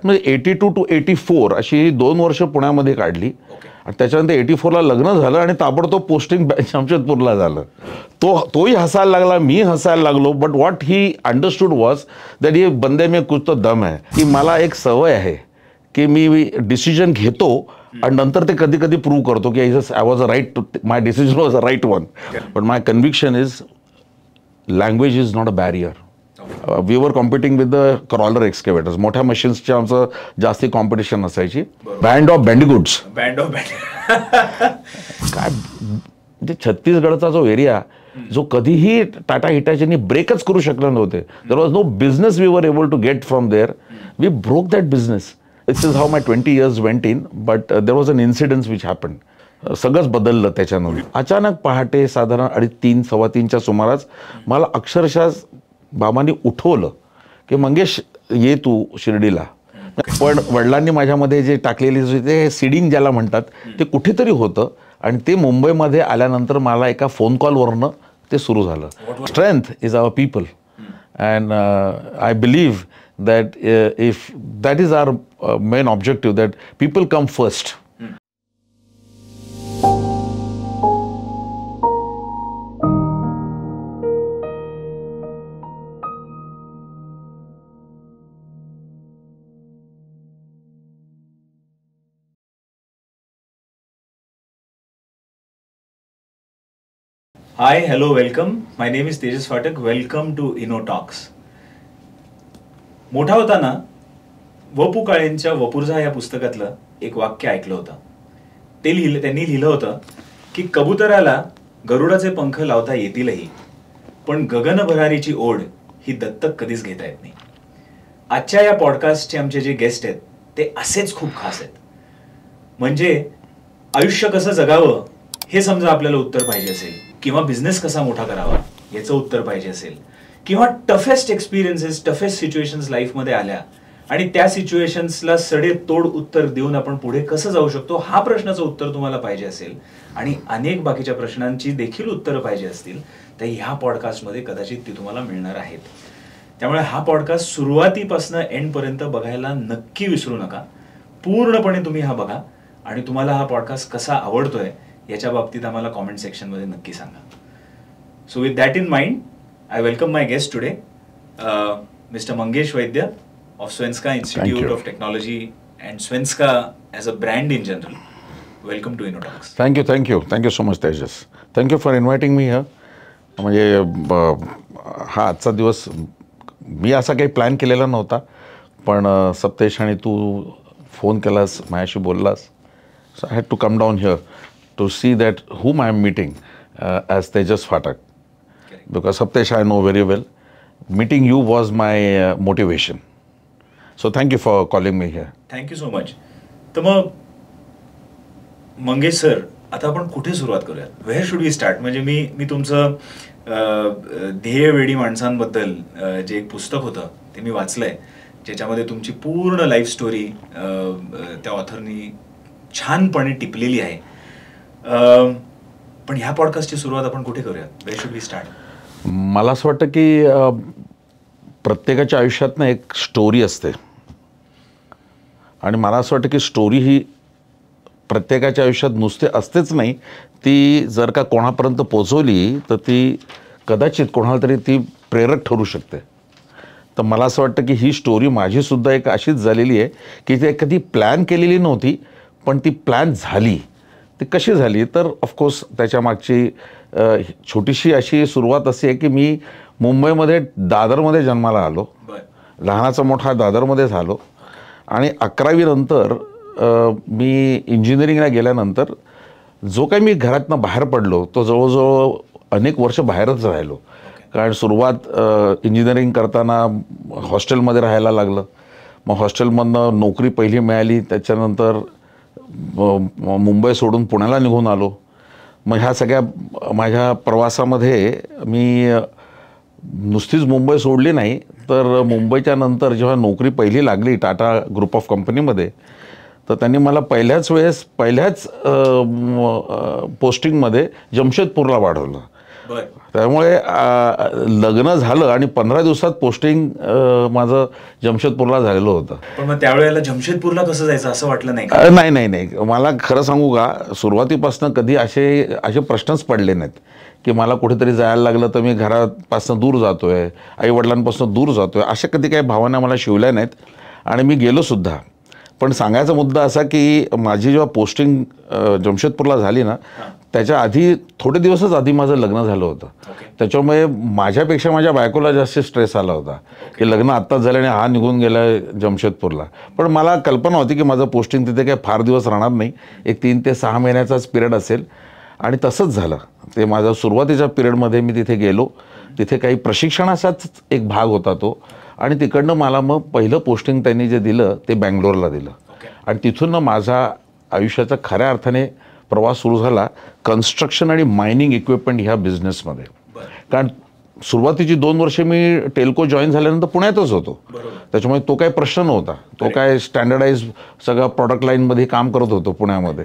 म्हणजे 82 to 84 अशी 2 वर्ष पुण्यामध्ये काढली आणि त्याच्यानंतर 84ला लग्न झालं आणि ताबडतोब पोस्टिंग जमशेदपूरला झालं. तोही हसायला लागला, मी हसायला लागलो. But what he understood was that ये बंदे में कुछ तो दम है, की मला एक सवय आहे की मी डिसिजन घेतो आणि नंतर ते कधी कधी प्रूव्ह करतो की I was a right, my decision was a right one. But my conviction is language is not a barrier. We were competing with the crawler excavators. मोठ्या मशीन्सच्या आमचं जास्ती कॉम्पिटिशन असायची. बँड ऑफ बँडिगुड्स. काय म्हणजे छत्तीसगडचा जो एरिया जो कधीही टाटा हिटाचीनी ब्रेकच करू शकले नव्हते. There was no business we were able to get from there. We broke that business. This is how my 20 years went in. But there was an incidence which happen. सगळंच बदललं त्याच्यानंतर. अचानक पहाटे साधारण 3:30 3:15च्या सुमारास मला अक्षरशः बाबांनी उठवलं की मंगेश ये तू शिर्डीला. पण वडिलांनी माझ्यामध्ये जे टाकलेली ते सीडिंग ज्याला म्हणतात ते कुठेतरी होतं आणि ते मुंबईमध्ये आल्यानंतर मला एका फोन कॉलवरनं ते सुरू झालं. Strength is our people and I believe that if that is our main objective that people come first. Hi, hello, welcome. My name is Tejas Phatak. Welcome to InnoTalks. मोठा होताना वपू काळेंच्या वपुर्झा या पुस्तकातलं एक वाक्य ऐकलं होतं. त्यांनी लिहिलं होतं की कबुतराला गरुडाचे पंख लावता येतीलही, पण गगनभरारीची ओढ ही दत्तक कधीच घेता येत नाही. आजच्या या पॉडकास्टचे आमचे जे गेस्ट आहेत ते असेच खूप खास आहेत. म्हणजे आयुष्य कसं जगावं हे समजा आपल्याला उत्तर पाहिजे असेल, किंवा बिझनेस कसा मोठा करावा याचं उत्तर पाहिजे असेल, किंवा टफेस्ट एक्सपिरियन्सेस, टफेस्ट सिच्युएशन्स लाईफमध्ये आल्या आणि त्या सिच्युएशन्सला सडेतोड उत्तर देऊन आपण पुढे कसं जाऊ शकतो हा प्रश्नाचं उत्तर तुम्हाला पाहिजे असेल आणि अनेक बाकीच्या प्रश्नांची देखील उत्तरं पाहिजे असतील तर ह्या पॉडकास्टमध्ये कदाचित ती तुम्हाला मिळणार आहेत. त्यामुळे हा पॉडकास्ट सुरुवातीपासून एंडपर्यंत बघायला नक्की विसरू नका. पूर्णपणे तुम्ही हा बघा आणि तुम्हाला हा पॉडकास्ट कसा आवडतोय याच्या बाबतीत आम्हाला कॉमेंट सेक्शनमध्ये नक्की सांगा. So with that in mind I welcome my guest today, mister Mangesh Vaidya of Svenska Institute of Technology and Svenska as a brand in general. Welcome to InnoTalks. Thank you so much, Tejas. Thank you for inviting me here. म्हणजे हा आजचा दिवस मी असा काही plan केलेला नव्हता, पण सप्तेश आणि तू फोन केलास, माझ्याशी बोललास. So I had to come down here to see that whom I am meeting as Tejas Phatak. Because Saptesh I know very well. Meeting you was my motivation. So thank you for calling me here. Thank you so much. तर मग Mangesh sir, आता आपण कुठे सुरुवात करूयात? Where should we start? म्हणजे मी तुमचं ध्येयवेडी माणसांबद्दल जे एक पुस्तक होतं ते मी वाचलंय, ज्याच्यामध्ये तुमची पूर्ण लाईफ स्टोरी त्या ऑथरनी छानपणे टिपलेली आहे. पण ह्या पॉडकास्टची सुरुवात आपण कुठे करूयात? Where should we start? मला असं वाटतं की प्रत्येकाच्या आयुष्यात ना एक स्टोरी असते आणि मला असं वाटतं की स्टोरी ही प्रत्येकाच्या आयुष्यात नुसते असतेच नाही, ती जर का कोणापर्यंत पोचवली तर ती कदाचित कोणाला तरी ती प्रेरक ठरू शकते. तर मला असं वाटतं की ही स्टोरी माझीसुद्धा एक अशीच झालेली आहे की ती कधी प्लॅन केलेली नव्हती, पण ती प्लॅन झाली. ती कशी झाली तर ऑफकोर्स त्याच्या मागची छोटीशी अशी सुरुवात अशी आहे की मी मुंबईमध्ये दादरमध्ये जन्माला आलो. लहानाचा मोठा दादरमध्ये झालो आणि 11वी नंतर मी इंजिनिअरिंगला गेल्यानंतर जो काही मी घरातनं बाहेर पडलो तो जवळजवळ अनेक वर्ष बाहेरच राहिलो. कारण सुरुवात इंजिनिअरिंग करताना हॉस्टेलमध्ये राहायला लागलं. मग हॉस्टेलमधनं नोकरी पहिली मिळाली, त्याच्यानंतर मुंबई सोडून पुण्याला निघून आलो. मग ह्या सगळ्या माझ्या प्रवासामध्ये मी नुसतीच मुंबई सोडली नाही, तर मुंबईच्या नंतर जेव्हा नोकरी पहिली लागली टाटा ग्रुप ऑफ कंपनीमध्ये, तर त्यांनी मला पहिल्याच पोस्टिंगमध्ये जमशेदपूरला वाढवलं. त्यामुळे लग्न झालं आणि 15 दिवसात पोस्टिंग माझं जमशेदपूरला झालेलं होतं. पण मग त्यावेळेला जमशेदपूरला कसं जायचं असं वाटलं नाही का? नाही नाही नाही, मला खरं सांगू का, सुरुवातीपासून कधी असे प्रश्नच पडले नाहीत की मला कुठेतरी जायला लागलं तर मी घरापासून दूर जातोय, आईवडिलांपासून दूर जातोय, अशा कधी काही भावना मला शिवल्या नाहीत आणि मी गेलोसुद्धा. पण सांगायचा मुद्दा असा की माझी जेव्हा पोस्टिंग जमशेदपूरला झाली ना, त्याच्या आधी थोडे दिवसच आधी माझं लग्न झालं होतं. त्याच्यामुळे माझ्यापेक्षा माझ्या बायकोला जास्त स्ट्रेस आला होता की लग्न आत्ताच झालं आणि हा निघून गेला जमशेदपूरला. पण मला कल्पना होती की माझं पोस्टिंग तिथे काही फार दिवस राहणार नाही, एक 3 ते 6 महिन्याचाच पिरियड असेल. आणि तसंच झालं. ते माझ्या सुरुवातीच्या पिरियडमध्ये मी तिथे गेलो, तिथे काही प्रशिक्षणाचाच एक भाग होता तो, आणि तिकडनं मला मग पहिलं पोस्टिंग त्यांनी जे दिलं ते बँगलोरला दिलं. आणि तिथून माझा आयुष्याचा खऱ्या अर्थाने प्रवास सुरू झाला कन्स्ट्रक्शन आणि मायनिंग इक्विपमेंट ह्या बिझनेसमध्ये. कारण सुरुवातीची 2 वर्षे मी टेल्को जॉईन झाल्यानंतर पुण्यातच होतो, त्याच्यामुळे तो काही प्रश्न नव्हता. तो काय स्टँडर्डाईज सगळं प्रॉडक्ट लाईनमध्ये काम करत होतो पुण्यामध्ये.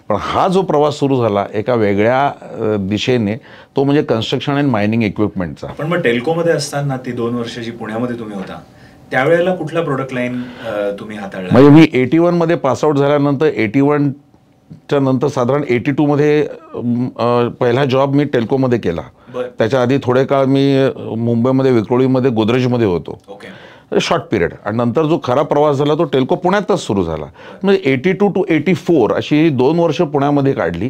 पण हा जो प्रवास सुरू झाला एका वेगळ्या दिशेने, तो म्हणजे कन्स्ट्रक्शन अँड मायनिंग इक्विपमेंटचा. पण मग टेल्कोमध्ये असताना ती 2 वर्ष जी पुण्यामध्ये तुम्ही होता त्यावेळेला कुठला प्रोडक्ट लाईन तुम्ही हाताळला? म्हणजे मी 81 मध्ये पासआउट झाल्यानंतर 81च्या नंतर साधारण 82 मध्ये पहिला जॉब मी टेल्कोमध्ये केला. त्याच्या आधी थोडे काळ मी मुंबईमध्ये विक्रोळीमध्ये गोदरेजमध्ये होतो, शॉर्ट पिरियड. आणि नंतर जो खरा प्रवास झाला तो टेल्को पुण्यातच सुरू झाला. म्हणजे 82 to 84 अशी 2 वर्ष पुण्यामध्ये काढली.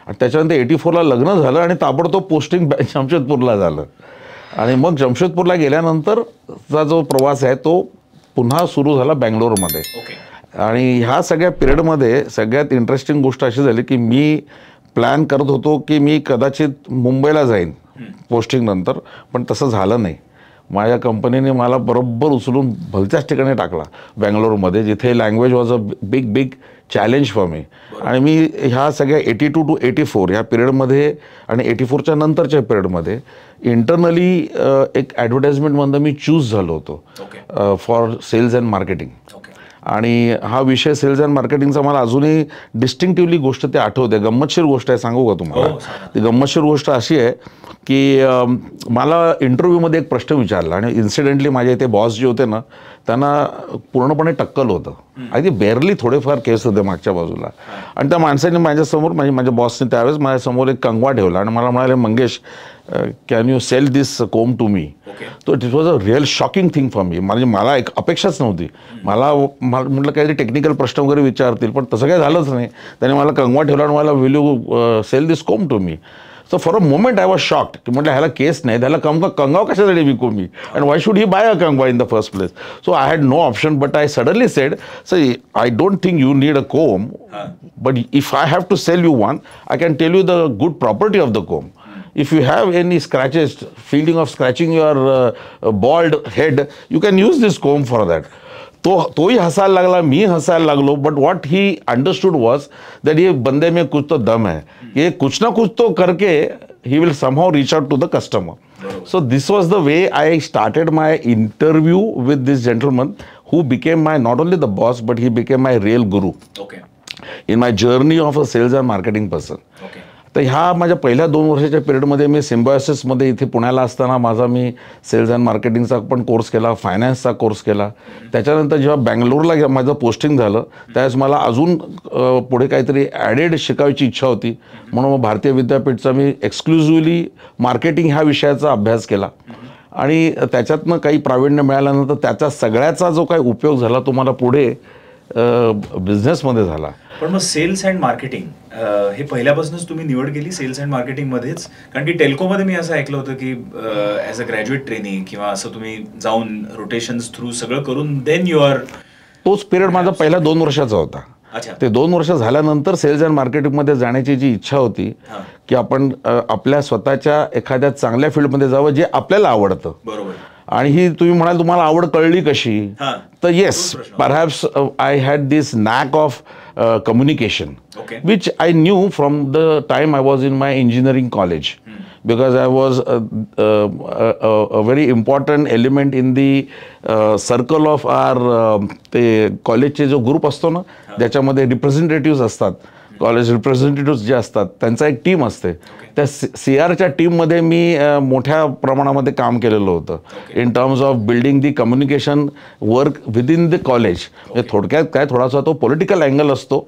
आणि त्याच्यानंतर 84ला लग्न झालं आणि ताबडतोब पोस्टिंग जमशेदपूरला झालं. आणि मग जमशेदपूरला गेल्यानंतरचा जो प्रवास आहे तो पुन्हा सुरू झाला बँगलोरमध्ये. आणि ह्या सगळ्या पिरियडमध्ये सगळ्यात इंटरेस्टिंग गोष्ट अशी झाली की मी प्लॅन करत होतो की मी कदाचित मुंबईला जाईन पोस्टिंग नंतर, पण तसं झालं नाही. माझ्या कंपनीने मला बरोबर उचलून भलत्याच ठिकाणी टाकला बँगलोरमध्ये, जिथे language was a big challenge for me. आणि मी ह्या सगळ्या 82 to 84 ह्या पिरियडमध्ये आणि 84च्या नंतरच्या पिरियडमध्ये इंटरनली एक ॲडव्हर्टाइजमेंटमधनं मी चूज झालो होतो फॉर सेल्स अँड मार्केटिंग. आणि हा विषय सेल्स अँड मार्केटिंगचा मला अजूनही डिस्टिंक्टिव्हली गोष्ट ते आठवते. गंमतशीर गोष्ट आहे, सांगू का तुम्हाला? ती गंमतशीर गोष्ट अशी आहे की मला इंटरव्ह्यूमध्ये एक प्रश्न विचारला आणि इन्सिडेंटली माझे इथे बॉस जे होते ना त्यांना पूर्णपणे टक्कल होतं. अगदी बेअरली थोडेफार केस होते मागच्या बाजूला. आणि त्या माणसाने माझ्यासमोर माझ्या बॉसने त्यावेळेस माझ्यासमोर एक कंगवा ठेवला आणि मला म्हणाले, Mangesh can you sell this comb to me? तो it was a real shocking thing for me. म्हणजे मला एक अपेक्षाच नव्हती. मला म्हटलं काहीतरी टेक्निकल प्रश्न वगैरे विचारतील, पण तसं काही झालंच नाही. त्याने मला कंगवा ठेवला आणि मला will you sell this comb to me? So for a moment I was shocked की म्हटलं ह्याला केस नाही, त्याला कंगवा कशासाठी विकू मी, and why should he buy a comb in the first place? So I had no option, but I suddenly said, so I don't think you need a comb, but if I have to sell you one, I can tell you the good property of the कोम. If you have any scratches, feeling of scratching your bald head, you can use this comb for that. तोही हसायला लागला, मी हसायला लागलो. But what he understood was that ये बंदे में कुछ तो दम है, ये कुछ ना कुछ तो करके he will somehow reach out to the customer. So this was the way I started my interview with this gentleman who became my not only the boss but he became my real guru in my journey of a sales and marketing person. तर ह्या माझ्या पहिल्या 2 वर्षाच्या पिरियडमध्ये मी सिम्बायोसिसमध्ये इथे पुण्याला असताना माझा मी सेल्स अँड मार्केटिंगचा पण कोर्स केला, फायनान्सचा कोर्स केला. त्याच्यानंतर जेव्हा बँगलोरला माझं पोस्टिंग झालं त्यावेळेस मला अजून पुढे काहीतरी ॲडेड शिकायची इच्छा होती, म्हणून मग भारतीय विद्यापीठचा मी एक्सक्लुझिव्हली मार्केटिंग ह्या विषयाचा अभ्यास केला. आणि त्याच्यातनं काही प्रावीण्य मिळाल्यानंतर त्याचा सगळ्याचा जो काही उपयोग झाला तो मला पुढे बिझनेसमध्ये झाला. पण मग सेल्स अँड मार्केटिंग हे पहिल्यापासूनच तुम्ही निवड केली सेल्स अँड मार्केटिंग मध्येच? कारण की टेल्कोमध्ये मी असं ऐकलं होतं की ॲज अ ग्रॅज्युएट ट्रेनिंग किंवा असं तुम्ही जाऊन रोटेशन्स थ्रू सगळं करून देन यू आर. तोच पिरियड माझा पहिला 2 वर्षाचा होता. ते 2 वर्ष झाल्यानंतर सेल्स अँड मार्केटिंगमध्ये जाण्याची जी इच्छा होती की आपण आपल्या स्वतःच्या एखाद्या चांगल्या फील्डमध्ये जावं जे आपल्याला आवडतं. बरोबर. आणि ही तुम्ही म्हणाल तुम्हाला आवड कळली कशी? तर yes, perhaps I had this knack of communication, which I knew from the time I was in my engineering college, because I was a very important element in the circle of our ते कॉलेजचे जो group असतो ना ज्याच्यामध्ये representative असतात college representative जे असतात त्यांचा एक टीम असते. त्या CRच्या टीममध्ये मी मोठ्या प्रमाणामध्ये काम केलेलं होतं in terms of building the communication work within the college. म्हणजे थोडक्यात काय थोडासा तो पॉलिटिकल अँगल असतो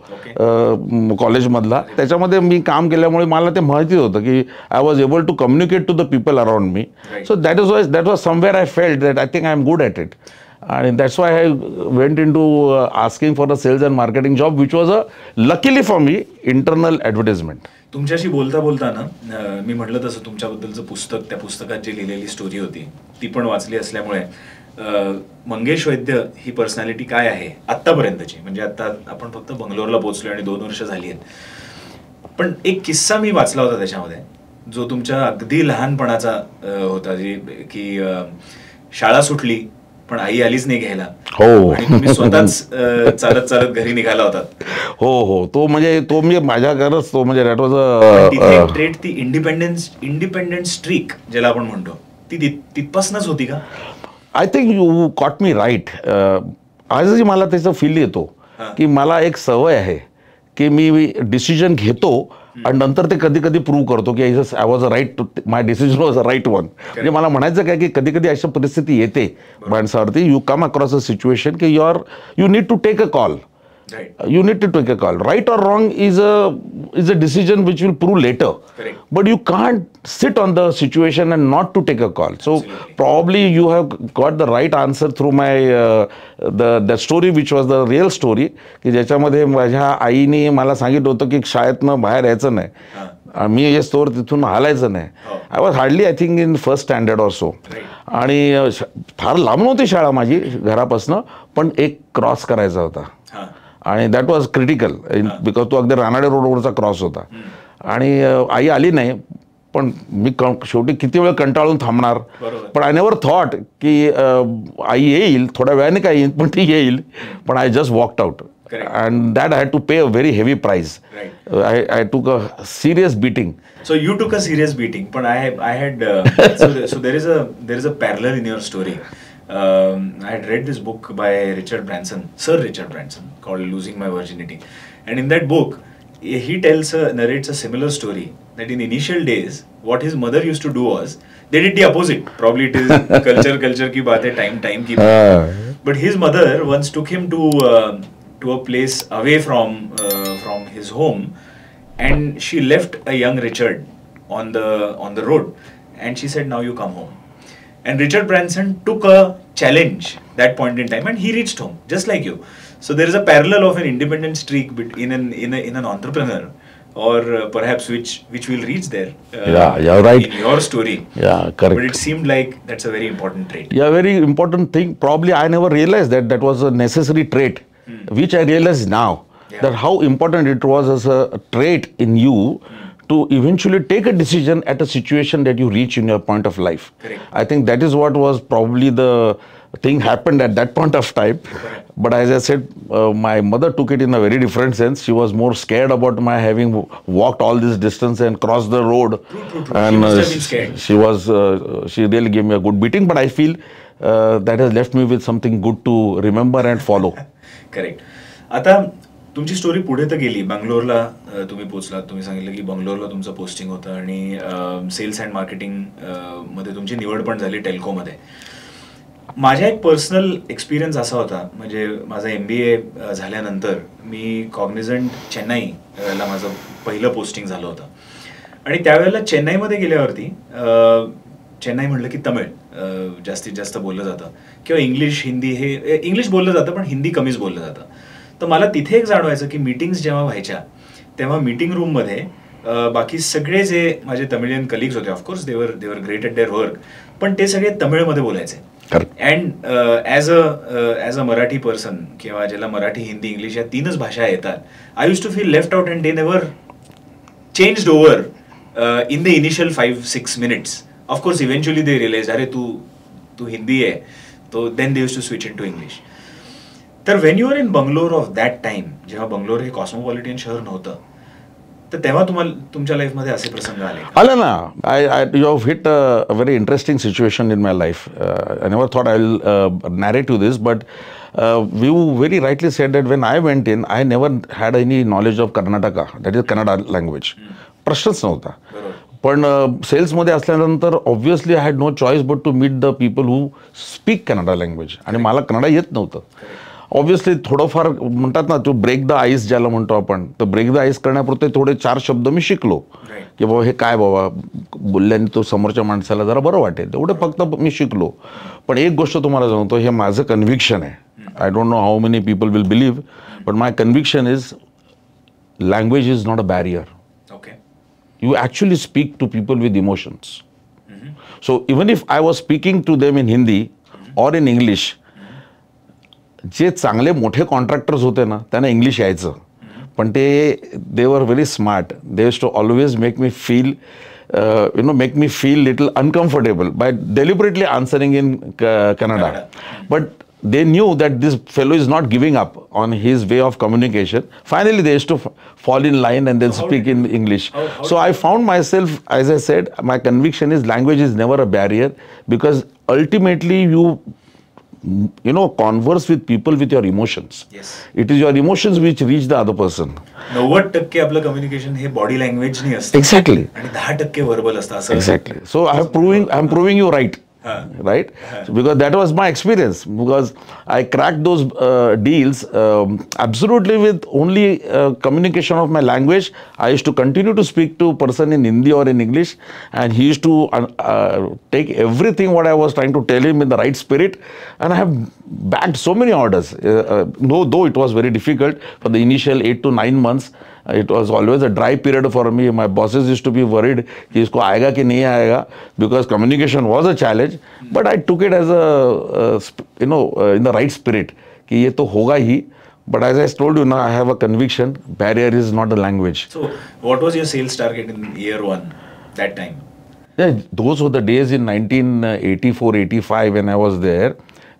कॉलेजमधला, त्याच्यामध्ये मी काम केल्यामुळे मला ते माहिती होतं की I was able to communicate to the people around me. So that was somewhere I felt that I think I am good at it. And that's why I went into asking for a sales and marketing job, which was luckily for me, internal advertisement. तुमच्याशी बोलता बोलता ना मी म्हटलं तसं तुमच्याबद्दलचं पुस्तक, त्या पुस्तकात जी लिहिलेली स्टोरी होती ती पण वाचली असल्यामुळे मंगेश वैद्य ही पर्सनॅलिटी काय आहे आत्तापर्यंतची, म्हणजे आता आपण फक्त बंगलोरला पोहोचलो आणि 2 वर्ष झाली आहेत, पण एक किस्सा मी वाचला होता त्याच्यामध्ये जो तुमच्या अगदी लहानपणाचा होता, जी की शाळा सुटली पण आई आलीच नाही घ्यायला. हो. आणि तुम्ही स्वतःच चालत चालत घरी निघाला होतात. हो. तो म्हणजे तो मी माझ्या घरच तो म्हणजे दॅट वॉज एक ट्रेट, ती इंडिपेंडेंट स्ट्रीक ज्याला आपण म्हणतो, ती तिथपासूनच होती का? I think you caught me right. आजही मला त्याचं फील येतो की मला एक सवय आहे की मी डिसिजन घेतो आणि नंतर ते कधी कधी प्रूव्ह करतो की I was a right, my decision was a right one. म्हणजे मला म्हणायचं काय की कधी कधी अशा परिस्थिती येते माणसावरती, you come across a situation की you need to take a call. You need to take a call. Right or wrong is a decision which will prove later. Correct. But you can't sit on the situation and not to take a call. So probably you have got the right answer through my the story which was the real story. की ज्याच्यामध्ये माझ्या आईने मला सांगितलं होतं की शाळेतनं बाहेर यायचं नाही, मी हे स्टोर तिथून हालायचं नाही. I was hardly I think in first standard or so. आणि फार लांब नव्हती शाळा माझी घरापासनं, पण एक क्रॉस करायचा होता आणि दॅट वॉज क्रिटिकल बिकॉज तो अगदी रानाडे रोडवरचा क्रॉस होता. आणि आई आली नाही, पण मी शेवटी किती वेळ कंटाळून थांबणार. पण आय नेवर थॉट की आई येईल, थोड्या वेळाने काय येईल, पण ती येईल. पण I just walked out and that I had to pay a very heavy price. I took a serious beating. So you took a serious beating, but I had so there is a parallel in your story. I had read this book by Sir Richard Branson, called Losing My Virginity, and in that book he narrates a similar story, that in initial days what his mother used to do was they did the opposite. Probably it is culture ki baat hai, time ki baat hai. But his mother once took him to a place away from his home, and she left a young Richard on the road, and she said, now you come home. And Richard Branson took a challenge that point in time, and he reached home just like you. So there is a parallel of an independent streak in an entrepreneur, or perhaps which will reach there. Yeah, you're right. In your story. Yeah, correct. But it seemed like that's a very important trait. Yeah, very important thing. Probably I never realized that was a necessary trait. Which I realize now, that how important it was as a trait in you to eventually take a decision at a situation that you reach in your point of life. Correct. I think that is what was probably the thing happened at that point of time. Correct. But as I said, my mother took it in a very different sense. She was more scared about my having walked all this distance and crossed the road. True. And she must have been scared. She really gave me a good beating, but I feel that has left me with something good to remember and follow. Correct. आता तुमची story पुढे तर गेली, बंगलोरला तुम्ही पोहोचलात. तुम्ही सांगितलं की बंगलोरला तुमचं पोस्टिंग होतं आणि सेल्स अँड मार्केटिंग मध्ये तुमची निवड पण झाली टेल्कोमध्ये. माझा एक पर्सनल एक्सपिरियन्स असा होता, म्हणजे माझा MBA झाल्यानंतर मी कॉग्निझंट चेन्नईला माझं पहिलं पोस्टिंग झालं होतं. आणि त्यावेळेला चेन्नईमध्ये गेल्यावरती चेन्नई म्हटलं की तमिळ जास्तीत जास्त बोललं जातं, किंवा इंग्लिश हिंदी, हे इंग्लिश बोललं जातं पण हिंदी कमीच बोललं जातं. तर मला तिथे एक जाणवायचं की मीटिंग्स जेव्हा व्हायच्या तेव्हा मीटिंग रूममध्ये बाकी सगळे जे माझे तमिळियन कलिग्स होते, of course they're great at their work, पण ते सगळे तमिळमध्ये बोलायचे. And as a Marathi person, किंवा ज्याला मराठी हिंदी इंग्लिश या 3च भाषा येतात, I used to feel left out and they never changed over in the initial 5-6 minutes. Of course, eventually they realized, अरे तू हिंदी आहे, तो then they used to switch into English. तर when you were in Bangalore of that time, जेव्हा बंगलोर हे cosmopolitan शहर नव्हतं, तर तेव्हा तुम्हाला तुमच्या लाईफमध्ये असे प्रसंग आले का? आलं ना. I you have hit a very interesting situation in my life. I never thought I will narrate to this, but you very rightly said that when I went in, I never had any knowledge of Karnataka, that is Kannada language. प्रश्नच नव्हता. पण सेल्समध्ये असल्यानंतर obviously I had no choice but to meet the people who speak Kannada language, आणि मला कन्नडा येत नव्हतं. Obviously थोडंफार म्हणतात ना, तो ब्रेक द आईस ज्याला म्हणतो आपण, तर ब्रेक द आईस करण्यापुरते थोडे 4 शब्द मी शिकलो की बाबा हे काय बाबा बोलल्याने तो समोरच्या माणसाला जरा बरं वाटेल, तेवढं फक्त मी शिकलो. पण एक गोष्ट तुम्हाला सांगतो, हे माझं कन्व्हिक्शन आहे. I don't know how many people will believe, but my conviction is language is not a barrier. Okay. You actually speak to people with emotions. So even if I was speaking to them in Hindi or in English, जे चांगले मोठे contractors होते ना, त्यांना English यायचं, पण ते they were very smart. They used to always make me feel make me feel little uncomfortable by deliberately answering in Kannada. But they knew that this fellow is not giving up on his way of communication. Finally, they used to fall in line and then speak in English. So I found myself, as I said, my conviction is language is never a barrier, because ultimately you know, converse with people with your emotions. Yes. It is your emotions which reach the other person. 90% आपलं communication हे body लँग्वेजनी असतं. Exactly. आणि 10% verbal असतं असं. Exactly. So I'm proving you right. Right? Because that was my experience, because I cracked those deals absolutely with only communication of my language. I used to continue to speak to person in Hindi or in English, and he used to take everything what I was trying to tell him in the right spirit, and I have bagged so many orders. Though it was very difficult for the initial 8 to 9 months. It was always a dry period for me. My bosses used to be worried कि इसको आएगा कि नहीं आएगा, because communication was a challenge. But I took it as in the right spirit कि ये तो होगा ही. But as I told you now, I have a conviction, barrier is not the language. So what was your sales target in year 1 that time? Yeah, those were the days in 1984-85 when I was there.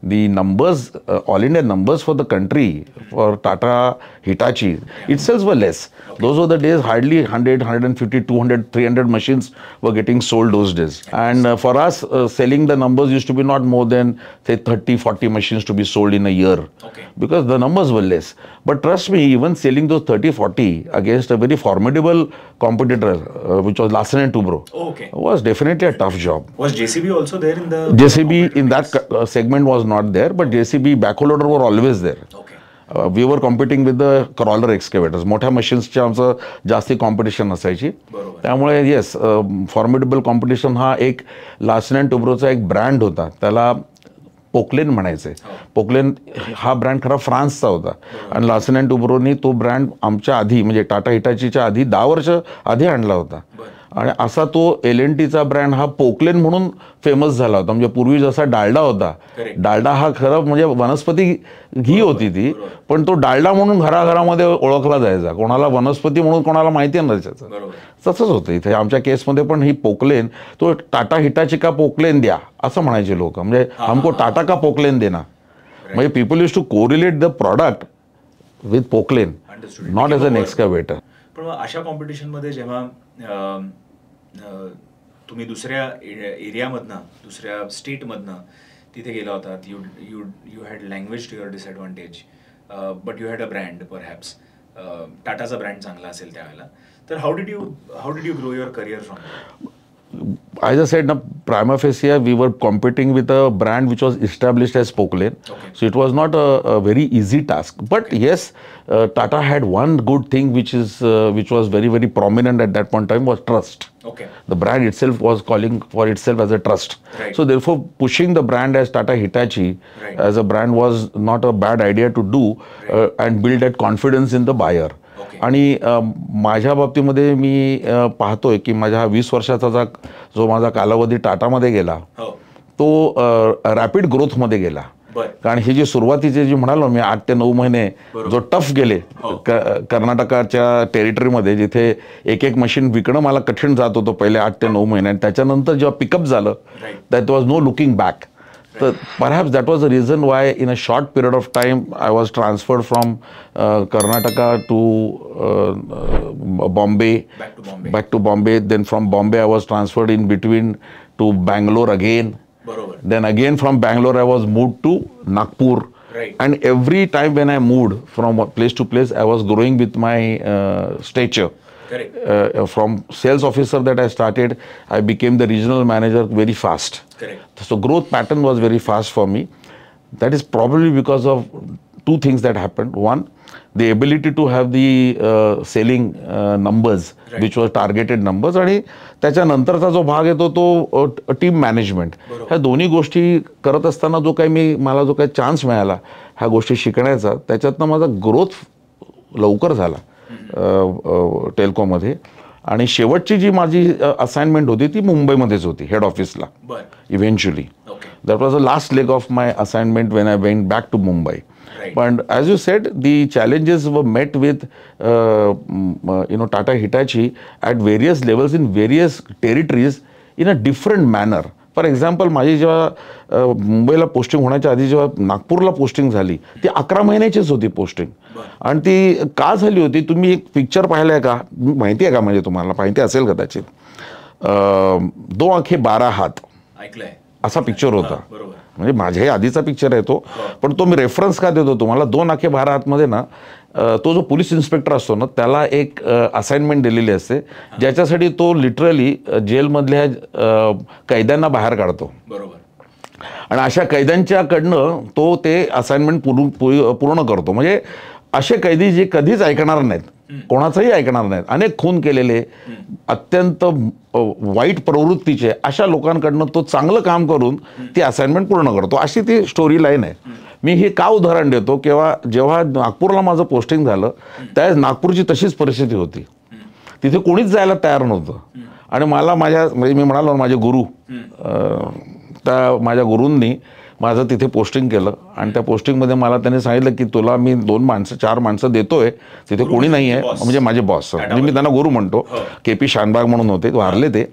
The numbers, all India numbers for the country, for Tata, Hitachi, itself were less. Okay. Those were the days hardly 100, 150, 200, 300 machines were getting sold those days. And for us, selling the numbers used to be not more than, say, 30, 40 machines to be sold in a year. Okay. Because the numbers were less. But trust me, even selling those 30, 40 against a very formidable competitor, which was Larsen & Toubro, was definitely a tough job. Was JCB also there in the... JCB in that segment was not there, but JCB backhoe loader were always there. Okay. We were competing with the crawler excavators. मोठ्या मशीन्सचे आमचं जास्ती competition असायची. त्यामुळे yes, formidable competition हा एक Larsen & टुब्रोचा एक brand होता, त्याला पोकलेन म्हणायचे. पोकलेन हा ब्रँड खरा फ्रान्सचा होता, आणि लार्सन & टुब्रोनी तो ब्रँड आमच्या आधी, म्हणजे टाटा हिटाचीच्या आधी 10 वर्ष आधी आणला होता. आणि असा तो LNTचा ब्रँड हा पोकलेन म्हणून फेमस झाला होता. म्हणजे पूर्वी जसा डालडा होता, डालडा हा खरं म्हणजे वनस्पती घी होती ती, पण तो डालडा म्हणून घराघरामध्ये ओळखला जायचा, कोणाला वनस्पती म्हणून कोणाला माहिती नसायचं. तसंच होतं इथे आमच्या केसमध्ये पण. ही पोकलेन, तो टाटा हिटाची का पोकलेन द्या असं म्हणायचे लोक, म्हणजे हमको टाटा का पोकलेन देना. म्हणजे people use to correlate the product with Poclain, not as an excavator. पण अशा कॉम्पिटिशनमध्ये जेव्हा तुम्ही दुसऱ्या एरियामधनं, दुसऱ्या स्टेटमधनं तिथे गेला होतात, you had language to your disadvantage, but you had a brand perhaps. टाटाचा ब्रँड चांगला असेल त्यावेळेला, तर how did you grow your career from? As I said, prima facie, we were competing with a brand which was established as Pokelane. Okay. So it was not a very easy task. But yes, Tata had one good thing which was very, very prominent at that point in time, was trust. Okay. The brand itself was calling for itself as a trust. Right. So therefore, pushing the brand as Tata Hitachi as a brand was not a bad idea to do, and build that confidence in the buyer. आणि माझ्या बाबतीमध्ये मी पाहतोय की माझ्या 20 वर्षाचा जो माझा कालावधी टाटामध्ये गेला, तो रॅपिड ग्रोथमध्ये गेला. कारण ही जी सुरुवातीची जी म्हणालो मी 8 ते 9 महिने जो टफ गेले कर्नाटकाच्या टेरिटरीमध्ये, जिथे एक मशीन विकणं मला कठीण जात होतं पहिले 8 ते 9 महिने, आणि त्याच्यानंतर जेव्हा पिकअप झालं, that was no looking back. तर perhaps that was the reason why in a short period of time I was transferred from Karnataka to Bombay. Back to Bombay. Then from Bombay I was transferred in between to Bangalore again. बरोबर. Then again from Bangalore I was moved to Nagpur. Right. And every time when I moved from place to place, I was growing with my stature. Correct. From sales officer that I started, I became the regional manager very fast. Correct. So growth pattern was very fast for me. That is probably because of two things that happened. One, the ability to have the selling numbers, Right. which were targeted numbers, आणि त्याच्यानंतरचा जो भाग येतो तो team management. ह्या दोन्ही गोष्टी करत असताना मला जो काही चान्स मिळाला ह्या गोष्टी शिकण्याचा, त्याच्यातनं माझा ग्रोथ लवकर झाला टेल्कोमध्ये. आणि शेवटची जी माझी असाइनमेंट होती ती मुंबईमध्येच होती, हेड ऑफिसला eventually. That was the last leg of my assignment when I went back to Mumbai. But as you said, the challenges were met with, Tata Hitachi at various levels in various territories in a different manner. For example, माझी जेव्हा मुंबईला posting होण्याच्या आधी जेव्हा नागपूरला posting झाली ती 11 महिन्याचीच होती पोस्टिंग. आणि ती का झाली होती, तुम्ही एक पिक्चर पाहिलाय का, माहिती आहे का, म्हणजे तुम्हाला माहिती असेल कदाचित, 2 आंखें 12 हात ऐकलंय असा पिक्चर होता. म्हणजे माझ्याही आधीचा पिक्चर आहे तो, पण तो मी रेफरन्स का देतो तुम्हाला, 2 आंखें 12 हातमध्ये ना तो जो पोलीस इन्स्पेक्टर असतो ना त्याला एक असाइनमेंट दिलेली असते ज्याच्यासाठी तो लिटरली जेलमधल्या कैद्यांना बाहेर काढतो. आणि अशा कैद्यांच्याकडनं तो ते असाइनमेंट पूर्ण करतो. म्हणजे असे कैदी जे कधीच ऐकणार नाहीत, कोणाचंही ऐकणार नाहीत, अनेक खून केलेले, अत्यंत वाईट प्रवृत्तीचे अशा लोकांकडनं तो चांगलं काम करून ती असाइनमेंट पूर्ण करतो. अशी ती स्टोरी लाईन आहे. मी हे का उदाहरण देतो, जेव्हा नागपूरला माझं पोस्टिंग झालं त्यावेळेस नागपूरची तशीच परिस्थिती होती. तिथे कोणीच जायला तयार नव्हतं. आणि मला म्हणजे मी म्हणालो माझे गुरु, त्या माझ्या गुरूंनी माझं तिथे पोस्टिंग केलं. आणि त्या पोस्टिंगमध्ये मला त्यांनी सांगितलं की तुला मी 4 माणसं देतोय, तिथे कोणी नाही आहे. म्हणजे माझे बॉस, म्हणजे मी त्यांना गुरु म्हणतो. KP शानबाग म्हणून होते, वारले ते.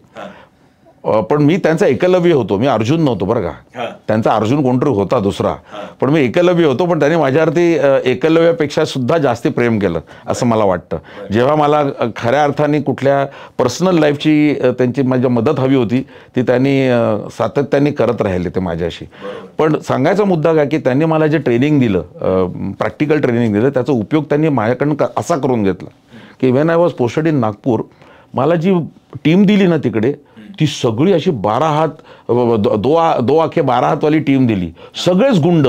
पण मी त्यांचा एकलव्य होतो, मी अर्जुन नव्हतो बरं का. त्यांचा अर्जुन कोणतरी होता दुसरा, पण मी एकलव्य होतो. पण त्यांनी माझ्यावरती एकलव्यापेक्षा सुद्धा जास्ती प्रेम केलं असं मला वाटतं. जेव्हा मला खऱ्या अर्थाने कुठल्या पर्सनल लाईफची त्यांची माझ्या मदत हवी होती ती त्यांनी सातत्याने करत राहिले ते माझ्याशी. पण सांगायचा मुद्दा काय की त्यांनी मला जे ट्रेनिंग दिलं, प्रॅक्टिकल ट्रेनिंग दिलं, त्याचा उपयोग त्यांनी माझ्याकडनं असा करून घेतला की when I was posted in Nagpur, मला जी टीम दिली ना तिकडे ती सगळी अशी 12 हात, 2 आंखें 12 हातवाली टीम दिली. सगळेच गुंड,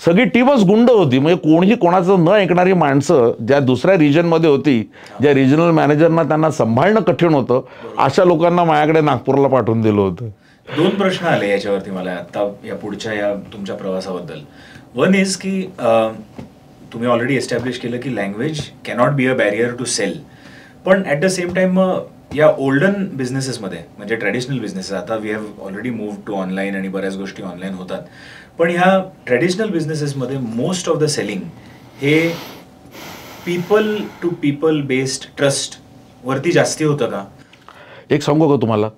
सगळी टीमच गुंड होती. म्हणजे कोणीही कोणाचं न ऐकणारी माणसं ज्या दुसऱ्या रिजनमध्ये होती, ज्या रिजनल मॅनेजरना त्यांना सांभाळणं कठीण होतं, अशा लोकांना माझ्याकडे नागपूरला पाठवून दिलं होतं. 2 प्रश्न आले याच्यावरती मला आता या पुढच्या या तुमच्या प्रवासाबद्दल. वन इज की तुम्ही ऑलरेडी एस्टॅब्लिश केलं की language cannot be a barrier to sell, पण ॲट द सेम टाइम या ओल्डन बिझनेसेसमध्ये म्हणजे ट्रॅडिशनल बिझनेसेस, आता we have already move to online आणि बऱ्याच गोष्टी ऑनलाईन होतात, पण ह्या ट्रॅडिशनल बिझनेसेसमध्ये मोस्ट ऑफ द सेलिंग हे people to people based trust वरती जास्ती होतं का? एक सांगू का तुम्हाला,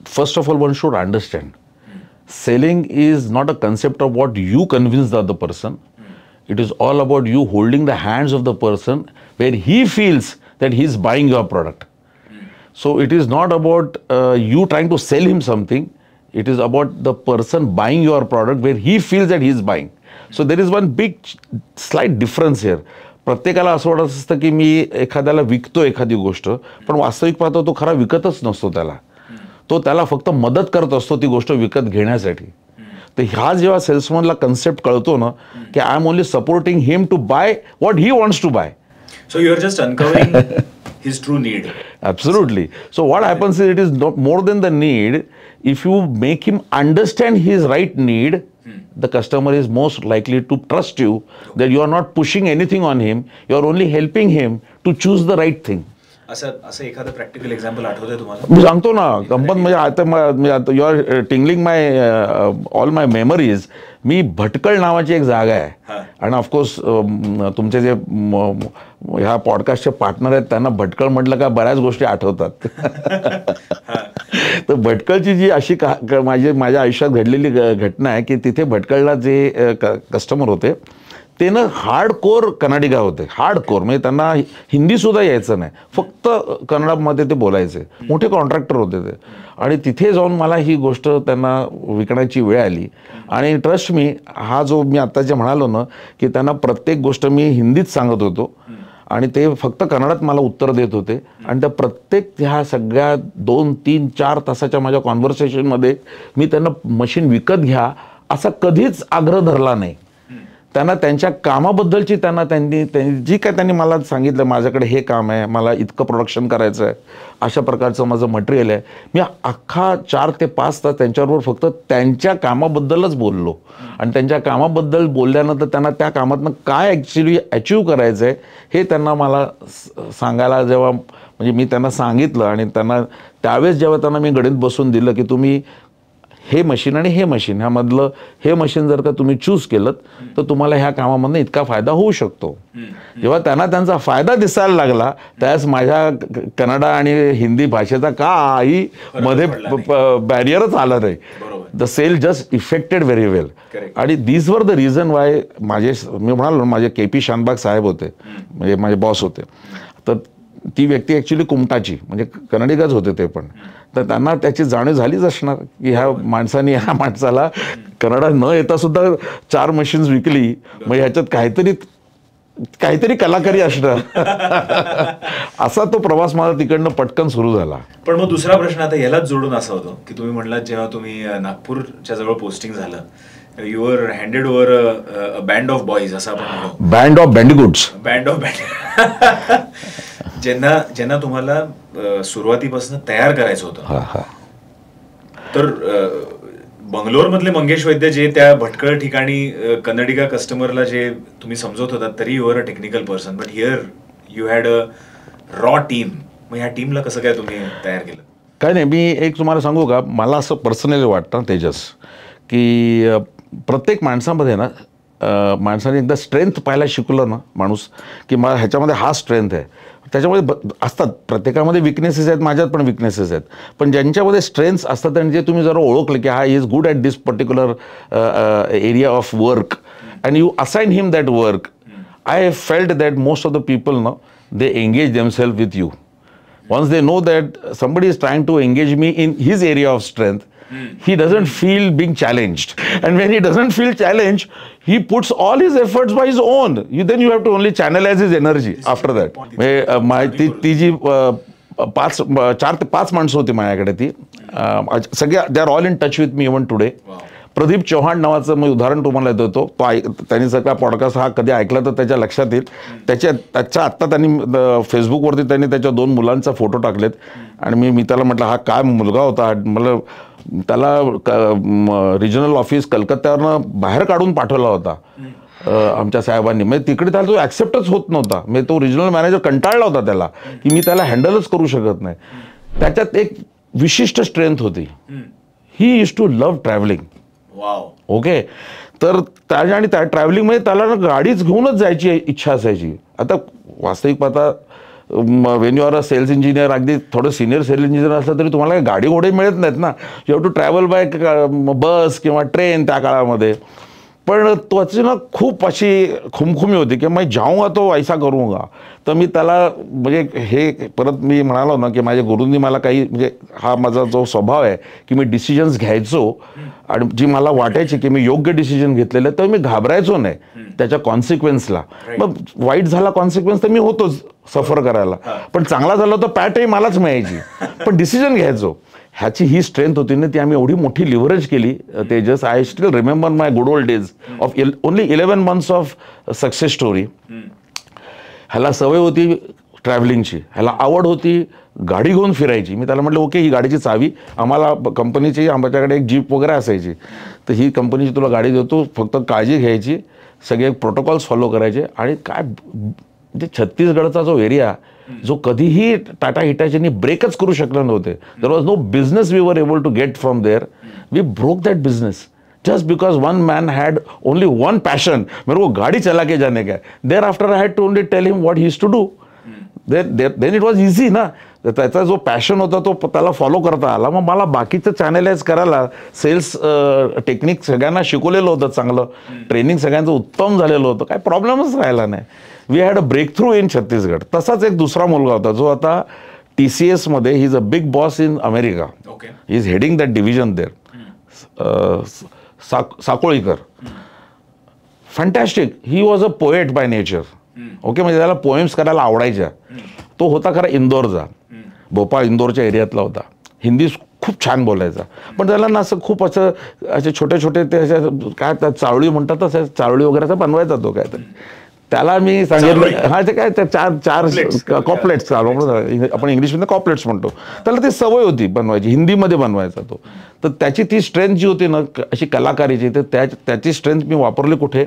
first of all one should understand, selling is not a concept of what you convince the other person. It is all about you holding the hands of the person where he feels that he is buying your product. So it is not about you trying to sell him something. It is about the person buying your product where he feels that he is buying. So there is one big slight difference here. प्रत्येकाला असं वाटत असतं की मी एखाद्याला विकतो एखादी गोष्ट, पण वास्तविक पाहतो तो खरा विकतच नसतो त्याला. तो त्याला फक्त मदत करत असतो ती गोष्ट विकत घेण्यासाठी. तर हा जेव्हा सेल्समनला कन्सेप्ट कळतो ना की I am only supporting him to buy what he wants to buy. So you are just uncovering his true need. Absolutely. So what happens is it is not more than the need. If you make him understand his right need, the customer is most likely to trust you that you are not pushing anything on him. You are only helping him to choose the right thing. असं एखादं practical example आठवतंय तुम्हाला? मी सांगतो ना, गंमत म्हणजे आता you are tingling my all my memories. मी भटकळ नावाची एक जागा आहे, आणि ऑफकोर्स तुमचे जे ह्या पॉडकास्टचे पार्टनर आहेत त्यांना भटकळ म्हटलं का बऱ्याच गोष्टी आठवतात. तर भटकळची जी अशी माझ्या आयुष्यात घडलेली घटना आहे की तिथे भटकळला जे कस्टमर होते ते ना हार्ड कोर कन्नडिगा होते, हार्ड कोर, म्हणजे त्यांना हिंदीसुद्धा यायचं नाही, फक्त कन्नडमध्ये ते बोलायचे, मोठे कॉन्ट्रॅक्टर होते ते. आणि तिथे जाऊन मला ही गोष्ट त्यांना विकण्याची वेळ आली. आणि ट्रस्ट मी, हा जो मी आत्ता जे म्हणालो ना की त्यांना प्रत्येक गोष्ट मी हिंदीत सांगत होतो आणि ते फक्त कन्नडात मला उत्तर देत होते. आणि त्या प्रत्येक ह्या सगळ्या 2, 3, 4 तासाच्या माझ्या कॉन्व्हर्सेशनमध्ये मी त्यांना मशीन विकत घ्या असा कधीच आग्रह धरला नाही. त्यांना त्यांच्या कामाबद्दलची त्यांनी जी काय त्यांनी मला सांगितलं, माझ्याकडे हे काम आहे, मला इतकं प्रोडक्शन करायचं आहे, अशा प्रकारचं माझं मटेरियल आहे, मी अख्खा 4 ते 5 तास त्यांच्याबरोबर फक्त त्यांच्या कामाबद्दलच बोललो. आणि त्यांच्या कामाबद्दल बोलल्यानंतर त्यांना त्या कामातनं काय ॲक्च्युली अचीव करायचं आहे हे त्यांना मला सांगायला जेव्हा, म्हणजे मी त्यांना सांगितलं आणि त्यांना त्यावेळेस जेव्हा त्यांना मी गणित बसून दिलं की तुम्ही हे मशीन आणि हे मशीन ह्यामधलं हे मशीन जर का तुम्ही चूज केलं तर तुम्हाला ह्या कामामधनं इतका फायदा होऊ शकतो. जेव्हा त्यांना त्यांचा फायदा दिसायला लागला त्यावेळेस माझ्या कन्नडा आणि हिंदी भाषेचा काही मध्ये बॅरियरच आला नाही. The sell just effected very well. आणि these were the reason why मी म्हणालो माझे KP शानबाग साहेब होते, म्हणजे माझे बॉस होते. तर ती व्यक्ती ॲक्च्युली कुमटाची, म्हणजे कन्नडिगाच होते ते पण. तर त्यांना त्याची जाणीव झालीच असणार की ह्या माणसाला कन्नडा न येता सुद्धा 4 मशीन्स विकली, मग ह्याच्यात काहीतरी कलाकारी असणार. असा तो प्रवास माझा तिकडनं पटकन सुरू झाला. पण मग दुसरा प्रश्न आता यालाच जोडून असा होतो की तुम्ही म्हटलात जेव्हा तुम्ही नागपूरच्या जवळ पोस्टिंग झालं, you were handed over a band of boys, असं आपण म्हणतो, बँड ऑफ बँडिगुड्स, बँड ऑफ ज्यांना तुम्हाला सुरुवातीपासून तयार करायचं होतं. तर बंगलोर मधले मंगेश वैद्य जे त्या भटकळ ठिकाणी कन्नडिगा कस्टमरला जे तुम्ही समजवत होता, तरी you are a technical person, but here you had a raw team. मग ह्या टीमला कसं काय तुम्ही तयार केलं? काय नाही, मी एक तुम्हाला सांगू का, मला असं पर्सनली वाटतं तेजस की प्रत्येक माणसामध्ये ना माणसाने एकदा स्ट्रेंथ पाहायला शिकलं ना माणूस की मला ह्याच्यामध्ये हा स्ट्रेंथ आहे. त्याच्यामध्ये असतात, प्रत्येकामध्ये विकनेसेस आहेत, माझ्यात पण विकनेसेस आहेत, पण ज्यांच्यामध्ये स्ट्रेंथ्स असतात आणि जे तुम्ही जरा ओळखलं की हा is good at this particular area of work and you assign him that work, I felt that most of the people know they engage themselves with you. Once they know that somebody is trying to engage me in his area of strength, he doesn't feel being challenged. And when he doesn't feel challenged, he puts all his efforts by his own. Then you have to only channelize his energy after that. ती जी 4 ते 5 माणसं होती माझ्याकडे, ती सगळ्या they are all in touch with me even today. Pradeep Chavan नावाचं मी उदाहरण तुम्हाला देतो. त्यांनी सगळा पॉडकास्ट हा कधी ऐकला तर त्याच्या लक्षात येईल. त्याच्या आत्ता त्यांनी फेसबुकवरती त्यांनी त्याच्या 2 मुलांचा फोटो टाकलेत. आणि मी त्याला म्हटलं हा काय मुलगा होता, मला त्याला रिजनल ऑफिस कलकत्त्यावरनं बाहेर काढून पाठवला होता आमच्या साहेबांनी. म्हणजे तिकडे त्याला तो ॲक्सेप्टच होत नव्हता. म्हणजे तो रिजनल मॅनेजर कंटाळला होता त्याला की मी त्याला हँडलच करू शकत नाही. त्याच्यात एक विशिष्ट स्ट्रेंथ होती, he used to love travelling. Okay, तर त्याच्या आणि त्या ट्रॅव्हलिंगमध्ये त्याला ना गाडीच घेऊनच जायची इच्छा असायची. आता वास्तविक पाहता Wien you are a sales engineer, अगदी थोडं सिनियर सेल्स इंजिनियर असलं तरी तुम्हाला गाडी घोडे मिळत नाहीत ना. You have to travel by bus किंवा ट्रेन त्या काळामध्ये. पण त्याची ना खूप अशी खुमखुमी होती की मैं जाऊंगा तो ऐसा करूंगा. तर मी त्याला म्हणजे हे परत मी म्हणालो ना की माझ्या गुरूंनी मला काही, म्हणजे हा माझा जो स्वभाव आहे की मी डिसिजन्स घ्यायचो आणि जी मला वाटायची की मी योग्य डिसिजन घेतलेलं, तर मी घाबरायचो नाही त्याच्या कॉन्सिक्वेन्सला. मग वाईट झाला कॉन्सिक्वेन्स तर मी होतोच सफर करायला, पण चांगला झाला तर पॅटही मलाच मिळायची, पण डिसिजन घ्यायचो. ह्याची ही स्ट्रेंथ होती ना, ती आम्ही एवढी मोठी लिव्हरेज केली Tejas. I still remember my good old days of only 11 months of success story. ह्याला सवय होती ट्रॅव्हलिंगची, ह्याला आवड होती गाडी घेऊन फिरायची. मी त्याला म्हटलं ओके, ही गाडीची चावी आम्हाला कंपनीची, आमच्याकडे एक जीप वगैरे असायची, तर ही कंपनीची तुला गाडी देतो, फक्त काळजी घ्यायची, सगळे प्रोटोकॉल्स फॉलो करायचे. आणि काय म्हणजे छत्तीसगडचा जो एरिया जो कधीही टाटा हिटाचीनी ब्रेकच करू शकले नव्हते. There was no business we were able to get from there. We broke that business just because one man had only one passion, मेरे को गाड़ी चला के जाने का. Thereafter I had to only tell him what he is to do. Then it was easy ना. तर त्याचा जो पॅशन होता तो त्याला फॉलो करता आला. मग मला बाकीचं चॅनलाइज करायला सेल्स टेक्निक सगळ्यांना शिकवलेलं होतं, चांगलं ट्रेनिंग सगळ्यांचं उत्तम झालेलं होतं, काही प्रॉब्लेमच राहिला नाही. We had a breakthrough in Chhattisgarh. तसाच एक दुसरा मुलगा होता जो आता TCS मध्ये, he is a big boss in America, he is heading that division there, Sakolikar. Fantastic. He was a poet by nature. Okay, म्हणजे त्याला पोएम्स करायला आवडायच्या. तो होता खरा इंदोरचा, भोपाळ इंदोरच्या एरियातला होता. हिंदी खूप छान बोलायचा, पण त्याला ना असं खूप असं असे छोटे छोटे ते असे काय त्या चावळी म्हणतात तसं चावळी वगैरे असं बनवायचा तो काय. तर त्याला मी सांगितलं, हा ते काय त्या चार कॉपलेट्स आपण इंग्लिशमध्ये कॉपलेट्स म्हणतो, त्याला ती सवय होती बनवायची, हिंदीमध्ये बनवायचा तो. तर त्याची ती स्ट्रेंथ जी होती ना अशी कलाकारीची, तर त्याची स्ट्रेंथ मी वापरली कुठे,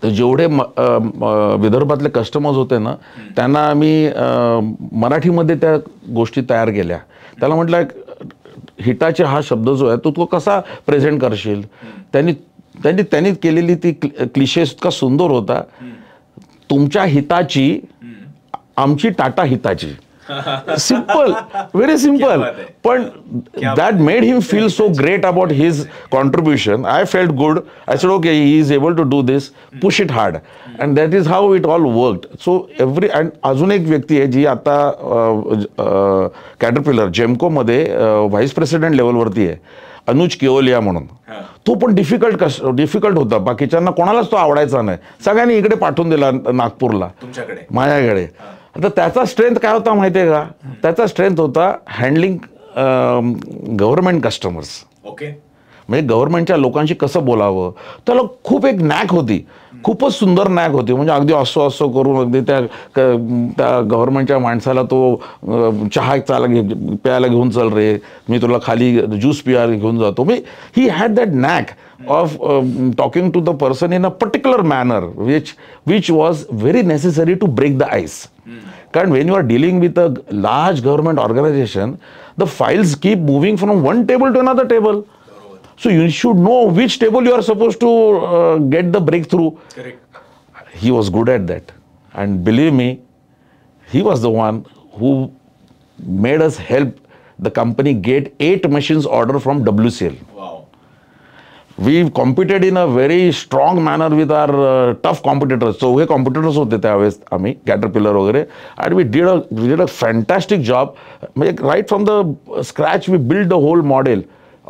तर जेवढे विदर्भातले कस्टमर्स होते ना त्यांना आम्ही मराठीमध्ये त्या गोष्टी तयार केल्या. त्याला म्हटलं हिटाचे हा शब्द जो आहे तो कसा प्रेझेंट करशील. त्यांनी केलेली ती क्लिशे इतका सुंदर होता, तुमच्या हिताची आमची टाटा हिताची. सिंपल, व्हेरी सिंपल, पण that made him feel so great about his contribution. I felt good. I said, okay, he is able to do this. Push it hard, and that is how it all worked. So and अजून एक व्यक्ती आहे जी आता caterpillar जेमको मध्ये vice president लेवलवरती आहे, अनुज केओलिया म्हणून. तो पण डिफिकल्ट होता, बाकीच्यांना कोणालाच तो आवडायचा नाही. सगळ्यांनी इकडे पाठवून दिला नागपूरला, माझ्याकडे. आता त्याचा स्ट्रेंथ काय होता माहिती आहे का, त्याचा स्ट्रेंथ होता हँडलिंग गव्हर्नमेंट कस्टमर्स. ओके, म्हणजे गव्हर्नमेंटच्या लोकांशी कसं बोलावं, त्याला खूप एक नॅक होती, खूपच सुंदर नॅक होती. म्हणजे अगदी असो करून अगदी त्या गव्हर्नमेंटच्या माणसाला तो चहा प्यायला घेऊन चल रे, मी तुला खाली ज्यूस पियाला घेऊन जातो. मी he had that knack of talking to the person in a particular manner which was very necessary to break the ice. Because when you are dealing with a large government organization, the files keep moving from one table to another table. So you should know which table you are supposed to get the breakthrough. Correct. He was good at that, and believe me, he was the one who made us help the company get 8 machines order from WCL. Wow. We competed in a very strong manner with our tough competitors. So हे competitors होते त्यावेळेस आम्ही caterpillar वगैरे, and we did a fantastic job. म्हणजे right from the scratch we built the whole model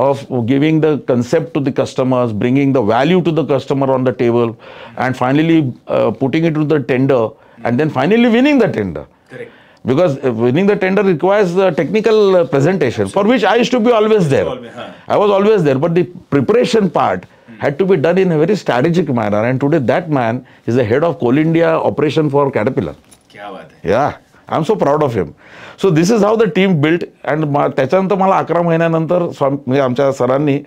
of giving the concept to the customers, bringing the value to the customer on the table, and finally putting it to the tender, and then finally winning the tender. Correct. Because winning the tender requires technical presentation, for which I used to be always there. I was always there, but the preparation part had to be done in a very strategic manner. And today that man is the head of Coal India operation for Caterpillar. क्या बात है. Yeah, I'm so proud of him. So this is how the team built. And त्याच्यानंतर मला 11 महिन्यानंतर म्हणजे आमच्या सरांनी,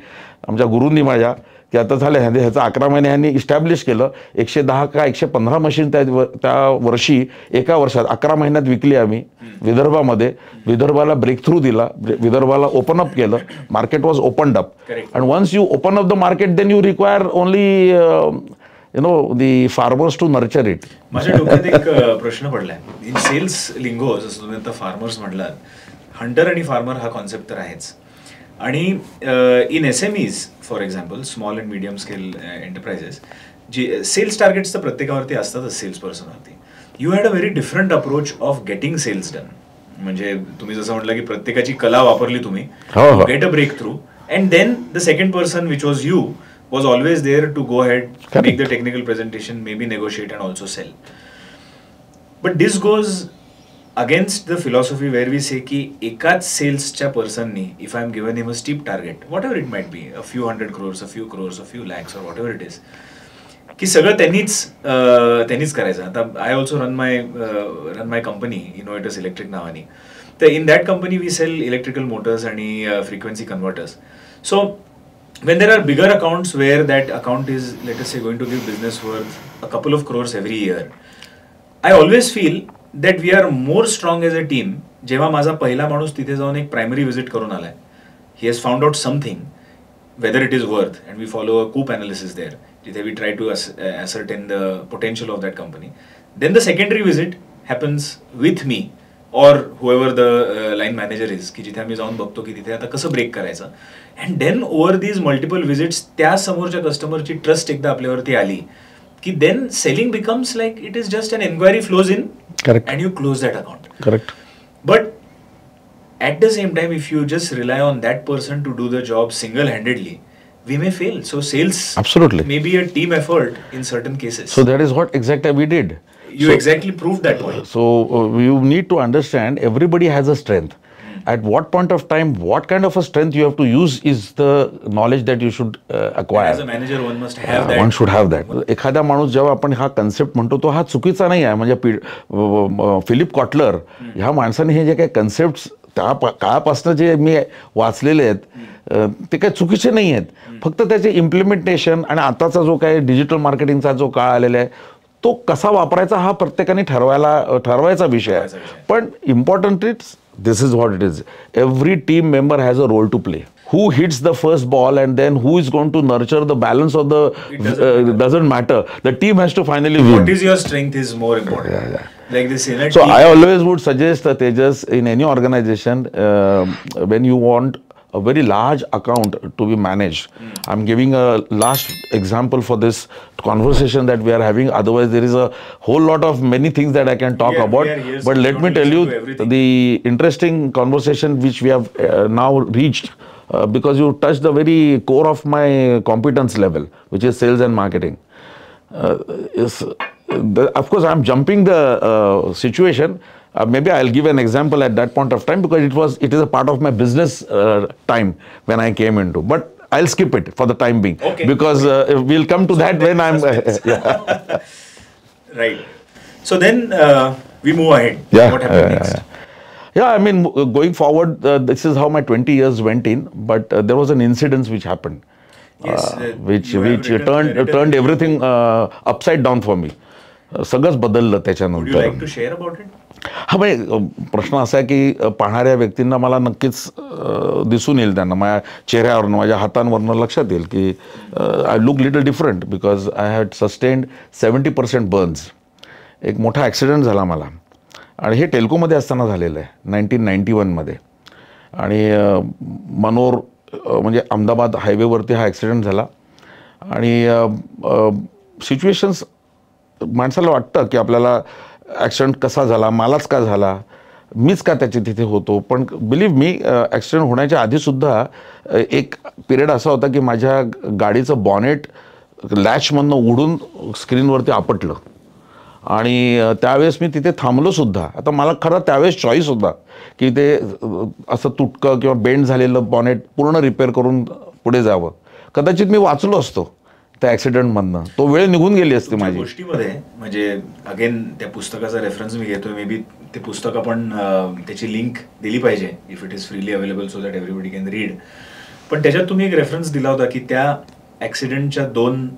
आमच्या गुरूंनी माझ्या, की आता झालं ह्याचं 11 महिने ह्यांनी इस्टॅब्लिश केलं. 110 का 115 मशीन त्या वर्षी एका वर्षात 11 महिन्यात विकली आम्ही विदर्भामध्ये. विदर्भाला ब्रेक थ्रू दिला, विदर्भाला ओपन अप केलं, market was opened up. And once you open up the market then you require only the farmers to nurture it. माझ्या डोक्यात एक प्रश्न पडलाय. इन सेल्स लिंगो, जसं तुम्ही आता फार्मर्स म्हटलात, हंटर आणि फार्मर हा कॉन्सेप्ट तर आहेच, आणि in SMEs for example small and medium scale enterprises, जे सेल्स टार्गेट्स तर प्रत्येकावरती असतातच सेल्स पर्सनवरती. You had a very different approach of getting sales done. म्हणजे तुम्ही जसं म्हटलं की प्रत्येकाची कला वापरली तुम्ही, get a breakthrough, and then the second person which was you was always there to go ahead, make the technical presentation, maybe negotiate and also sell. But this goes against the philosophy where we say ki ekach sales cha person ni, if I am given him a steep target, whatever it might be, a few hundred crores, a few crores, a few lakhs or whatever it is, की सगळं त्यांनीच करायचं. आता I also run my company innovators electric नावानी. तर in that company we sell electrical motors आणि frequency converters. So when there are bigger accounts where that account is, let us say, going to give business worth a couple of crores every year, I always feel that we are more strong as a team. जेव्हा माझा पहिला माणूस तिथे जाऊन एक primary visit करून आलाय, he has found out something, whether it is worth, and we follow a COOP analysis there, जिथे we try to ascertain the potential of that company. Then the secondary visit happens with me or whoever the line manager is, की जिथे आम्ही जाऊन बघतो की तिथे आता कसं ब्रेक करायचं. And then over these multiple visits त्या समोरच्या कस्टमरची ट्रस्ट एकदा आपल्यावरती आली की then selling becomes like it is just an enquiry flows in and you close that account. Correct. But at the same time, if you just rely on that person to do the job single-handedly, we may fail. So sales Absolutely may be a team effort in certain cases. So that is what exactly we did. You exactly proved that point. So you need to understand everybody has a strength. At what point of time, what kind of a strength you have to use is the knowledge that you should acquire. As a manager, one must have that. One should have that. एखादा माणूस जेव्हा आपण हा concept म्हणतो तो हा चुकीचा नाही आहे. म्हणजे फिलिप कॉटलर ह्या माणसाने हे जे काही कन्सेप्ट त्या काळापासून जे मी वाचलेले आहेत ते काही चुकीचे नाही आहेत. फक्त त्याचे इम्प्लिमेंटेशन आणि आताचा जो काही डिजिटल मार्केटिंगचा जो काळ आलेला आहे तो कसा वापरायचा हा प्रत्येकाने ठरवायचा विषय आहे. पण important it's this is what it is. Every team member has a role to play. Who hits the first ball and then who is going to nurture the balance of the doesn't matter. The team has to finally win. What is your strength is more important. Like this in a so team. I always would suggest Tejas, in any organization, when you want a very large account to be managed. I'm giving a last example for this conversation that we are having. Otherwise, there is a whole lot of many things that I can talk about. But let me tell you the interesting conversation which we have now reached. Because you touched the very core of my competence level, which is sales and marketing. Of course, I'm jumping the situation. Maybe I'll give an example at that point of time because it is a part of my business time when I came into. But I'll skip it for the time being. Okay. Because we'll come to that when I'm. Yeah. Right. So then we move ahead. Yeah. What happened next? Yeah, I mean, going forward, this is how my 20 years went in. But there was an incident which happened, Yes, which written turned everything upside down for me. सगळंच बदललं Would you त्याच्यानंतर. like to share about it? हा म्हणजे प्रश्न असा आहे की पाहणाऱ्या व्यक्तींना मला नक्कीच दिसून येईल, त्यांना माझ्या चेहऱ्यावरनं माझ्या हातांवरनं लक्षात येईल की I look little different because I had sustained 70% Burns. एक मोठा ॲक्सिडेंट झाला मला आणि हे टेल्कोमध्ये असताना झालेलं आहे 1991मध्ये. आणि मनोर म्हणजे अहमदाबाद हायवेवरती हा ॲक्सिडेंट झाला. आणि सिच्युएशन्स माणसाला वाटतं की आपल्याला ॲक्सिडेंट कसा झाला, मलाच का झाला, मीच का त्याच्या तिथे होतो. पण बिलीव्ह मी ॲक्सिडेंट होण्याच्या आधीसुद्धा एक पिरियड असा होता की माझ्या गाडीचं बॉनेट लॅचमधनं उडून स्क्रीनवरती आपटलं आणि त्यावेळेस मी तिथे थांबलोसुद्धा. आता मला खरं त्यावेळेस चॉईस होता की ते असं तुटकं किंवा बेंड झालेलं बॉनेट पूर्ण रिपेअर करून पुढे जावं. कदाचित मी वाचलो असतो त्या ॲक्सिडेंटमधनं, तो वेळ निघून गेली असते माझी. गोष्टीमध्ये म्हणजे अगेन त्या पुस्तकाचा रेफरन्स मी घेतोय. मे बी ते पुस्तक आपण त्याची लिंक दिली पाहिजे if it is freely available so that everybody can read. पण त्याच्यात तुम्ही एक रेफरन्स दिला होता की त्या ॲक्सिडेंटच्या 2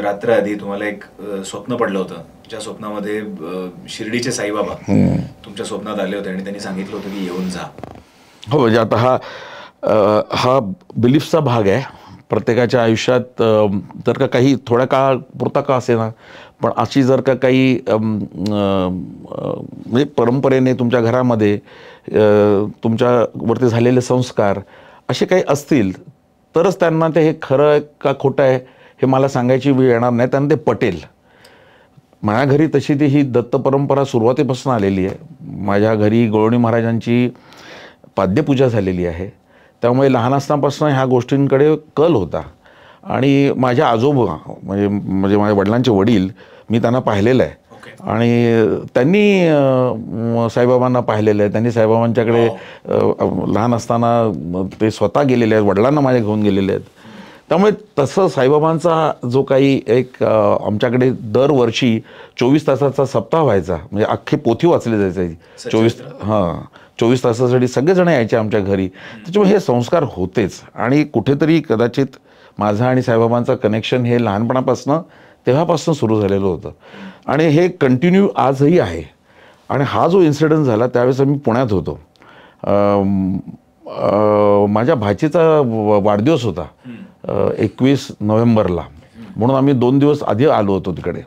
रात्र आधी तुम्हाला एक स्वप्न पडलं होतं, ज्या स्वप्नामध्ये शिर्डीचे साईबाबा तुमच्या स्वप्नात आले होते आणि त्यांनी सांगितलं होतं की येऊन जा. हो, म्हणजे आता हा बिलीफचा भाग आहे. प्रत्येकाच्या आयुष्यात जर का काही थोड्या काळ पुरता का असे ना, पण अशी जर का काही म्हणजे परंपरेने तुमच्या घरामध्ये तुमच्यावरती झालेले संस्कार असे काही असतील तरच त्यांना ते हे खरं का खोटं आहे हे मला सांगायची वेळ येणार नाही, त्यांना ते पटेल. माझ्या घरी तशी ती ही दत्त परंपरा सुरुवातीपासून आलेली आहे. माझ्या घरी गवळणी महाराजांची पाद्यपूजा झालेली आहे. त्यामुळे लहान असतानापासून ह्या गोष्टींकडे कल होता. आणि माझ्या आजोबा म्हणजे माझ्या वडिलांचे वडील, मी त्यांना पाहिलेलं आहे. आणि त्यांनी साईबाबांना पाहिलेलं आहे. त्यांनी साईबाबांच्याकडे लहान असताना ते स्वतः गेलेले आहेत, वडिलांना माझ्या घेऊन गेलेले आहेत. त्यामुळे तसं साईबाबांचा जो काही एक आमच्याकडे दरवर्षी 24 तासाचा सप्ताह व्हायचा, म्हणजे अख्खी पोथी वाचली जायची 24 तासासाठी सगळेजण यायचे आमच्या घरी. त्याच्यामुळे हे संस्कार होतेच. आणि कुठेतरी कदाचित माझं आणि साईबाबांचं कनेक्शन हे लहानपणापासून तेव्हापासून सुरू झालेलं होतं आणि हे कंटिन्यू आजही आहे. आणि हा जो इन्सिडेंट झाला त्यावेळेस आम्ही पुण्यात होतो. माझ्या भाचीचा वाढदिवस होता 21 नोव्हेंबरला, म्हणून आम्ही 2 दिवस आधी आलो होतो तिकडे.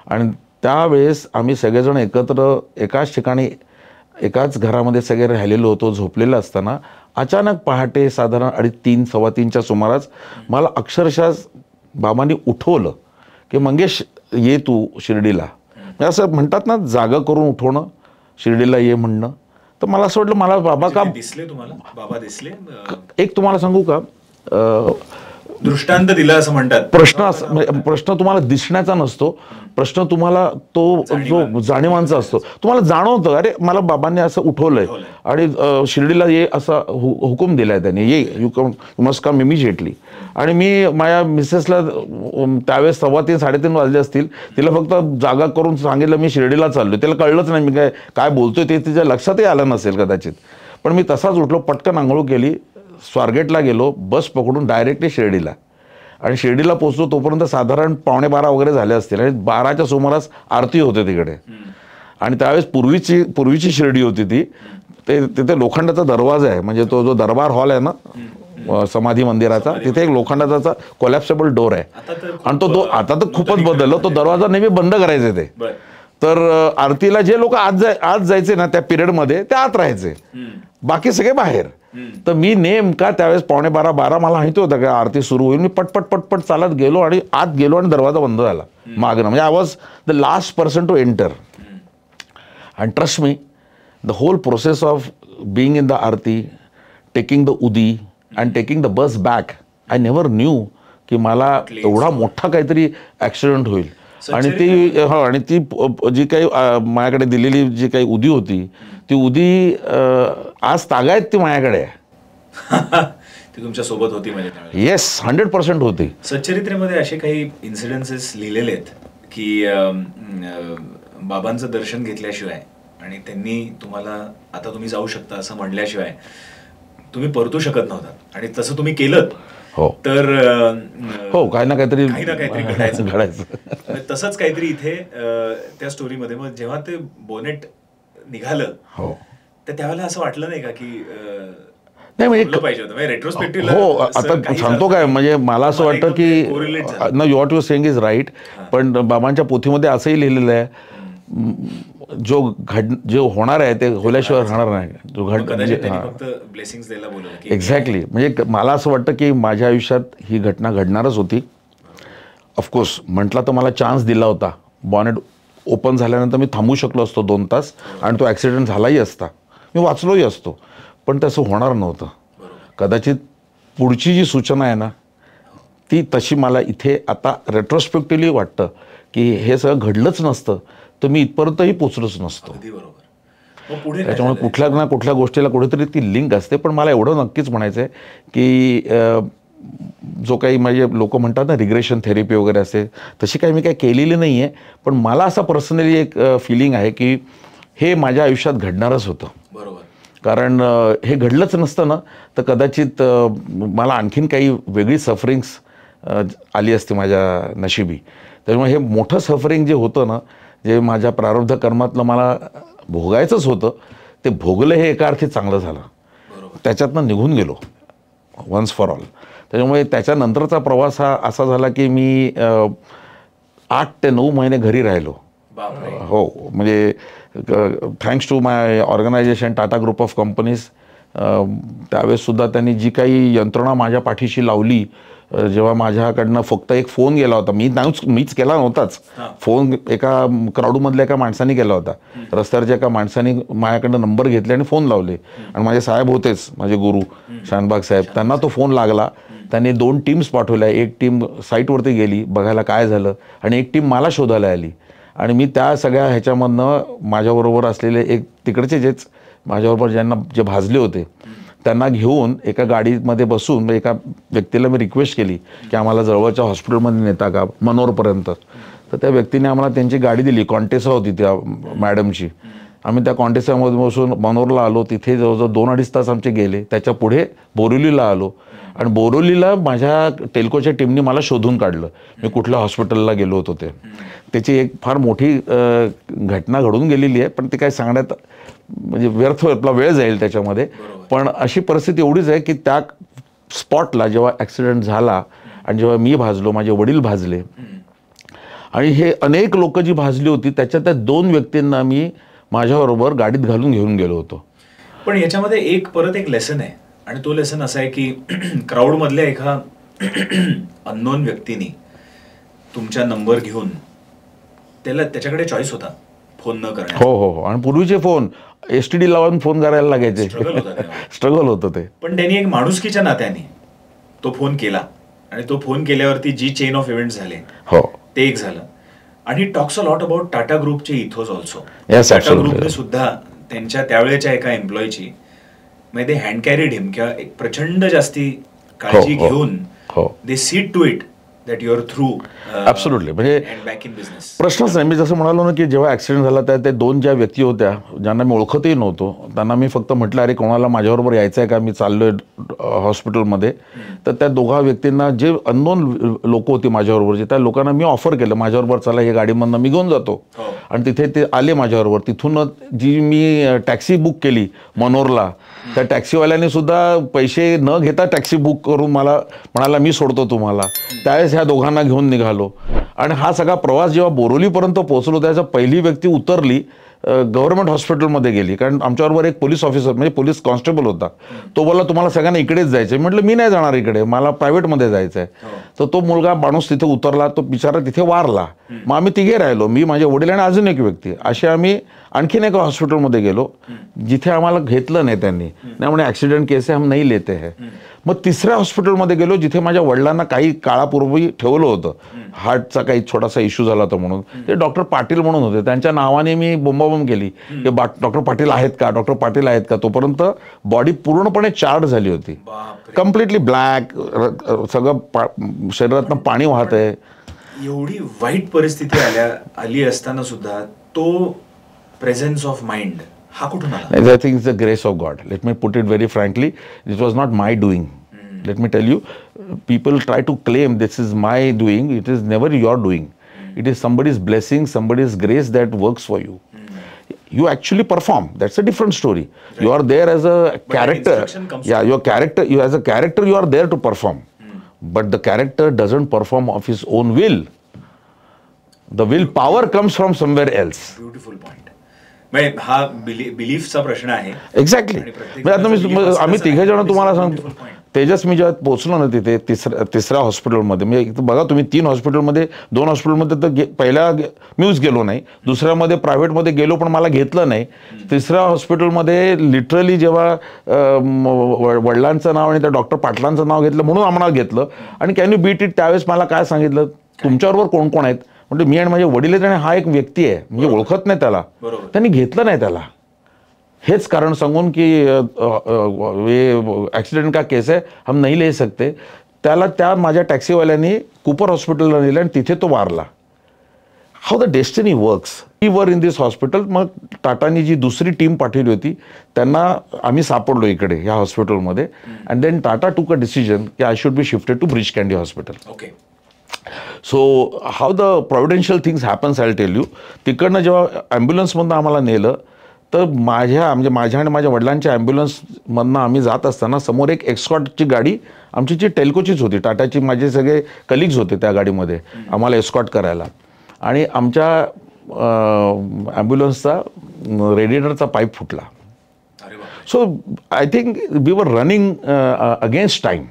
आणि त्यावेळेस आम्ही सगळेजण एकत्र एकाच ठिकाणी एकाच घरामध्ये सगळे राहिलेलो होतो, झोपलेलं असताना अचानक पहाटे साधारण 3:30 3:15च्या सुमारास मला अक्षरशः बाबांनी उठवलं की मंगेश ये तू शिर्डीला. म्हणजे असं म्हणतात ना, जागा करून उठवणं, शिर्डीला ये म्हणणं. तर मला असं वाटलं मला बाबा का दिसले तुम्हाला, बाबा दिसले? एक तुम्हाला सांगू का, दृष्टांत दिला असं म्हणतात. प्रश्न तुम्हाला दिसण्याचा नसतो, प्रश्न तुम्हाला तो जो जाणीवांचा असतो. तुम्हाला जाणवतं अरे मला बाबांनी असं उठवलंय आणि शिर्डीला ये असा हुकूम दिलाय त्यांनी, ये यू मस्ट कम इमिजिएटली. आणि मी माझ्या मिसेसला त्यावेळेस 3:15 3:30 वाजले असतील, तिला फक्त जागा करून सांगितलं मी शिर्डीला चाललोय. तिला कळलंच नाही मी काय बोलतोय, ते तिच्या लक्षातही आलं नसेल कदाचित. पण मी तसाच उठलो, पटकन आंघोळ केली, स्वारगेटला गेलो, बस पकडून डायरेक्टली शिर्डीला. आणि शिर्डीला पोहोचलो तोपर्यंत साधारण 11:15 वगैरे झाले असतील आणि 12च्या सुमारास आरती होते तिकडे. आणि त्यावेळेस पूर्वीची शिर्डी होती ती. तिथे लोखंडाचा दरवाजा आहे, म्हणजे तो जो दरबार हॉल आहे ना समाधी मंदिराचा, तिथे एक लोखंडाचा कोलॅप्सेबल डोर आहे. आणि तो आता तर खूपच बदललं, तो दरवाजा नेहमी बंद करायचे ते. तर आरतीला जे लोक आज जायचे ना त्या पिरियडमध्ये ते आत राहायचे, बाकी सगळे बाहेर. तर मी नेमका त्यावेळेस 11:15 मला माहिती होतं का आरती सुरू होईल. मी पटपट चालत गेलो आणि आत गेलो आणि दरवाजा बंद झाला मागणं. म्हणजे I was the last person to enter. And trust me, the whole process of being in the aarti, taking the udi and taking the bus back, I never knew की मला एवढा मोठा काहीतरी ॲक्सिडेंट होईल. आणि ती जी काही माझ्याकडे दिलेली जी काही उदी होती, ती उदी आज तागायत ती माझ्याकडे आहे. ती तुमच्या सोबत होती म्हणजे? येस, 100% होती. सच्चरित्रेमध्ये असे काही इन्सिडेन्सेस लिहिलेले आहेत की बाबांचं दर्शन घेतल्याशिवाय आणि त्यांनी तुम्हाला आता तुम्ही जाऊ शकता असं म्हणल्याशिवाय तुम्ही परतू शकत नव्हता, आणि तसं तुम्ही केलं. हो, तर हो, काही ना काहीतरी घडायचं. तसंच काहीतरी इथे त्या स्टोरीमध्ये मग जेव्हा ते बोनेट निघालं, हो, तर त्यावेळेला असं वाटलं नाही का की नाही म्हणजे पाहिजे होतं रेट्रोस्पेक्टिव्ह? हो, आता सांगतो काय, म्हणजे मला असं वाटतं की ना what you saying is right. पण बाबांच्या पोथीमध्ये असंही लिहिलेलं आहे, जे होणार आहे ते होल्याशिवाय राहणार नाही. एक्झॅक्टली. म्हणजे मला असं वाटतं की माझ्या आयुष्यात ही घटना घडणारच होती. ऑफकोर्स म्हटलं तर मला चान्स दिला होता. बॉनेट ओपन झाल्यानंतर मी थांबू शकलो असतो 2 तास आणि तो ॲक्सिडेंट झालाही असता, मी वाचलोही असतो. पण तसं होणार नव्हतं. कदाचित पुढची जी सूचना आहे ना ती तशी मला इथे आता रेट्रोस्पेक्टिव्हली वाटतं की हे सगळं घडलंच नसतं तर मी इथपर्यंतही पोचलोच नसतो. त्याच्यामुळे कुठल्या ना कुठल्या गोष्टीला कुठेतरी ती लिंक असते. पण मला एवढं नक्कीच म्हणायचं आहे की जो काही म्हणजे लोक म्हणतात ना रिग्रेशन थेरपी वगैरे असते, तशी काही मी काही केलेली नाही आहे. पण मला असा पर्सनली एक फिलिंग आहे की हे माझ्या आयुष्यात घडणारच होतं. बरोबर. कारण हे घडलंच नसतं ना तर कदाचित मला आणखीन काही वेगळी सफरिंग्स आली असती माझ्या नशिबी. त्याच्यामुळे हे मोठं सफरिंग जे होतं ना, जे माझ्या प्रारब्ध कर्मातलं मला भोगायचंच होतं, ते भोगलं हे एका अर्थी चांगलं झालं. त्याच्यातनं निघून गेलो वन्स फॉर ऑल. त्याच्यामुळे त्याच्यानंतरचा प्रवास हा असा झाला की मी 8 ते 9 महिने घरी राहिलो. हो, म्हणजे thanks to my organisation Tata group of companies. त्यावेळेससुद्धा त्यांनी जी काही यंत्रणा माझ्या पाठीशी लावली, जेव्हा माझ्याकडनं फक्त एक फोन गेला होता, मीच केला नव्हताच, फोन एका क्राऊडमधल्या एका माणसाने केला होता. रस्त्यावरच्या एका माणसाने माझ्याकडनं नंबर घेतले आणि फोन लावले. आणि माझे साहेब होतेच, माझे गुरु शानबाग साहेब, त्यांना तो फोन लागला. त्यांनी 2 टीम्स पाठवल्या. एक टीम साईटवरती गेली बघायला काय झालं आणि एक टीम मला शोधायला आली. आणि मी त्या सगळ्या ह्याच्यामधनं माझ्याबरोबर असलेले एक तिकडचे जेच माझ्याबरोबर ज्यांना जे भाजले होते त्यांना घेऊन एका गाडीमध्ये बसून एका व्यक्तीला मी रिक्वेस्ट केली की आम्हाला जवळच्या हॉस्पिटलमध्ये नेता का मनोरपर्यंत. तर त्या व्यक्तीने आम्हाला त्यांची गाडी दिली. कॉन्टेसा होती त्या मॅडमची. आम्ही त्या कॉन्टेसामध्ये बसून मनोरला आलो. तिथे जवळजवळ 2-2.5 तास आमचे गेले. त्याच्या पुढे बोरिवलीला आलो आणि बोरिवलीला माझ्या टेल्कोच्या टीमने मला शोधून काढलं मी कुठल्या हॉस्पिटलला गेलो होतो ते. त्याची एक फार मोठी घटना घडून गेलेली आहे, पण ते काय सांगण्यात म्हणजे व्यर्थ आपला वेळ जाईल त्याच्यामध्ये. पण अशी परिस्थिती एवढीच आहे की त्या स्पॉटला जेव्हा ॲक्सिडेंट झाला आणि जेव्हा मी भाजलो, माझे वडील भाजले आणि हे अनेक लोक जी भाजली होती त्याच्यात त्या 2 व्यक्तींना मी माझ्याबरोबर गाडीत घालून घेऊन गेलो होतो. पण याच्यामध्ये परत एक लेसन आहे, आणि तो लेसन असा आहे की क्राऊड मधल्या एका अननोन व्यक्तीने तुमचा नंबर घेऊन त्याच्याकडे चॉईस होता फोन न करण्याचा. हो हो हो. आणि पूर्वीचे फोन STD लावून फोन करायला लागायचे. स्ट्रगल होतं ते. पण त्यांनी एक माणुसकीच्या नात्याने तो फोन केला, आणि तो फोन केल्यावरती जी चेन ऑफ इव्हेंट झाले हो ते एक झालं. आणि talks a lot about Tata ग्रुपचे ethos also. Yes, Tata absolutely. ग्रुपने सुद्धा त्यांच्या त्यावेळेच्या एका एम्प्लॉईची म्हणजे दे हँड कॅरीड हिम, किंवा एक प्रचंड जास्ती काळजी हो, हो. घेऊन हो. They seed to it that your through absolutely. म्हणजे बॅक इन बिझनेस. प्रश्नच नाही. मी जसं म्हणालो ना की जेव्हा ॲक्सिडेंट झाला त्या ते 2 ज्या व्यक्ती होत्या ज्यांना मी ओळखतही नव्हतो, त्यांना मी फक्त म्हटलं अरे कोणाला माझ्याबरोबर यायचं आहे का, मी चाललोय हॉस्पिटलमध्ये. तर त्या दोघा व्यक्तींना, जे अननोन लोक होती माझ्याबरोबरचे, त्या लोकांना मी ऑफर केलं माझ्याबरोबर चला हे गाडीमधनं मी घेऊन जातो. आणि तिथे ते आले माझ्याबरोबर. तिथून जी मी टॅक्सी बुक केली मनोरला, त्या टॅक्सीवाल्याने सुद्धा पैसे न घेता टॅक्सी बुक करून मला म्हणाला मी सोडतो तुम्हाला. त्यावेळेस ह्या दोघांना घेऊन निघालो. आणि हा सगळा प्रवास जेव्हा बोरोलीपर्यंत पोहोचलो त्याचा पहिली व्यक्ती उतरली गव्हर्नमेंट हॉस्पिटलमध्ये गेली. कारण आमच्याबरोबर एक पोलीस ऑफिसर म्हणजे पोलीस कॉन्स्टेबल होता. तो बोलला तुम्हाला सगळ्यांना इकडेच जायचं आहे. म्हटलं मी नाही जाणार इकडे, मला प्रायव्हेटमध्ये जायचं आहे. तर तो मुलगा माणूस तिथे उतरला, तो बिचारा तिथे वारला. मग आम्ही तिघे राहिलो, मी, माझे वडील आणि अजून एक व्यक्ती. असे आम्ही आणखीन एका हॉस्पिटलमध्ये गेलो जिथे आम्हाला घेतलं नाही त्यांनी. नाही म्हणे ॲक्सिडेंट केस आहे, हम नाही लेते है. मग तिसऱ्या हॉस्पिटलमध्ये गेलो जिथे माझ्या वडिलांना काही काळापूर्वी ठेवलं होतं. हार्टचा काही छोटासा इश्यू झाला होता म्हणून. ते डॉक्टर पाटील म्हणून होते. त्यांच्या नावाने मी बोंबाबोंब केली की डॉक्टर पाटील आहेत का, डॉक्टर पाटील आहेत का. तोपर्यंत बॉडी पूर्णपणे चार्ड झाली होती, कम्प्लिटली ब्लॅक, सगळं शरीरातनं पाणी वाहत आहे. एवढी वाईट परिस्थिती आली असताना सुद्धा तो प्रेझेन्स ऑफ माइंड हा कुठून आला? I think it's the grace of God. Let me put it very frankly, it was not my doing. Let me tell you, people try to claim this is my doing. It is never your doing. It is somebody's blessing, somebody's grace that works for you. You actually perform. That's a different story. Right. You are there as a character. Yeah, your character. You as a character, you are there to perform. But the character doesn't perform of his own will. The will power comes from somewhere else. Beautiful point. हा बिलीफचा प्रश्न आहे. Exactly. आता आम्ही तिघे जण तुम्हाला सांगतो, तेजस मी जेव्हा पोहोचलो ना तिथे तिसऱ्या हॉस्पिटलमध्ये, म्हणजे बघा तुम्ही 3 हॉस्पिटलमध्ये, 2 हॉस्पिटलमध्ये तर पहिल्या मीच गेलो नाही, दुसऱ्यामध्ये प्रायव्हेटमध्ये गेलो पण मला घेतलं नाही. तिसऱ्या हॉस्पिटलमध्ये लिटरली जेव्हा वडिलांचं नाव आणि त्या डॉक्टर पाटलांचं नाव घेतलं म्हणून आम्हाला घेतलं. आणि कॅन यू बीट इट, त्यावेळेस मला काय सांगितलं, तुमच्याबरोबर कोण कोण आहेत. म्हणजे मी आणि माझे वडील आहेत आणि हा एक व्यक्ती आहे, म्हणजे ओळखत नाही त्याला. त्यांनी घेतलं नाही त्याला, हेच कारण सांगून की ॲक्सिडेंट का केस आहे, हम नहीं ले सकते. त्याला त्या माझ्या टॅक्सीवाल्याने कूपर हॉस्पिटलला नेलं आणि तिथे तो वारला. How the destiny works. We were in this hospital. मग टाटानी जी दुसरी टीम पाठवली होती त्यांना आम्ही सापडलो इकडे ह्या हॉस्पिटलमध्ये. And then Tata took a decision की I should be shifted to Breach Candy hospital. Okay. So how the providential things happens I tell you. तिकडनं जेव्हा ॲम्ब्युलन्समधनं आम्हाला नेलं तर माझ्या आणि माझ्या वडिलांच्या ॲम्ब्युलन्समधनं आम्ही जात असताना समोर एक एस्कॉटची गाडी, आमची जी टेल्कोचीच होती, टाटाची, माझे सगळे कलिग्स होते त्या गाडीमध्ये आम्हाला एस्कॉट करायला. आणि आमच्या ॲम्ब्युलन्सचा रेडिएटरचा पाईप फुटला. So I think we were running against time.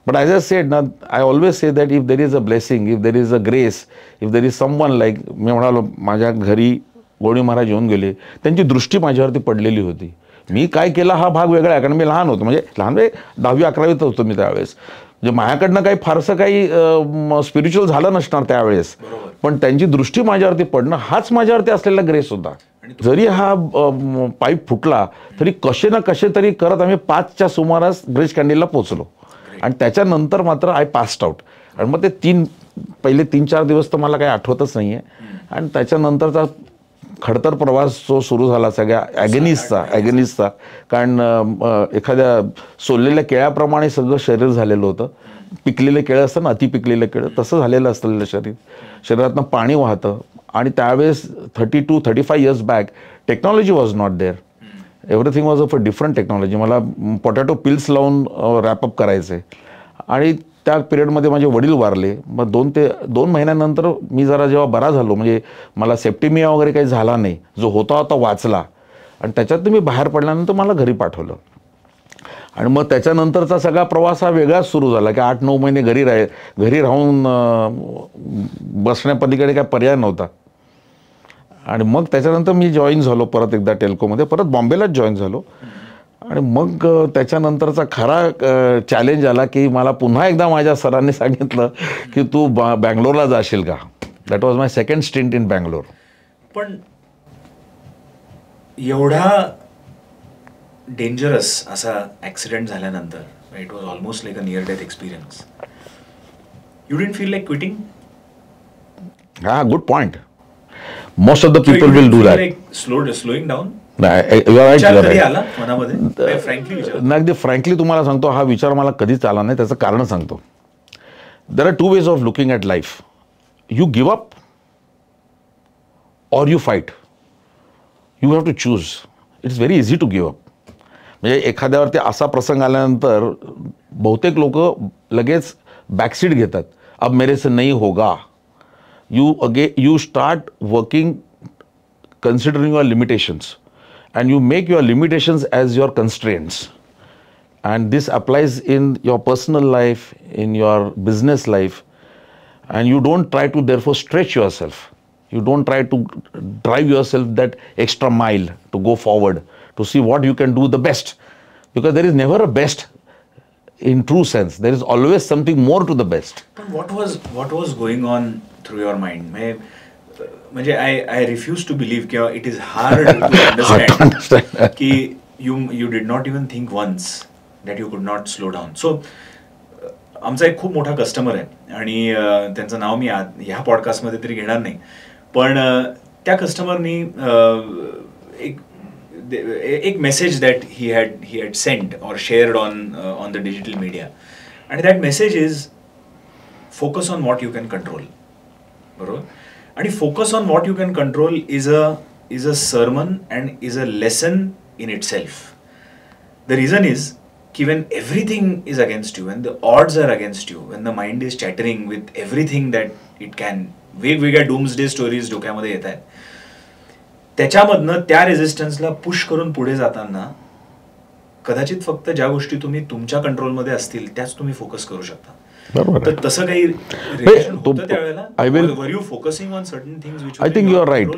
But as I said, I always say that if there is a blessing, if there is a grace, if there is someone like, मी म्हणालो माझ्या घरी गोणी महाराज येऊन गेले, त्यांची दृष्टी माझ्यावरती पडलेली होती. मी काय केला हा भाग वेगळा आहे, कारण मी लहान होतो, म्हणजे लहान म्हणजे 10वी 11वीत होतो मी त्यावेळेस. म्हणजे माझ्याकडनं काही फारसं काही स्पिरिच्युअल झालं नसणार त्यावेळेस, पण त्यांची दृष्टी माझ्यावरती पडणं हाच माझ्यावरती असलेला ग्रेस होता. जरी हा पाईप फुटला तरी कसे ना कसे तरी करत आम्ही 5च्या सुमारास ब्रिच कँडीला पोहोचलो. आणि त्याच्यानंतर मात्र आय पास्ड आउट. आणि मग ते पहिले 3-4 दिवस तर मला काही आठवतच नाही आहे. आणि त्याच्यानंतरचा खडतर प्रवास जो सुरू झाला सगळ्या ॲगनिस्टचा, कारण एखाद्या सोललेल्या केळ्याप्रमाणे सगळं शरीर झालेलं होतं. पिकलेलं केळं असतं ना, अति पिकलेलं केळं, तसं झालेलं असलेलं शरीरातनं पाणी वाहतं. आणि त्यावेळेस 32-35 years back technology was not there. Everything was of a different technology. मला पोटॅटो पिल्स लावून रॅपअप करायचे. आणि त्या पिरियडमध्ये माझे वडील वारले. मग 2 महिन्यानंतर मी जरा जेव्हा बरा झालो, म्हणजे मला सेप्टिमिया वगैरे काही झाला नाही, जो होता वाचला, आणि त्याच्यात मी बाहेर पडल्यानंतर मला घरी पाठवलं. आणि मग त्याच्यानंतरचा सगळा प्रवास हा वेगळाच सुरू झाला की 8-9 महिने घरी राहून बसण्यापलीकडे काय पर्याय नव्हता. आणि मग त्याच्यानंतर मी जॉईन झालो परत एकदा टेल्कोमध्ये, परत बॉम्बेलाच जॉईन झालो. आणि मग त्याच्यानंतरचा खरा चॅलेंज आला की मला पुन्हा एकदा माझ्या सरांनी सांगितलं की तू बँगलोरला जाशील का. That was my second stint in Bangalore. पण एवढा डेंजरस असा ॲक्सिडेंट झाल्यानंतर, it was almost like a near death experience, you didn't feel like quitting? हा, good point. Most of the people will do that. Slowing down. अगदी frankly तुम्हाला सांगतो, हा विचार मला कधीच आला नाही. त्याचं कारण सांगतो. There are 2 ways of looking at life. You give up or you fight. You have to choose. It's very easy to give up. म्हणजे एखाद्यावरती असा प्रसंग आल्यानंतर बहुतेक लोक लगेच बॅकसीट घेतात. अब मेरे से नहीं होगा. You start working considering your limitations, and you make your limitations as your constraints, and this applies in your personal life, in your business life, and you don't try to therefore stretch yourself. You don't try to drive yourself that extra mile to go forward, to see what you can do the best, because there is never a best in true sense. There is always something more to the best. But what was going on through your mind? म्हणजे I refuse to believe किंवा it is hard to understand की you did not even think once that you could not slow down. So आमचा एक खूप मोठा customer आहे आणि त्यांचं नाव मी ह्या पॉडकास्टमध्ये तरी घेणार नाही, पण त्या कस्टमरनी एक message that he had sent or shared on the digital media, आणि that message is focus on what you can control. बरोबर. आणि focus on what you can control is a sermon and is a lesson in itself. The reason is की when everything is against you, when the odds are against you, when the mind is chattering with everything that it can, वेगवेगळ्या doomsday stories डोक्यामध्ये येत आहेत, त्याच्यामधनं त्या रेझिस्टन्सला push करून पुढे जाताना कदाचित फक्त ज्या गोष्टी तुम्ही तुमच्या कंट्रोलमध्ये असतील त्याच तुम्ही फोकस करू शकता. तर तसं काही होतं त्यावेळेला? I think you are right.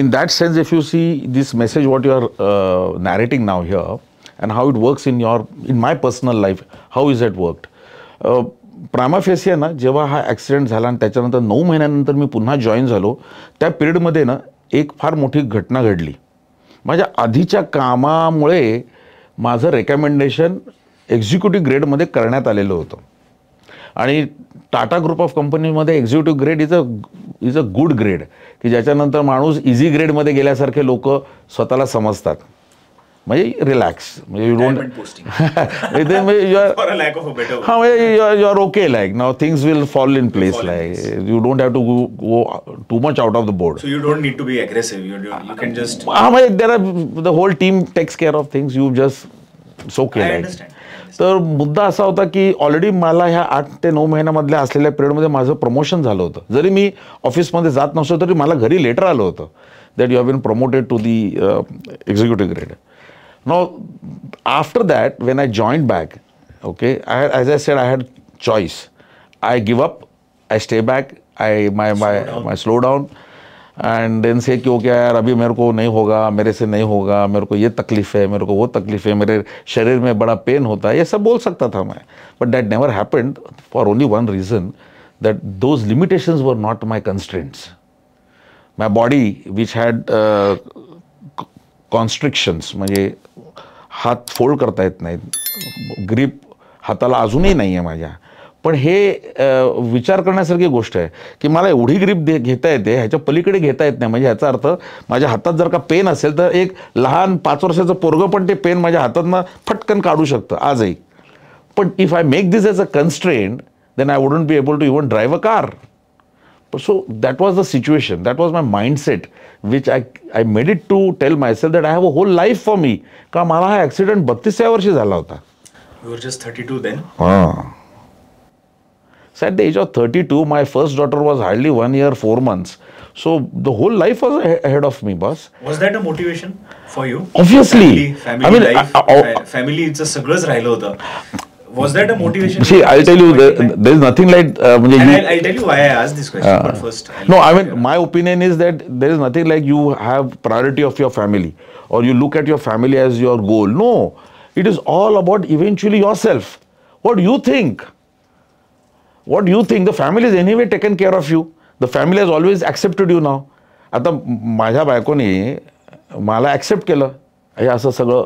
In that sense, if you see this message, what you are narrating now here, and how it works in my personal life, how is it worked? Prima facie ना, जेव्हा हा accident झाला आणि त्याच्यानंतर 9 महिन्यानंतर मी पुन्हा join झालो, त्या पिरियडमध्ये ना एक फार मोठी घटना घडली. माझ्या आधीच्या कामामुळे माझं रेकमेंडेशन एक्झिक्युटिव्ह ग्रेडमध्ये करण्यात आलेलं होतं. आणि टाटा ग्रुप ऑफ कंपनीमध्ये executive grade is a good grade, की ज्याच्यानंतर माणूस इझी ग्रेडमध्ये गेल्यासारखे लोक स्वतःला समजतात. म्हणजे रिलॅक्स, म्हणजे you don't you are okay, like now things will fall in place, like you don't have to go too much out of the board. So you don't need to be aggressive, you can just, म्हणजे there are the whole team takes care of things, you just okay. Like तर मुद्दा असा होता की already मला ह्या 8 ते 9 महिन्यामधल्या असलेल्या पिरियडमध्ये माझं प्रमोशन झालं होतं. जरी मी ऑफिसमध्ये जात नसतो तरी मला घरी लेटर आलं होतं that you have been promoted to the executive grade. Now after that when I join back, okay, as I said, I had choice. I give up, I stay back, my slow down and then say कि okay यार अभी मेरे को नहीं होगा, मेरे से नहीं होगा, मेरे को ये तकलीफ़ है, मेरे को वो तकलीफ़ है, मेरे शरीर में बड़ा पेन होता है, ये सब बोल सकता था मैं. But that never happened for only one reason, that those limitations were not my constraints. My body which had constrictions, म्हणजे हात फोल्ड करता येत नाहीत, ग्रीप हाताला अजूनही नाही आहे माझ्या. पण हे विचार करण्यासारखी गोष्ट आहे की मला एवढी ग्रीप घेता येते, ह्याच्या पलीकडे घेता येत नाही. म्हणजे ह्याचा अर्थ माझ्या हातात जर का पेन असेल तर एक लहान 5 वर्षाचं पोरगं पण ते पेन माझ्या हातातनं फटकन काढू शकतं आजही. पण if I make this as a constraint, then I wouldn't be able to even drive a car. So that was the situation, that was my mindset which I made it to tell myself that I have a whole life for me. का मला हा accident 32व्या वर्षी झाला होता. You were just 32 then. हां. So at the age of 32, my first daughter was hardly 1 year, 4 months. So the whole life was ahead of me, boss. Was that a motivation for you? Obviously. Family I mean, life, familyचं सगळंच राहिलं होतं. Was that a motivation? See, I'll tell you, there is nothing like. I'll tell you why I asked this question. But first, my opinion is that there is nothing like you have priority of your family, or you look at your family as your goal. No, it is all about eventually yourself. What do you think? What do you think? The family is anyway taken care of you. The family has always accepted you now. आता माझ्या बायकोने मला accept केलं. हे असं सगळं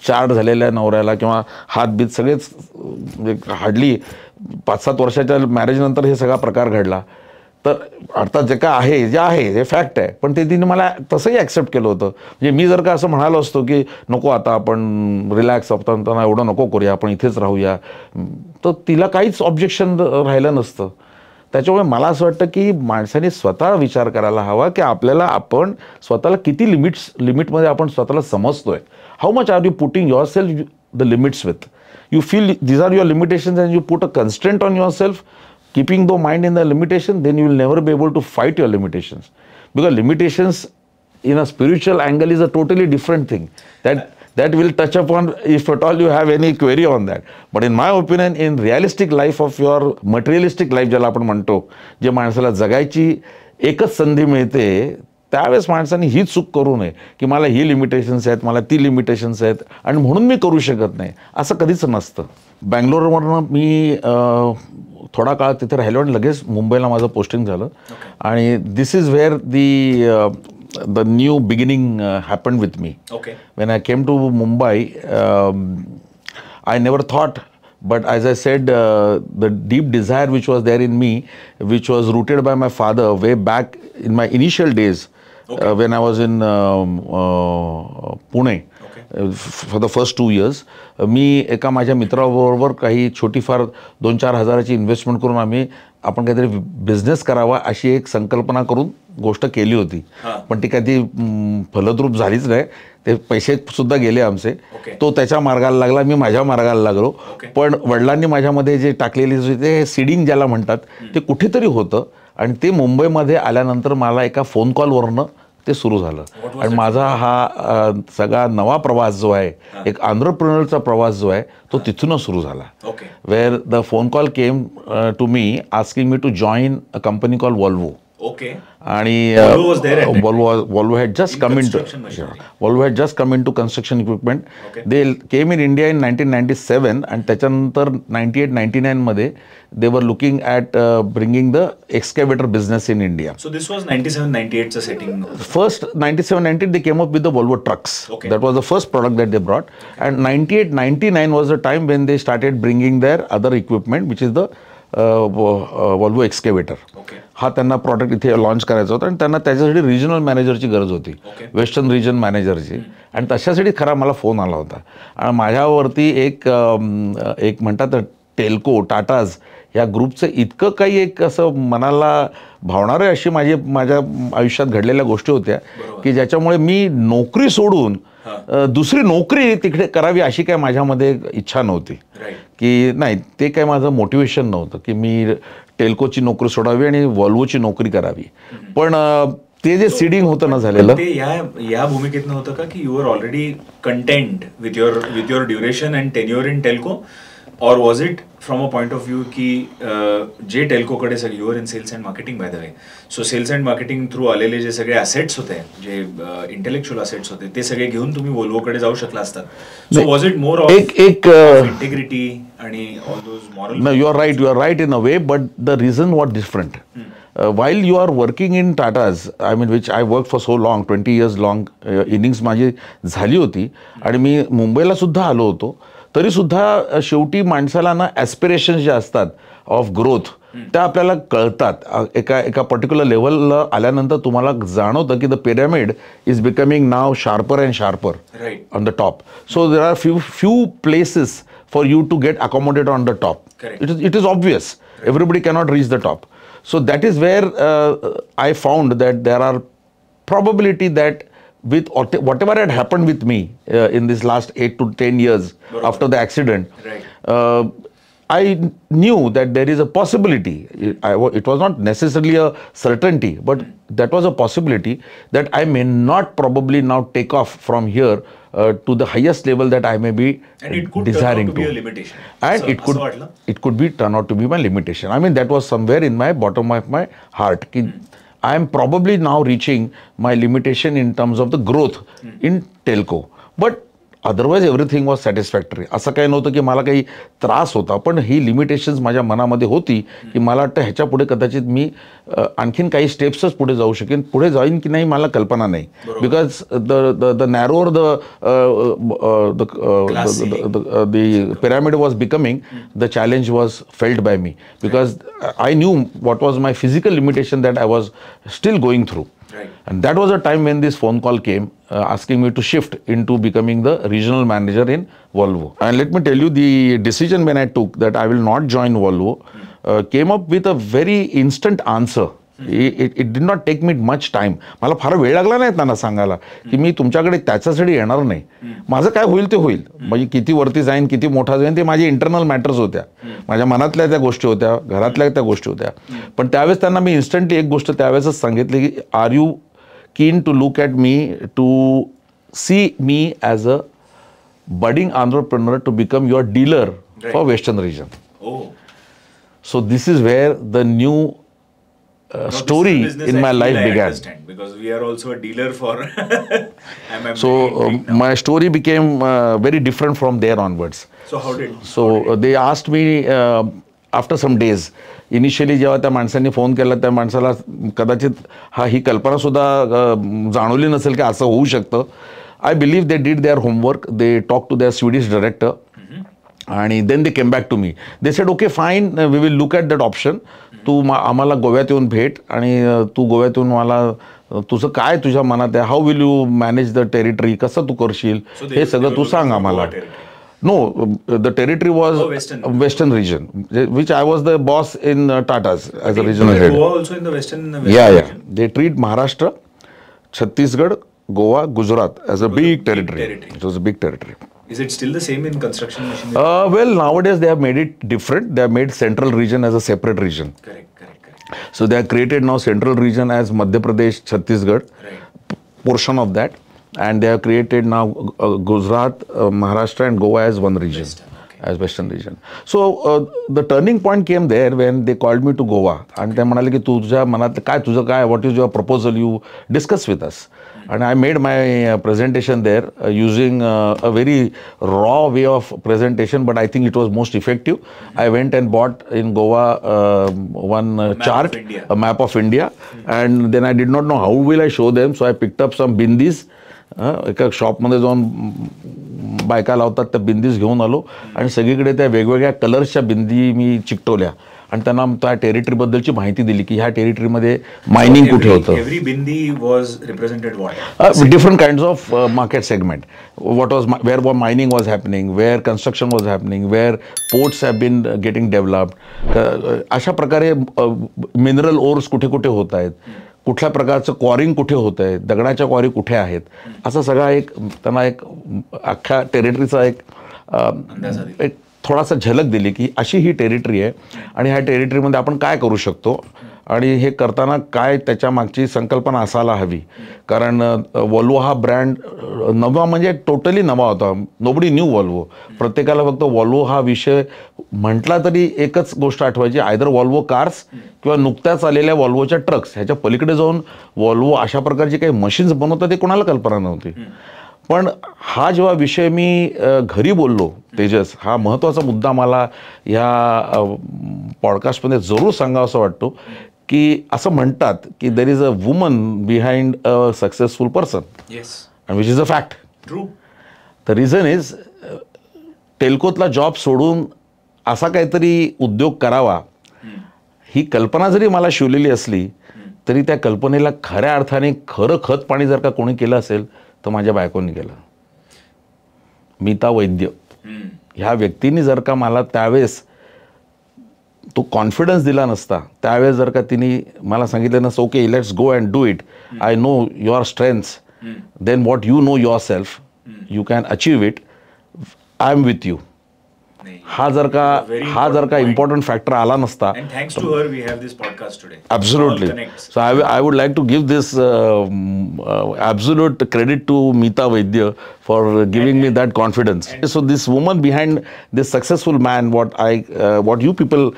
chart झालेल्या नवऱ्याला किंवा हातबीत सगळेच हार्डली 5-7 वर्षाच्या मॅरेजनंतर हे सगळा प्रकार घडला. तर अर्थात जे काय आहे हे फॅक्ट आहे, पण ते तिने मला तसंही ॲक्सेप्ट केलं होतं. म्हणजे मी जर का असं म्हणालो असतो की नको आता आपण रिलॅक्स असताना एवढं नको करूया, आपण इथेच राहूया, तर तिला काहीच ऑब्जेक्शन राहिलं नसतं. त्याच्यामुळे मला असं वाटतं की माणसाने स्वतः विचार करायला हवा की आपण स्वतःला किती लिमिटमध्ये आपण स्वतःला समजतोय. How much are you putting yourself the limits with. You feel these are your limitations and you put a constraint on yourself, keeping the mind in the limitation, then you will never be able to fight your limitations. Because limitations in a spiritual angle is a totally different thing. That will touch upon if at all you have any query on that. But in my opinion, in realistic life of your materialistic life, ज्याला आपण म्हणतो, जे माणसाला जगायची एकच संधी मिळते, त्यावेळेस माणसाने हीच चूक करू नये की मला ही लिमिटेशन्स आहेत, मला ती लिमिटेशन्स आहेत आणि म्हणून मी करू शकत नाही, असं कधीच नसतं. बँगलोरवरनं मी थोडा काळ तिथे राहिलो आणि लगेच मुंबईला माझं पोस्टिंग झालं. आणि this is where the new beginning happen with me. When I came to Mumbai, I never thought, but as I said, the deep desire which was there in me, which was rooted by my father way back in my initial days, when I was in Pune for the first 2 years, मी एका माझ्या मित्राबरोबर काही छोटीफार 2-4 हजाराची investment करून आपण काहीतरी business करावा अशी एक संकल्पना करून गोष्ट केली होती. पण ती काही फलद्रूप झालीच नाही. ते पैसे सुद्धा गेले आमचे. तो त्याच्या मार्गाला लागला, मी माझ्या मार्गाला लागलो. पण वडिलांनी माझ्यामध्ये जे टाकलेली ते सीडिंग ज्याला म्हणतात ते कुठेतरी होतं आणि ते मुंबईमध्ये आल्यानंतर मला एका फोन कॉलवरनं ते सुरू झालं. आणि माझा हा सगळा नवा प्रवास जो आहे, एक एंटरप्रेन्योरचा प्रवास जो आहे, तो तिथूनच सुरू झाला. Where the phone call came to me asking me to join a company call Volvo. आणि Volvo had just come into construction equipment. They came in India in 1997 and त्याच्यानंतर 98-99 मध्ये they were looking at bringing the excavator business in India. So this was 97-98 चा setting. First 97-98 they came up with the Volvo trucks. That was the first product that they brought. And 98-99 was the time when they started bringing their other equipment, which is the Volvo excavator. हा त्यांना product इथे launch करायचा होता आणि त्यांना त्याच्यासाठी regional मॅनेजरची गरज होती, वेस्टर्न रिजन मॅनेजरची. आणि तशासाठी खरा मला फोन आला होता. आणि माझ्यावरती एक म्हणतात टेल्को, टाटाज या ग्रुपचं इतकं काही एक असं मनाला भावणारे अशी माझ्या आयुष्यात घडलेल्या गोष्टी होत्या की ज्याच्यामुळे मी नोकरी सोडून दुसरी नोकरी तिकडे करावी अशी काय माझ्यामध्ये इच्छा नव्हती. की नाही, ते काय माझं मोटिवेशन नव्हतं की मी टेल्कोची नोकरी सोडावी आणि वॉल्वोची नोकरी करावी. पण ते जे सीडिंग होतं ना झालेलं, ते या भूमिकेतनं होतं का की you are already content with your duration and tenure in Telco, और was it from a point of view की जे टेल्कोकडे सगळे your in sales and marketing by the way, so sales and marketing through आलेले जे सगळे असेट्स होते, जे इंटेलेक्च्युअल असेट्स होते, ते सगळे घेऊन तुम्ही वोल्वोकडे जाऊ शकला असतात. So was it more of integrity आणि all those moral? No, you are right in a way, but the reason was different. While you are working in Tatas, I mean, which I worked for so long, 20 years long, innings माझी झाली होती आणि मी मुंबईला सुद्धा आलो होतो, तरी सुद्धा शेवटी माणसाला ना ॲस्पिरेशन्स ज्या असतात ऑफ ग्रोथ त्या आपल्याला कळतात. एका पर्टिक्युलर लेवलला आल्यानंतर तुम्हाला जाणवतं की the pyramid is becoming now sharper and sharper on the top. So there are few places for you to get accommodated on the top. It is obvious. Everybody cannot reach the top. So that is where I found that there are probability that with whatever had happened with me in this last 8 to 10 years after the accident, I knew that there is a possibility. It was not necessarily a certainty, but that was a possibility that I may not probably now take off from here to the highest level that I may be And it could desiring turn out to be a limitation. And असं- it could असं वाटलं? it could be turn out to be my limitation. I mean, that was somewhere in my bottom of my heart. Ki I am probably now reaching my limitation in terms of the growth in telco. But otherwise everything was satisfactory. असं काही नव्हतं की मला काही त्रास होता, पण ही limitations माझ्या मनामध्ये होती की मला वाटतं ह्याच्या पुढे कदाचित मी आणखीन काही स्टेप्सच पुढे जाऊ शकेन. पुढे जाईन की नाही मला कल्पना नाही. Because the narrower the pyramid was becoming, the challenge was failed by me, because I knew what was my physical limitation that I was still going through. And that was a time when this phone call came asking me to shift into becoming the regional manager in Volvo. And let me tell you, the decision when I took that I will not join Volvo came up with a very instant answer. It did not take me much time. मला फार वेळ लागला नाही त्यांना सांगायला की मी तुमच्याकडे त्याच्यासाठी येणार नाही. माझं काय होईल ते होईल. म्हणजे किती वरती जाईन, किती मोठा जाईन, ते माझे इंटरनल मॅटर्स होत्या. माझ्या मनातल्या त्या गोष्टी होत्या, घरातल्या त्या गोष्टी होत्या. पण त्यावेळेस त्यांना मी इन्स्टंटली एक गोष्ट त्यावेळेसच सांगितली की are you keen to look at me, to see me as a budding entrepreneur to become your dealer for Western region. Oh. So this is where the new story in my life began. Because we are also a dealer for MMA. So my story became very different from there onwards. So how did? So they asked me after some days. Initially जेव्हा त्या माणसांनी phone केला त्या माणसाला कदाचित ही कल्पना सुद्धा जाणवली नसेल की असं होऊ शकतं. I believe they did their homework. They talked to their Swedish director. आणि then they came back to me. They said, okay, fine, we will look at that option. तू आम्हाला गोव्यात येऊन भेट आणि तू गोव्यात येऊन मला तुझं काय तुझ्या मनात आहे, how will you manage the territory, कसं तू करशील हे सगळं तू सांग आम्हाला. No, the territory was Western region, which I was the boss in Tata's as a regional head. Goa also in the Western Yeah. region? They treat Maharashtra, Chhattisgarh, Goa, Gujarat as a big territory. It was a big territory. Is it still the same in construction machinery? Well, nowadays they have made it different. They have made central region as a separate region. Correct. So they have created now central region as Madhya Pradesh, Chhattisgarh, portion of that. And they have created now Gujarat, Maharashtra and Goa as one region. As Western region. So the turning point came there when they called me to Goa. And they म्हणाले की तुझ्या मनात काय, तुझं काय, what is your proposal, you discuss with us. And I made my presentation there using a very raw way of presentation, but I think it was most effective. I went and bought in Goa one chart, a map of India, and then I did not know how will I show them, so I picked up some bindis. एका शॉपमध्ये जाऊन बायका लावतात त्या बिंदीज घेऊन आलो आणि सगळीकडे त्या वेगवेगळ्या कलर्सच्या बिंदी मी चिकटवल्या आणि त्यांना त्या टेरिटरीबद्दलची माहिती दिली की ह्या टेरिटरीमध्ये मायनिंग कुठे होतं. Every bindi was represented what? Different kinds of market segment. What was where mining was happening, where construction was happening, where ports have been getting developed. अशा प्रकारे मिनरल ओर्स कुठे कुठे होत आहेत, कुठल्या प्रकारचं क्वॉरिंग कुठे होतं आहे, दगडाच्या क्वॉरी कुठे आहेत, असा सगळा एक त्यांना एक अख्ख्या टेरिटरीचा एक थोडासा झलक दिली की अशी ही टेरिटरी आहे आणि ह्या टेरिटरीमध्ये आपण काय करू शकतो आणि हे करताना काय त्याच्या मागची संकल्पना असायला हवी. कारण वॉल्वो हा ब्रँड नवा म्हणजे टोटली नवा होता. Nobody knew Volvo. प्रत्येकाला फक्त वॉल्वो हा विषय म्हटला तरी एकच गोष्ट आठवायची, आयदर वॉल्वो कार्स किंवा नुकत्याच आलेल्या वॉल्वोच्या ट्रक्स. ह्याच्या पलीकडे जाऊन वॉल्वो अशा प्रकारची काही मशीन्स बनवतात ते कोणाला कल्पना नव्हती. पण हा जेव्हा विषय मी घरी बोललो, तेजस, हा महत्त्वाचा मुद्दा मला ह्या पॉडकास्टमध्ये जरूर सांगावा असं वाटतो की असं म्हणतात की there is a woman behind a successful person. And which is a fact. True. The reason is टेल्कोतला जॉब सोडून असा काहीतरी उद्योग करावा ही कल्पना जरी मला शिवलेली असली तरी त्या कल्पनेला खऱ्या अर्थाने खरं खत पाणी जर का कोणी केलं असेल तर माझ्या बायकोनी केलं. मीता वैद्य ह्या व्यक्तीने जर का मला त्यावेळेस तो कॉन्फिडन्स दिला नसता, त्यावेळेस जर का तिने मला सांगितलं नसतं okay let's go and do it, I know your strengths, then what you know your self, you can achieve it, I am with you. नाही. हा जर Very का important point. इम्पॉर्टंट फॅक्टर आला नसता. And thanks to her, we have this podcast today. Absolutely. All connects. So I would like to give this absolute credit to Meeta Vaidya for giving me that confidence. So this woman behind this successful man, what you people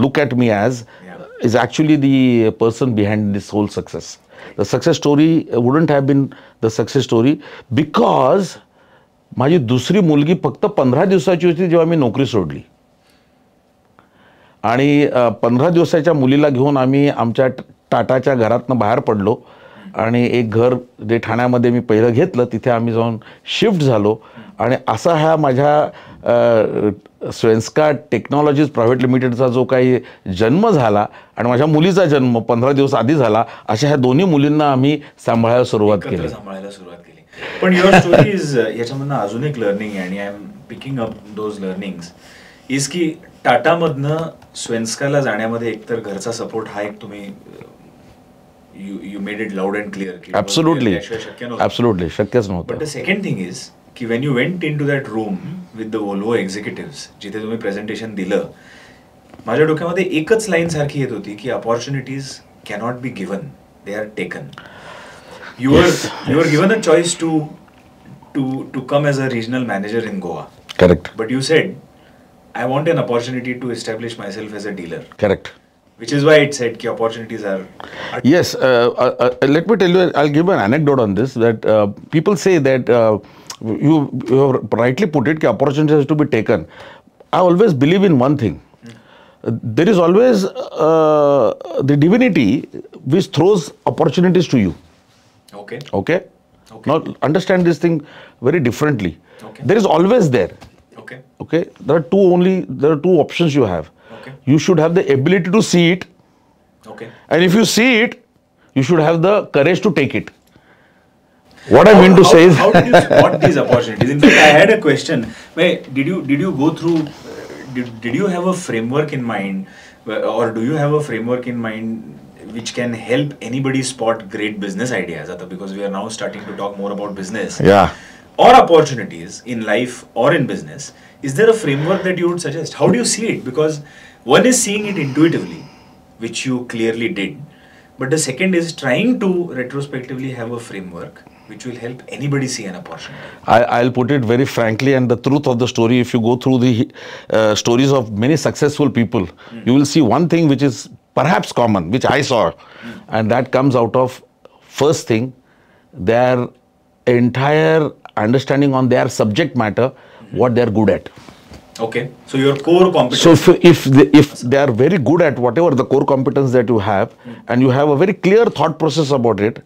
look at me as, is actually the person behind this whole success. The success story wouldn't have been the success story because माझी दुसरी मुलगी फक्त 15 दिवसाची होती जेव्हा मी नोकरी सोडली. आणि 15 दिवसाच्या मुलीला घेऊन आम्ही आमच्या टाटाच्या घरातनं बाहेर पडलो आणि एक घर जे ठाण्यामध्ये मी पहिलं घेतलं तिथे आम्ही जाऊन शिफ्ट झालो. आणि असा हा माझ्या स्वेन्स्का टेक्नॉलॉजीज प्रायव्हेट लिमिटेडचा जो काही जन्म झाला आणि माझ्या मुलीचा जन्म 15 दिवस आधी झाला, अशा ह्या दोन्ही मुलींना आम्ही सांभाळायला सुरुवात केली. पण युअर स्टोरी इज याच्यामधनं अजून एक लर्निंग आहे आणि I am picking up those learnings is की टाटामधनं स्वेन्स्काला जाण्यामध्ये एकतर घरचा सपोर्ट हा एक तुम्ही you made it loud and clear. Absolutely शक्यच नव्हतं. But the second thing is की when you went into that room with the Volvo executives जिथे तुम्ही प्रेझेंटेशन दिलं, माझ्या डोक्यामध्ये एकच लाईन सारखी येत होती की opportunities cannot be given, they are taken. You were given a choice to come as a regional manager in Goa. Correct. But you said, I want an opportunity to establish myself as a dealer. Correct. Which is why it said ki opportunities are. Yes. Let me tell you, I'll give an anecdote on this. That people say that you have rightly put it, ki opportunities have to be taken. I always believe in one thing. There is always the divinity which throws opportunities to you. Okay. Now understand this thing very differently. There is always there. Okay. There are two options you have. You should have the ability to see it. And if you see it, you should have the courage to take it. What I mean to say is, how did you spot these opportunities? In fact, I had a question. Did you go through? Did you have a framework in mind, or do you have a framework in mind which can help anybody spot great business ideas? Because we are now starting to talk more about business. Yeah. Or opportunities in life or in business. Is there a framework that you would suggest? How do you see it? Because one is seeing it intuitively, which you clearly did. But the second is trying to retrospectively have a framework which will help anybody see an opportunity. I'll put it very frankly and the truth of the story. If you go through the stories of many successful people, you will see one thing which is perhaps common, which I saw, and that comes out of first thing, their entire understanding on their subject matter, what they are good at. Okay, so your core competence. So if they are very good at whatever the core competence that you have, and you have a very clear thought process about it,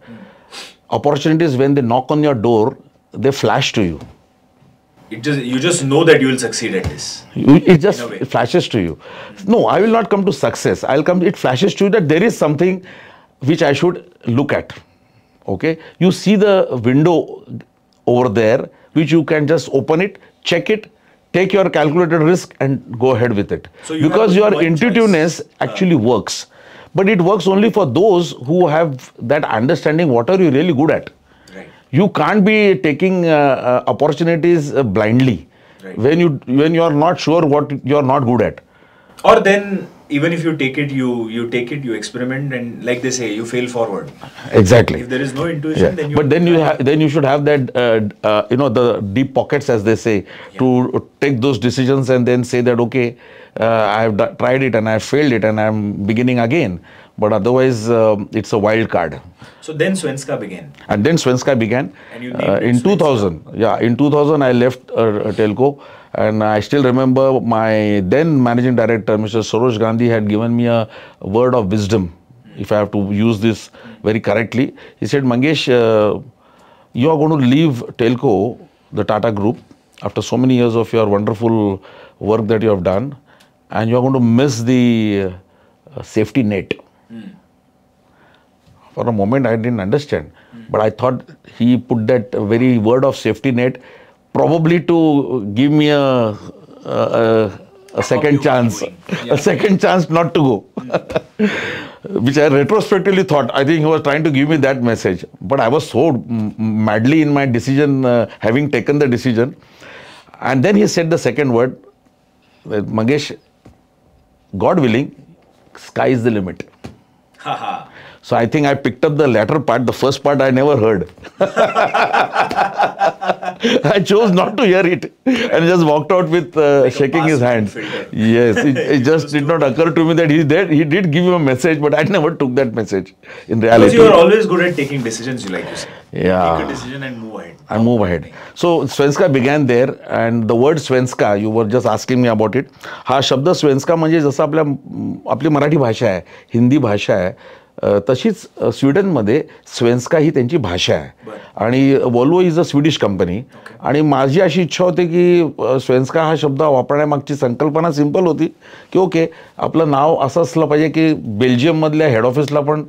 opportunities when they knock on your door, they flash to you. You just know that you will succeed at this. It just flashes to you. No, I will not come to success. It flashes to you that there is something which I should look at. Okay? You see the window over there, which you can just open it, check it, take your calculated risk and go ahead with it. So because your intuitiveness actually works. But it works only for those who have that understanding what are you really good at. Right. You can't be taking opportunities blindly when you are not sure what you are not good at. Or then even if you take it, you experiment, and like they say, you fail forward. Exactly. If there is no intuition, then you. But then you should have that the deep pockets, as they say, to take those decisions and then say that okay, I have tried it and I have failed it and I am beginning again. But otherwise, it's a wild card. So then Svenska began. And then Svenska began. And you in 2000. Yeah, in 2000 I left Telco. And I still remember my then managing director, Mr. Saroj Gandhi, had given me a word of wisdom, if I have to use this very correctly. He said, Mangesh, you are going to leave Telco, the Tata Group, after so many years of your wonderful work that you have done, and you are going to miss the safety net. For a moment, I didn't understand. But I thought he put that very word of safety net probably to give me a second chance, a second chance not to go, which I retrospectively thought, I think he was trying to give me that message. But I was so madly in my decision, having taken the decision. And then he said the second word, Mangesh, God willing, sky is the limit. So I think I picked up the latter part. The first part I never heard. I chose not to hear it and just walked out with shaking his hand. Yes, it just did not occur to me that he did give him a message, but I never took that message in reality. Because you are always good at taking decisions, you like to say. Yeah. Take a decision and move ahead. And move ahead. So Svenska began there, and the word Svenska, you were just asking me about it. हा शब्द स्वेन्स्का म्हणजे जसं आपली मराठी भाषा आहे, हिंदी भाषा आहे, तशीच स्वीडनमध्ये स्वेन्स्का ही त्यांची भाषा आहे. आणि Volvo is a Swedish company. आणि माझी अशी इच्छा होती की स्वेन्स्का हा शब्द वापरण्यामागची संकल्पना सिंपल होती की ओके, आपलं नाव असं असलं पाहिजे की बेल्जियममधल्या हेड ऑफिसला पण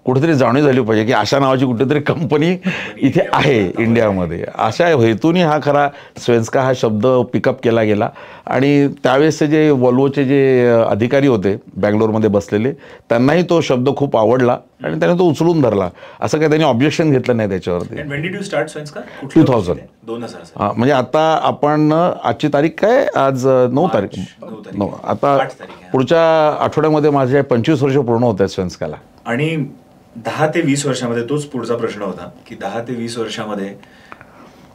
कुठेतरी जाणीव झाली पाहिजे की अशा नावाची कुठेतरी कंपनी इथे आहे इंडियामध्ये. अशा हेतूने हा खरा स्वेन्स्का हा शब्द पिकअप केला गेला. आणि त्यावेळेसचे जे वॉल्वोचे जे अधिकारी होते बँगलोरमध्ये बसलेले, त्यांनाही तो शब्द खूप आवडला आणि त्याने तो उचलून धरला. असं काही त्यांनी ऑब्जेक्शन घेतलं नाही त्याच्यावरती. 2000. हां, म्हणजे आता आपण आजची तारीख काय, आज 9 तारीख. आता पुढच्या आठवड्यामध्ये माझे 25 वर्ष पूर्ण होत आहेत स्वेन्स्काला. आणि 10 ते 20 वर्षामध्ये तोच पुढचा प्रश्न होता की 10 ते 20 वर्षामध्ये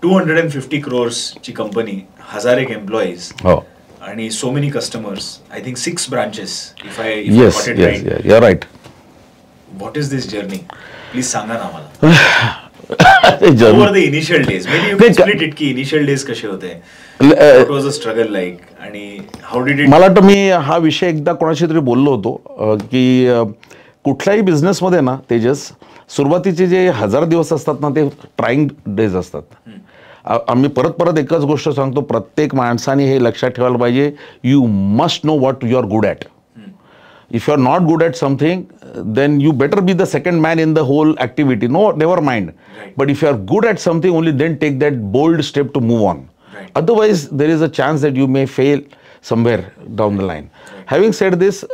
250 crores कंपनी, 1000 एम्प्लॉईज आणि so many customers, I think 6 branches. If I got it right. You are right. What is this journey? Please सांगा ना आम्हाला. Over the initial days, maybe you can split it की initial days कसे होते, what was the struggle like, आणि how did it. मला वाटतं मी हा विषय एकदा कोणाशी तरी बोललो होतो की कुठल्याही बिझनेसमध्ये ना तेजस, सुरुवातीचे जे 1000 दिवस असतात ना ते ट्राईंग डेज असतात. आम्ही परत एकच गोष्ट सांगतो, प्रत्येक माणसाने हे लक्षात ठेवायला पाहिजे, you must know what you are good at. If you are not good at something, then you better be the second man in the whole activity. No, never mind. Right. But if you are good at something, only then take that bold step to move on. Right. Otherwise, there is a chance that you may fail somewhere down the line. Right. Having said this,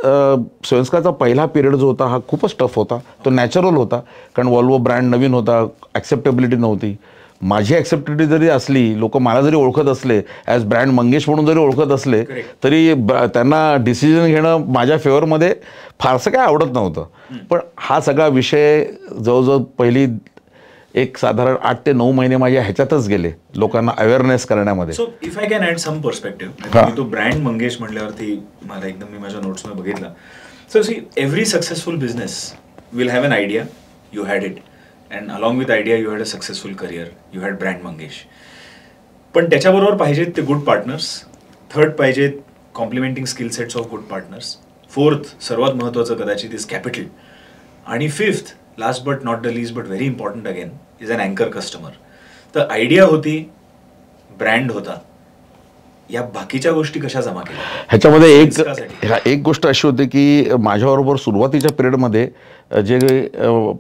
स्वेन्स्काचा पहिला period जो होता हा खूपच tough होता. तो natural होता, कारण Volvo brand नवीन होता, ॲक्सेप्टेबिलिटी नव्हती. माझी ॲक्सेप्टेबिलिटी जरी असली, लोक मला जरी ओळखत असले, ॲज ब्रँड मंगेश म्हणून जरी ओळखत असले, तरी त्यांना डिसिजन घेणं माझ्या फेवरमध्ये फारसं काय आवडत नव्हतं. पण हा सगळा विषय जवळजवळ पहिली एक साधारण 8 ते 9 महिने माझ्या ह्याच्यातच गेले, लोकांना अवेअरनेस करण्यामध्ये. So if I can add some perspective, तो ब्रँड मंगेश म्हणल्यावरती मला एकदम, मी माझ्या नोट्समध्ये बघितलं. So see, every successful business will have an idea, you had it, and along with idea you had a successful career, you had brand Mangesh. पण त्याच्याबरोबर पाहिजेत ते गुड पार्टनर्स. थर्ड पाहिजेत complementing skill sets of good partners. Fourth, सर्वात महत्त्वाचं कदाचित, is capital. आणि fifth, last but not the least but very important again, is an अँकर कस्टमर. तर आयडिया होती, ब्रँड होता, या बाकीच्या गोष्टी कशा जमा केल्या ह्याच्यामध्ये? एक गोष्ट अशी होती की माझ्याबरोबर सुरुवातीच्या पिरियडमध्ये जे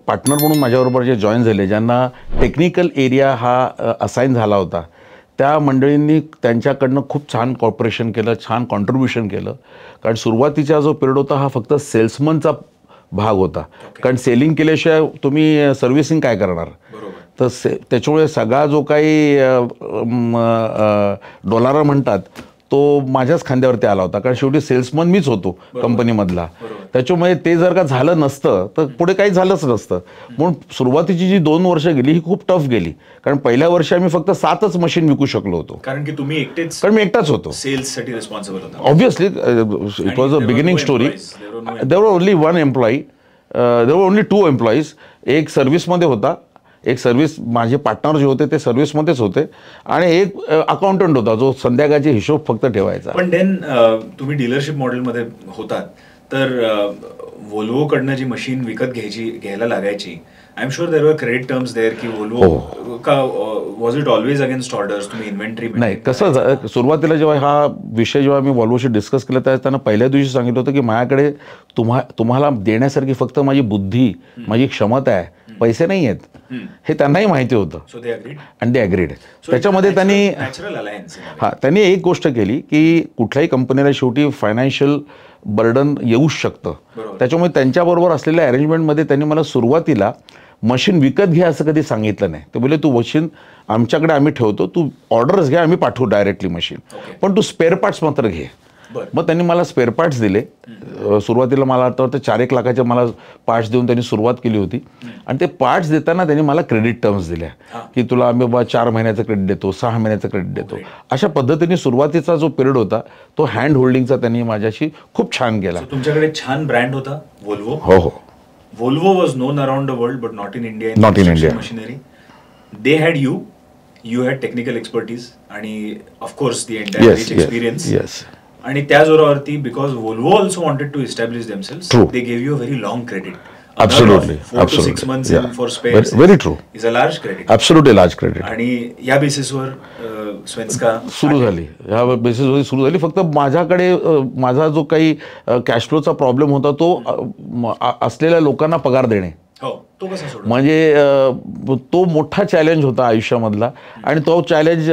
पार्टनर म्हणून माझ्याबरोबर जे जॉईन झाले, ज्यांना टेक्निकल एरिया हा असाईन झाला होता, त्या मंडळींनी त्यांच्याकडनं खूप छान कॉर्पोरेशन केलं, छान कॉन्ट्रीब्युशन केलं. कारण सुरुवातीचा जो पिरियड होता हा फक्त सेल्समनचा भाग होता. कारण सेलिंग केल्याशिवाय तुम्ही सर्व्हिसिंग काय करणार? तर त्याच्यामुळे सगळा जो काही डॉलर म्हणतात तो माझ्याच खांद्यावरती आला होता, कारण शेवटी सेल्समन मीच होतो कंपनीमधला. त्याच्यामुळे ते जर का झालं नसतं तर पुढे काही झालंच नसतं. म्हणून सुरुवातीची जी 2 वर्ष गेली ही खूप टफ गेली, कारण पहिल्या वर्षी आम्ही फक्त 7च मशीन विकू शकलो होतो, कारण की तुम्ही एकटेच, कारण मी एकटाच होतो. सेल्ससाठी रिस्पॉन्सिबल होता. Obviously it was a beginning story. There were only 1 employee, they were were only 2 employees. एक सर्व्हिसमध्ये होता, एक सर्व्हिस, माझे पार्टनर जे होते ते सर्व्हिसमध्येच होते, आणि एक अकाउंटंट होता जो संध्याकाळचे हिशोब फक्त ठेवायचा. पण देन तुम्ही डीलरशिप मॉडेलमध्ये होतात, तर वोल्वोकडनं जी मशीन विकत घ्यायला लागायची, आय एम शुअर देर वर क्रेडिट टर्म्स देअर की वोल्वो का was it always against orders, तुम्ही इन्व्हेंटरी? नाही, कसं सुरुवातीला जेव्हा हा विषय जेव्हा मी वॉल्वोशी डिस्कस केला त्यावेळेस त्यांना पहिल्या दिवशी सांगितलं होतं की माझ्याकडे तुम्हाला देण्यासारखी फक्त माझी बुद्धी, माझी क्षमता आहे, पैसे नाही आहेत. हे त्यांनाही माहिती होतं, आणि ते अग्रीड. त्याच्यामध्ये त्यांनी एक गोष्ट केली की कुठल्याही कंपनीला शेवटी फायनान्शियल बर्डन येऊच शकतं. त्याच्यामुळे त्यांच्याबरोबर असलेल्या अरेंजमेंटमध्ये त्यांनी मला सुरुवातीला मशीन विकत घ्या असं कधी सांगितलं नाही. ते बोलले तू मशीन आमच्याकडे आम्ही ठेवतो, तू ऑर्डर्स घ्या, आम्ही पाठवू डायरेक्टली मशीन, पण तू स्पेअर पार्ट्स मात्र घे. बरं. मग त्यांनी मला स्पेअर पार्ट्स दिले. सुरुवातीला मला वाटतं 4-1 लाखाचे मला पार्ट्स देऊन त्यांनी सुरुवात केली होती. आणि ते पार्ट्स देताना त्यांनी मला क्रेडिट टर्म्स दिल्या की तुला आम्ही 4 महिन्याचं क्रेडिट देतो, 6 महिन्याचं क्रेडिट देतो. अशा पद्धतीने सुरुवातीचा जो पिरियड होता तो हँड होल्डिंगचा त्यांनी माझ्याशी खूप छान केला. तुमच्याकडे छान ब्रँड होता वोल्वो. हो. Volvo was known around the world, but not in India. Not in India. Machinery. They had you. You had technical expertise, आणि of course the entire rich experience. Yes. आणि त्या जोरावरती, because Volvo also wanted to establish themselves, True. they gave you a very long credit. Absolutely. 4 to 6 months for spares. Very true. Is a large credit. Absolutely large credit. आणि या बेसिसवर स्वेन्स्का सुरू झाली. या बेसिसवर सुरू झाली. फक्त माझ्याकडे माझा जो काही कॅश फ्लोचा प्रॉब्लेम होता तो असलेल्या लोकांना पगार देणे. हो, तो कसा सोडला? म्हणजे तो मोठा चॅलेंज होता आयुष्यामधला. आणि तो चॅलेंज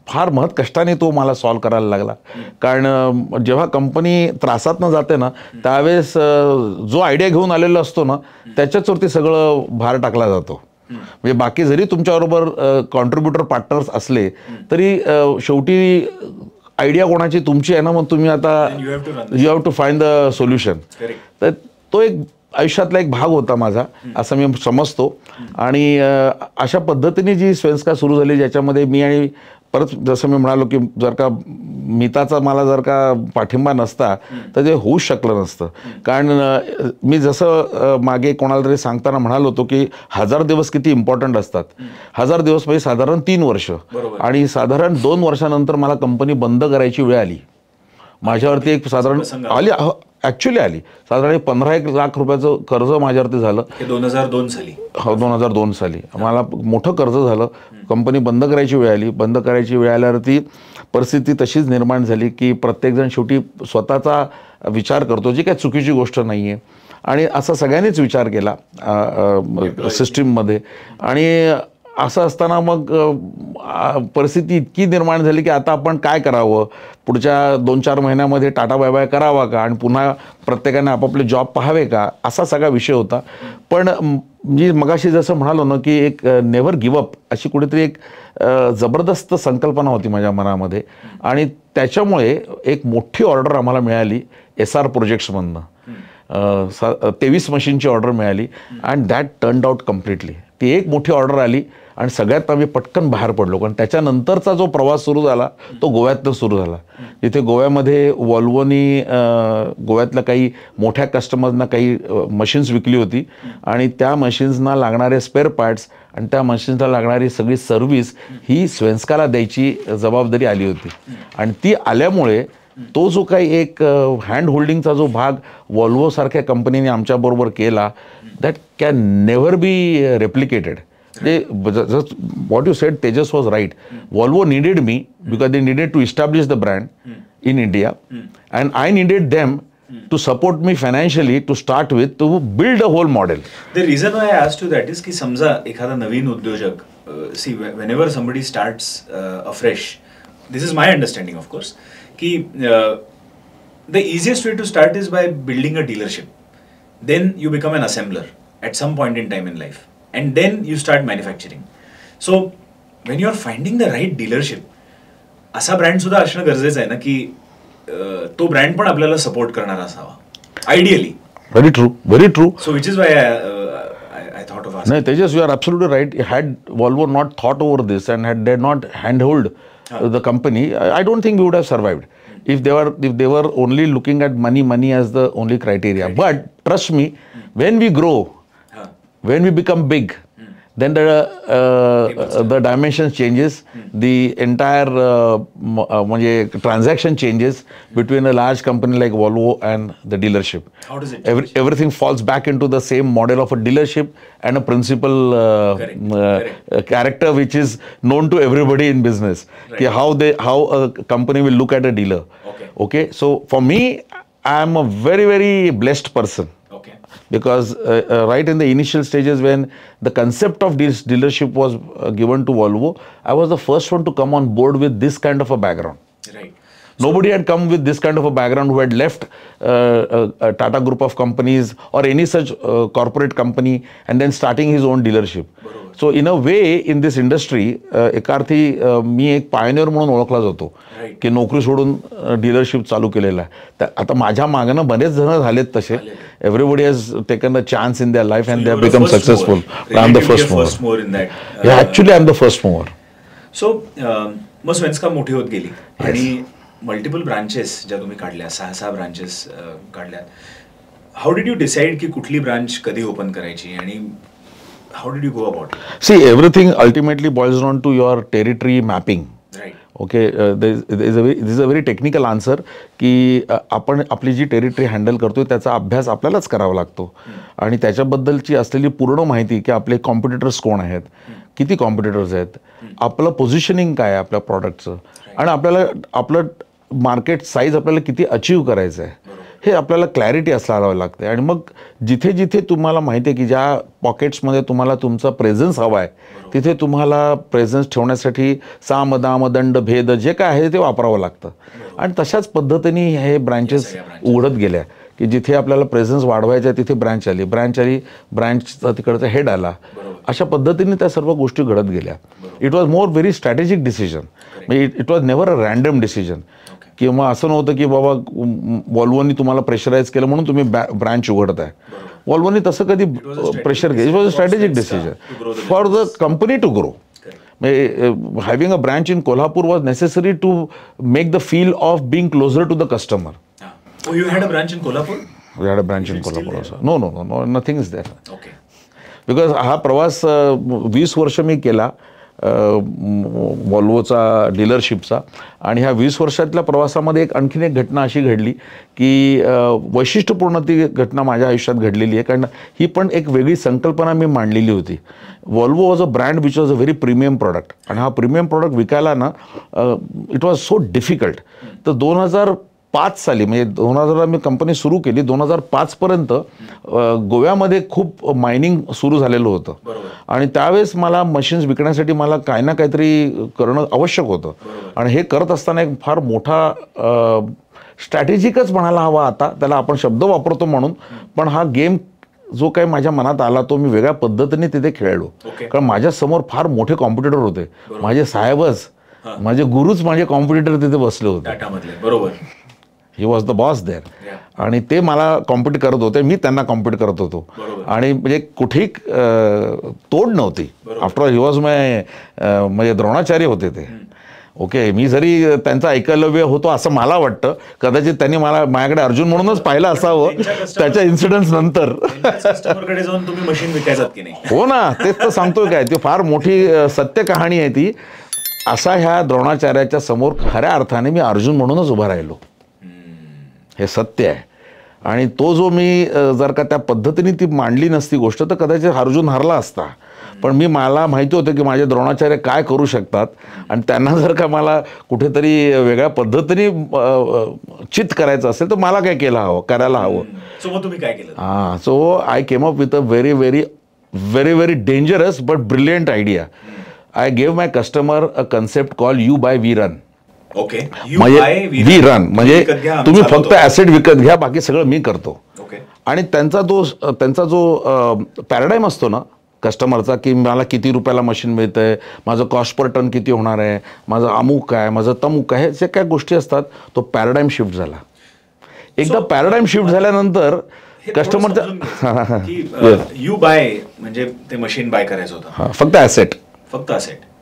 फार महत् कष्टाने तो मला सॉल्व्ह करायला लागला. कारण जेव्हा कंपनी त्रासात न जाते ना त्यावेळेस जो आयडिया घेऊन आलेला असतो ना त्याच्यावरती सगळं भार टाकला जातो. म्हणजे बाकी जरी तुमच्याबरोबर कॉन्ट्रीब्युटर पार्टनर्स असले तरी शेवटी आयडिया कोणाची तुमची आहे ना. मग तुम्ही आता you have to find the solution. तर तो एक आयुष्यातला एक भाग होता माझा असं मी समजतो. आणि अशा पद्धतीने जी स्वेन्स्का सुरू झाली ज्याच्यामध्ये मी आणि परत जसं मी म्हणालो की जर का मिताचा मला जर का पाठिंबा नसता तर ते होऊच शकलं नसतं. कारण मी जसं मागे कोणाला तरी सांगताना म्हणालो होतो की 1000 दिवस किती इम्पॉर्टंट असतात. 1000 दिवस म्हणजे साधारण 3 वर्ष. आणि साधारण 2 वर्षानंतर मला कंपनी बंद करायची वेळ आली. माझ्यावरती एक साधारण आली, ॲक्च्युली आली. साधारण 15-1 लाख रुपयाचं कर्ज माझ्यावरती झालं. 2002 साली. हो, 2002 साली मला मोठं कर्ज झालं. कंपनी बंद करायची वेळ आली. बंद करायची वेळ आल्यावरती परिस्थिती तशीच निर्माण झाली की प्रत्येकजण शेवटी स्वतःचा विचार करतो, जी काही चुकीची गोष्ट नाही आहे. आणि असा सगळ्यांनीच विचार केला सिस्टीममध्ये. आणि असं असताना मग परिस्थिती इतकी निर्माण झाली की आता आपण काय करावं. पुढच्या 2-4 महिन्यामध्ये टाटा बाय बाय करावा का आणि पुन्हा प्रत्येकाने आपापले जॉब पाहावे का, असा सगळा विषय होता. पण मी मगाशी जसं म्हणालो ना की एक नेव्हर गिव्ह अप अशी कुठेतरी एक जबरदस्त संकल्पना होती माझ्या मनामध्ये. आणि त्याच्यामुळे एक मोठी ऑर्डर आम्हाला मिळाली SR प्रोजेक्ट्समधनं. 23 मशीनची ऑर्डर मिळाली. And that turned out completely. ती एक मोठी ऑर्डर आली आणि सगळ्यात आम्ही पटकन बाहेर पडलो. कारण त्याच्यानंतरचा जो प्रवास सुरू झाला तो गोव्यातनं सुरू झाला. तिथे गोव्यामध्ये वॉल्वोनी गोव्यातल्या काही मोठ्या कस्टमर्सना काही मशीन्स विकली होती. आणि त्या मशीन्सना लागणारे स्पेअर पार्ट्स आणि त्या मशीन्सला लागणारी सगळी सर्व्हिस ही स्वेन्स्काला द्यायची जबाबदारी आली होती. आणि ती आल्यामुळे तो जो काही एक हँड होल्डिंगचा जो भाग वॉल्वोसारख्या कंपनीने आमच्याबरोबर केला that can never B replicated. Just what you said, Tejas was right. Volvo needed me because they needed to establish the brand in India, and I needed them to support me financially to start with to build a whole model. The reason why I asked you that is की समजा एखादा नवीन उद्योजक, see whenever somebody starts afresh, this is my understanding of course, की the easiest way to start is by building a dealership. Then you become an assembler at some point in time in life. And then you start manufacturing. So when you are finding the right dealership, असा brand सुद्धा असणं गरजेचं आहे ना की तो brand पण आपल्याला सपोर्ट करणारा असावा ideally. Very true, very true. So which is why I thought of asking. No, Tejas, you are absolutely right. Had Volvo not thought over this and had they not handhold the company, I don't think we would have survived. If they were only looking at money as the only criteria. But trust me, when we grow, when we become big, then the dimensions changes, the entire transaction changes between a large company like Volvo and the dealership. How does it change? Everything falls back into the same model of a dealership and a principal character which is known to everybody in business. Right. How a company will look at a dealer. Okay. So for me, I am a very, very blessed person. Because right in the initial stages when the concept of this dealership was given to Volvo, I was the first one to come on board with this kind of a background. Right. Nobody had come with this kind of a background who had left a Tata group of companies or any such corporate company and then starting his own dealership. So in a way in this industry एका अर्थी मी एक Pioneer म्हणून ओळखला जातो की नोकरी सोडून dealership चालू केलेला आहे. आता माझ्या मागणं बरेच जण झालेत तसे. Everybody has taken a chance in their life and they have become successful. I am the first mover. Actually I am the first mover. So मग स्वेन्स्का मोठी होत गेली आणि मल्टिपल ब्रांचेस ज्या तुम्ही काढल्या, 6 ब्रांचेस काढल्या. हाऊ डिड यू डिसाइड की कुठली ब्रांच कधी ओपन करायची आणि how did you go about? See everything ultimately boils on to your territory mapping. Okay, this is a very technical answer की आपण आपली जी टेरिटरी हँडल करतोय त्याचा अभ्यास आपल्यालाच करावा लागतो आणि त्याच्याबद्दलची असलेली पूर्ण माहिती की आपले कॉम्पिटिटर्स कोण आहेत, किती कॉम्पिटिटर्स आहेत, आपलं पोझिशनिंग काय आहे आपल्या प्रॉडक्टचं आणि आपल्याला आपलं मार्केट साईज आपल्याला किती अचीव करायचं आहे हे आपल्याला क्लॅरिटी असायला लागते. आणि मग जिथे जिथे तुम्हाला माहिती आहे की ज्या पॉकेट्समध्ये तुम्हाला तुमचा प्रेझेन्स हवा आहे तिथे तुम्हाला प्रेझेन्स ठेवण्यासाठी साम दाम दंड भेद जे काय आहे ते वापरावं लागतं. आणि तशाच पद्धतीने हे ब्रँचेस उघडत गेल्या की जिथे आपल्याला प्रेझेन्स वाढवायचं आहे तिथे ब्रँच आली, ब्रँचचा तिकडचा हेड आला. अशा पद्धतीने त्या सर्व गोष्टी घडत गेल्या. It was more very strategic decision. म्हणजे it was never a random decision किंवा असं नव्हतं की बाबा वॉल्वोनी तुम्हाला प्रेशराईज केलं म्हणून तुम्ही ब्रँच उघडत आहे. वॉल्वोनी तसं कधी प्रेशर घ्यायचं. It was a strategic decision for the company to grow. Having a branch in Kolhapur was necessary to make the feel of being closer to the customer. Oh, you had a branch in Kolhapur? We had a branch in Kolhapur also. No, nothing is there. Okay. Because हा प्रवास 20 वर्ष मी केला वॉल्वोचा डीलरशिपचा आणि ह्या 20 वर्षातल्या प्रवासामध्ये एक आणखीन एक घटना अशी घडली की वैशिष्ट्यपूर्ण ती घटना माझ्या आयुष्यात घडलेली आहे. कारण ही पण एक वेगळी संकल्पना मी मांडलेली होती. Volvo was a brand which was a very premium product आणि हा प्रीमियम प्रॉडक्ट विकायला ना इट वॉज सो डिफिकल्ट. तर 2005 साली म्हणजे 2000 मी कंपनी सुरू केली. 2005 पर्यंत गोव्यामध्ये खूप मायनिंग सुरू झालेलं होतं आणि त्यावेळेस मला मशीन्स विकण्यासाठी मला काही ना काहीतरी करणं आवश्यक होतं. आणि हे करत असताना एक फार मोठा स्ट्रॅटेजिकच म्हणायला हवा आता त्याला आपण शब्द वापरतो म्हणून, पण हा गेम जो काही माझ्या मनात आला तो मी वेगळ्या पद्धतीने तिथे खेळलो. कारण माझ्या समोर फार मोठे कॉम्पिटिटर होते. माझे साहेबच, माझे गुरुच माझे कॉम्पिटिटर तिथे बसले होते. बरोबर. He was the boss there. आणि ते मला कॉम्पिट करत होते, मी त्यांना कॉम्पिट करत होतो. आणि म्हणजे कुठेही तोड नव्हती. आफ्टर ऑल ही वॉज म्हणजे द्रोणाचार्य होते ते. ओके, मी जरी त्यांचा एकलव्य होतो असं मला वाटतं. कदाचित त्यांनी मला माझ्याकडे अर्जुन म्हणूनच पाहिलं असावं त्याच्या इन्सिडेंट्स नंतर. हो ना, तेच तर सांगतोय काय, ती फार मोठी सत्य कहाणी आहे ती. असा ह्या द्रोणाचार्याच्या समोर खऱ्या अर्थाने मी अर्जुन म्हणूनच उभा राहिलो. हे सत्य आहे. आणि तो जो मी जर का त्या पद्धतीने ती मांडली नसती गोष्ट तर कदाचित अर्जुन हरला असता. पण मला माहिती होतं की माझे द्रोणाचार्य काय करू शकतात आणि त्यांना जर का मला कुठेतरी वेगळ्या पद्धतीने चित करायचं असेल तर मला काय करायला हवं. तुम्ही काय केलं? हां, so I came up with a very very very very dangerous but brilliant idea. I gave my customer a concept call you buy we run. Okay, म्हणजे वी रन म्हणजे तुम्ही फक्त ॲसेट विकत घ्या, बाकी सगळं मी करतो. आणि त्यांचा जो पॅराडाईम असतो ना कस्टमरचा की मला किती रुपयाला मशीन मिळतंय, माझं कॉस्ट पर टन किती होणार आहे, माझं अमुक काय, माझं तमुक काय, जे काय गोष्टी असतात तो पॅराडाईम शिफ्ट झाला. एकदा पॅराडाईम शिफ्ट झाल्यानंतर कस्टमरचा यू बाय म्हणजे ते मशीन बाय करायचं होतं, फक्त ॲसेट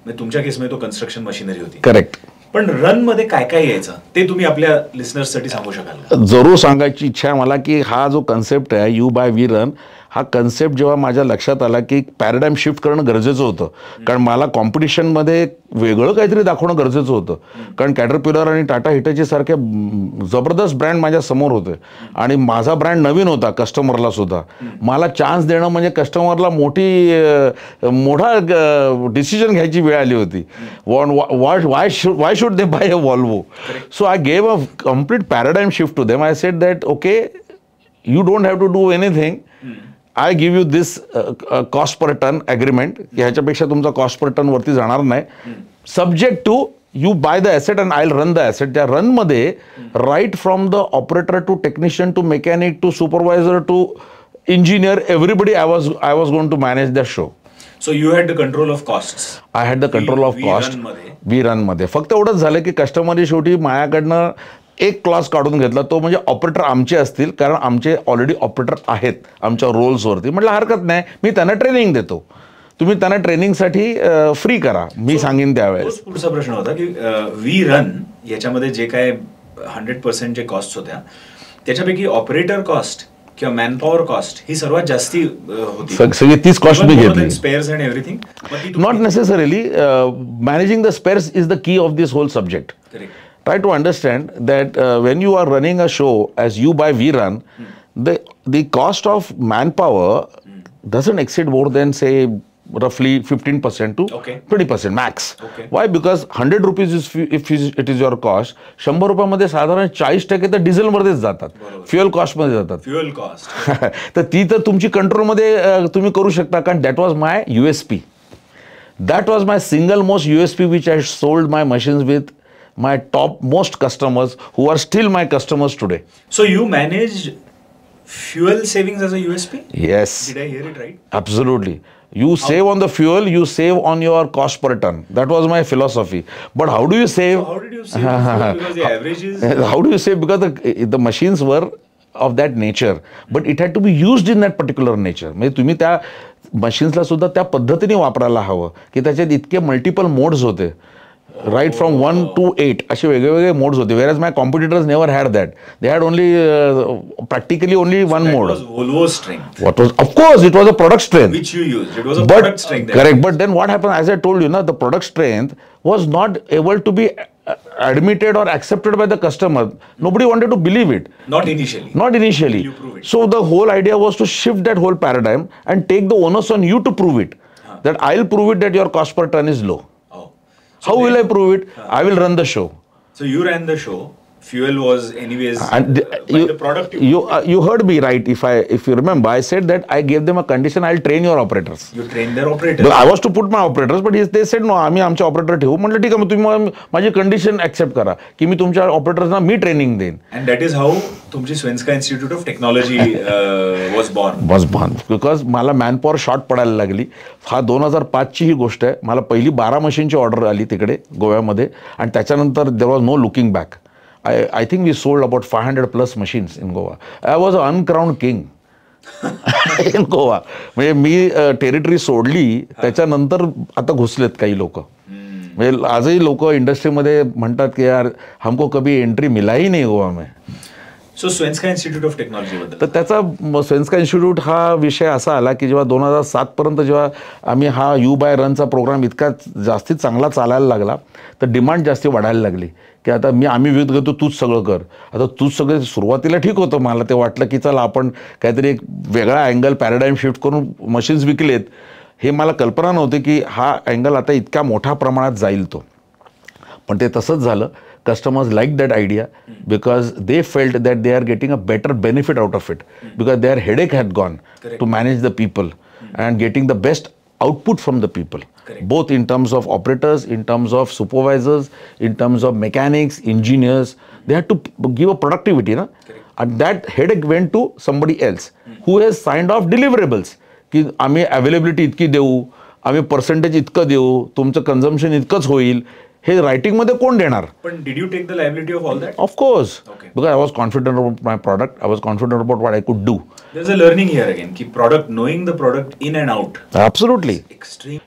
म्हणजे तुमच्या केसमध्ये तो कन्स्ट्रक्शन मशिनरी होती. करेक्ट. पण रन मध्ये काय काय यायचं ते तुम्ही आपल्या लिसनर्ससाठी सांगू शकाल? जरूर सांगायची इच्छा आहे मला की हा जो कन्सेप्ट आहे यू बाय वी रन, हा कन्सेप्ट जेव्हा माझ्या लक्षात आला की पॅराडाईम शिफ्ट करणं गरजेचं होतं. कारण मला कॉम्पिटिशनमध्ये वेगळं काहीतरी दाखवणं गरजेचं होतं. कारण कॅटरपिलर आणि टाटा हिटाची सारखे जबरदस्त ब्रँड माझ्या समोर होते आणि माझा ब्रँड नवीन होता कस्टमरला सुद्धा. मला चान्स देणं म्हणजे कस्टमरला मोठा डिसिजन घ्यायची वेळ आली होती. Why should they buy a Volvo? So I gave a complete paradigm shift to them. I said that okay, you don't have to do anything. I give you this cost per ton agreement की ह्याच्यापेक्षा तुमचा cost per ton वरती जाणार नाही. Subject to you buy the asset and I will run the asset. त्या रनमध्ये right from the operator to technician to mechanic to supervisor to engineer everybody I was going to manage the show. So you had the control of cost. I had the control of cost. We रनमध्ये फक्त एवढंच झालं की कस्टमरने शेवटी माझ्याकडनं एक clause काढून घेतला, तो म्हणजे ऑपरेटर आमचे असतील, कारण आमचे ऑलरेडी ऑपरेटर आहेत आमच्या रोल्सवरती. म्हटलं हरकत नाही, मी त्यांना ट्रेनिंग देतो, तुम्ही त्यांना ट्रेनिंगसाठी फ्री करा, मी सांगेन त्यावेळेस. पुढचा प्रश्न होता की वी रन याच्यामध्ये जे काय 100% जे कॉस्ट होत्या त्याच्यापैकी ऑपरेटर कॉस्ट किंवा मॅनपॉवर कॉस्ट ही सर्वात जास्ती होती. सगळी तीच कॉस्ट मी घेतली. Spares and everything. Not necessarily. Managing the spares is the key of this whole subject. Try to understand that when you are running a show as you by VRun, the cost of manpower doesn't exceed more than say roughly 15% to 20% max. Why? Because 100 rupees is if it is your cost, 100 रुपयामध्ये साधारण 40% तर diesel मध्येच जातात, fuel cost मध्ये जातात. Fuel cost तर ती तर तुमची कंट्रोलमध्ये तुम्ही करू शकता, कारण that was my USP. That was my single most USP which I sold my machines with my top most customers who are still my customers today. So you managed fuel savings as a USP? Yes. Did I hear it right? Absolutely. You save on the fuel, you save on your cost per ton. That was my philosophy. But how do you save? So how did you save fuel? Because the average is... How do you save? Because the machines were of that nature, but it had to be used in that particular nature. म्हणजे तुम्ही त्या मशीन्सला सुद्धा त्या पद्धतीने वापरायला हवं की त्याच्यात इतके मल्टिपल मोड्स होते. राईट फ्रॉम 1 to 8 असे वेगवेगळे मोड्स होते. Whereas my competitors never had that. They had only practically only one mode. What was, of course, it was a product strength which you used. It was a product strength. Correct. But then what happened? As I told you, the product strength was not able to be admitted or accepted by the customer. Nobody wanted to believe it. Not initially. Not initially. You prove it. So the whole idea was to shift that whole paradigm and take the onus on you to prove it. That I'll prove it that your cost per ton is low. How will I prove it? I will run the show. So you ran the show. Fuel was anyways. And the product. You heard me right. If you remember, I said that I gave them a condition. I'll train your operators. You trained their operators. I was to put my operators, but they said no. आम्ही आमचे operator ठेवू. म्हटलं ठीक आहे, मग तुम्ही माझी condition accept करा की मी तुमच्या ऑपरेटर्सना मी ट्रेनिंग देईन. And that is how तुमची Svenska Institute of Technology was born. Was born because मला मॅनपॉवर शॉर्ट पडायला लागली. हा 2005 ची ही गोष्ट आहे. मला पहिली 12 मशीनची ऑर्डर आली तिकडे गोव्यामध्ये, आणि त्याच्यानंतर there was no looking back. I think we sold about 500 plus machines in Goa. I was an uncrowned king in Goa. म्हणजे मी टेरिटरी सोडली त्याच्यानंतर आता घुसलेत काही लोक. म्हणजे आजही लोक इंडस्ट्रीमध्ये म्हणतात की यार हमको कभी एंट्री मिला ही नाही गोवा में. सो स्वेन्स्का इन्स्टिट्यूट ऑफ टेक्नॉलॉजी बद्दल तर त्याचा स्वेन्स्का इन्स्टिट्यूट हा विषय असा आला की जेव्हा 2007 पर्यंत जेव्हा आम्ही हा यू बाय रनचा प्रोग्राम इतका जास्ती चांगला चालायला लागला, तर डिमांड जास्ती वाढायला लागली की आता आम्ही विकत घेतो, तूच सगळं कर. आता तूच सगळं सुरुवातीला ठीक होतं, मला ते वाटलं की चला आपण काहीतरी एक वेगळा अँगल पॅराडाईम शिफ्ट करून मशीन्स विकलेत. हे मला कल्पना नव्हती की हा अँगल आता इतक्या मोठ्या प्रमाणात जाईल तो. पण ते तसंच झालं. Customers liked that idea because they felt that they are getting a better benefit out of it, because their headache had gone to manage the people and getting the best output from the people, both in terms of operators, in terms of supervisors, in terms of mechanics, engineers. They had to give a productivity, and that headache went to somebody else who has signed off deliverables की आम्ही availability इतकी देऊ, आम्ही percentage इतकं देऊ, तुमचं consumption इतकंच होईल. हे रायटिंग मध्ये कोण देणार? पण did you take the liability of all that? Of course, because I was confident about my product. I was confident about what I could do. There is a learning here again की product, knowing the product in and out. Absolutely.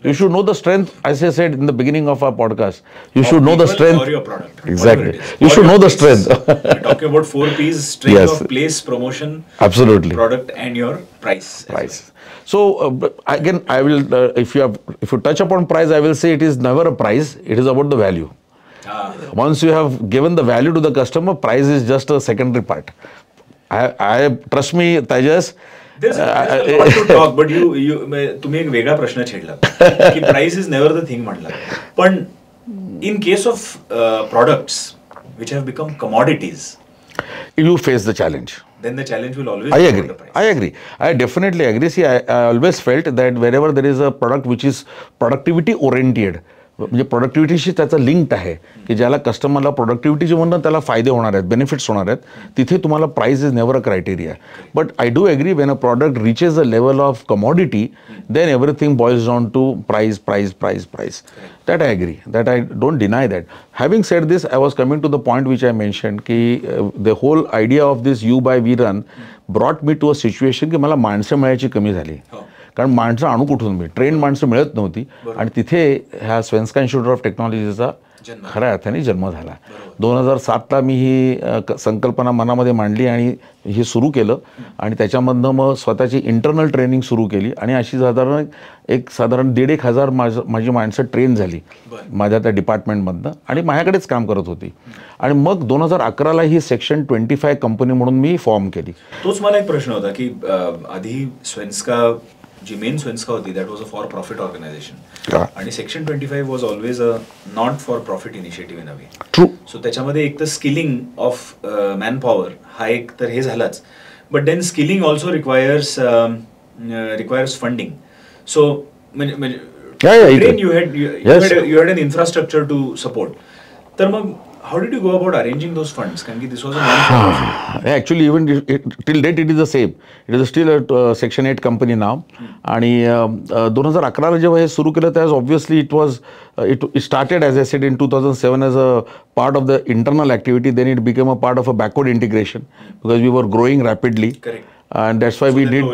You should know the strength, as I said in the beginning of our podcast. You should know the strength. Or your product. Exactly. You should know the strength. We're talking about 4 P's: strength of place, promotion, absolutely, product, and your price. Price. So again, I will if you touch upon price, I will say it is never a price. It is about the value. Once you have given the value to the customer, price is just a secondary part. I trust me, Tejas. There's a lot to talk, but तुम्ही एक वेगळा प्रश्न छेडला की price is never the thing म्हटलं. पण in case of products which have become commodities, you face the challenge. Then the challenge will always I be agree. the price. I agree. I definitely agree. See, I always felt that wherever there is a product which is productivity oriented, म्हणजे प्रोडक्टिव्हिटीशी त्याचं linked आहे की ज्याला कस्टमरला प्रोडक्टिव्हिटीचे म्हणून त्याला फायदे होणार आहेत, बेनिफिट्स होणार आहेत, तिथे तुम्हाला price is never a criteria. But I do agree when a product reaches a level of commodity then everything boils down to price price price price. That I agree, that I don't deny that. Having said this, I was coming to the point which I mentioned की the whole idea of this You Buy We Run brought me to a situation की मला माणसं मिळायची कमी झाली. कारण माणसं आणू कुठून मी, ट्रेन माणसं मिळत नव्हती आणि तिथे ह्या स्वेन्स्का इन्स्टिट्यूट ऑफ टेक्नॉलॉजीचा खऱ्या अर्थाने जन्म झाला. 2007ला मी ही संकल्पना मनामध्ये मांडली आणि हे सुरू केलं आणि त्याच्यामधनं मग स्वतःची इंटरनल ट्रेनिंग सुरू केली आणि अशी साधारण 1,500 माझी माणसं ट्रेन झाली माझ्या त्या डिपार्टमेंटमधनं आणि माझ्याकडेच काम करत होती. आणि मग 2011ला ही सेक्शन 25 कंपनी म्हणून मी फॉर्म केली. तोच मला एक प्रश्न होता की आधी स्वेन्स्का जी मेन स्वेन्स्का होती that was a for profit organization आणि section 25 was always a not for profit initiative in a way. True. So त्याच्यामध्ये एक तर स्किलिंग ऑफ मॅन पॉवर हा एक तर हे झालाच, but then skilling also requires funding. So म्हणजे you had an infrastructure to support. तर मग how did you go about arranging those funds? Can this was a non-profit? Actually, even till date it is the same. It is still a Section 8 company now. आणि 2011ला जेव्हा हे सुरू केलं त्यावेळेस obviously it started as I said in 2007 as a part of the internal activity. Then it became a part of a backward integration because we were growing rapidly. Correct. And that's why we did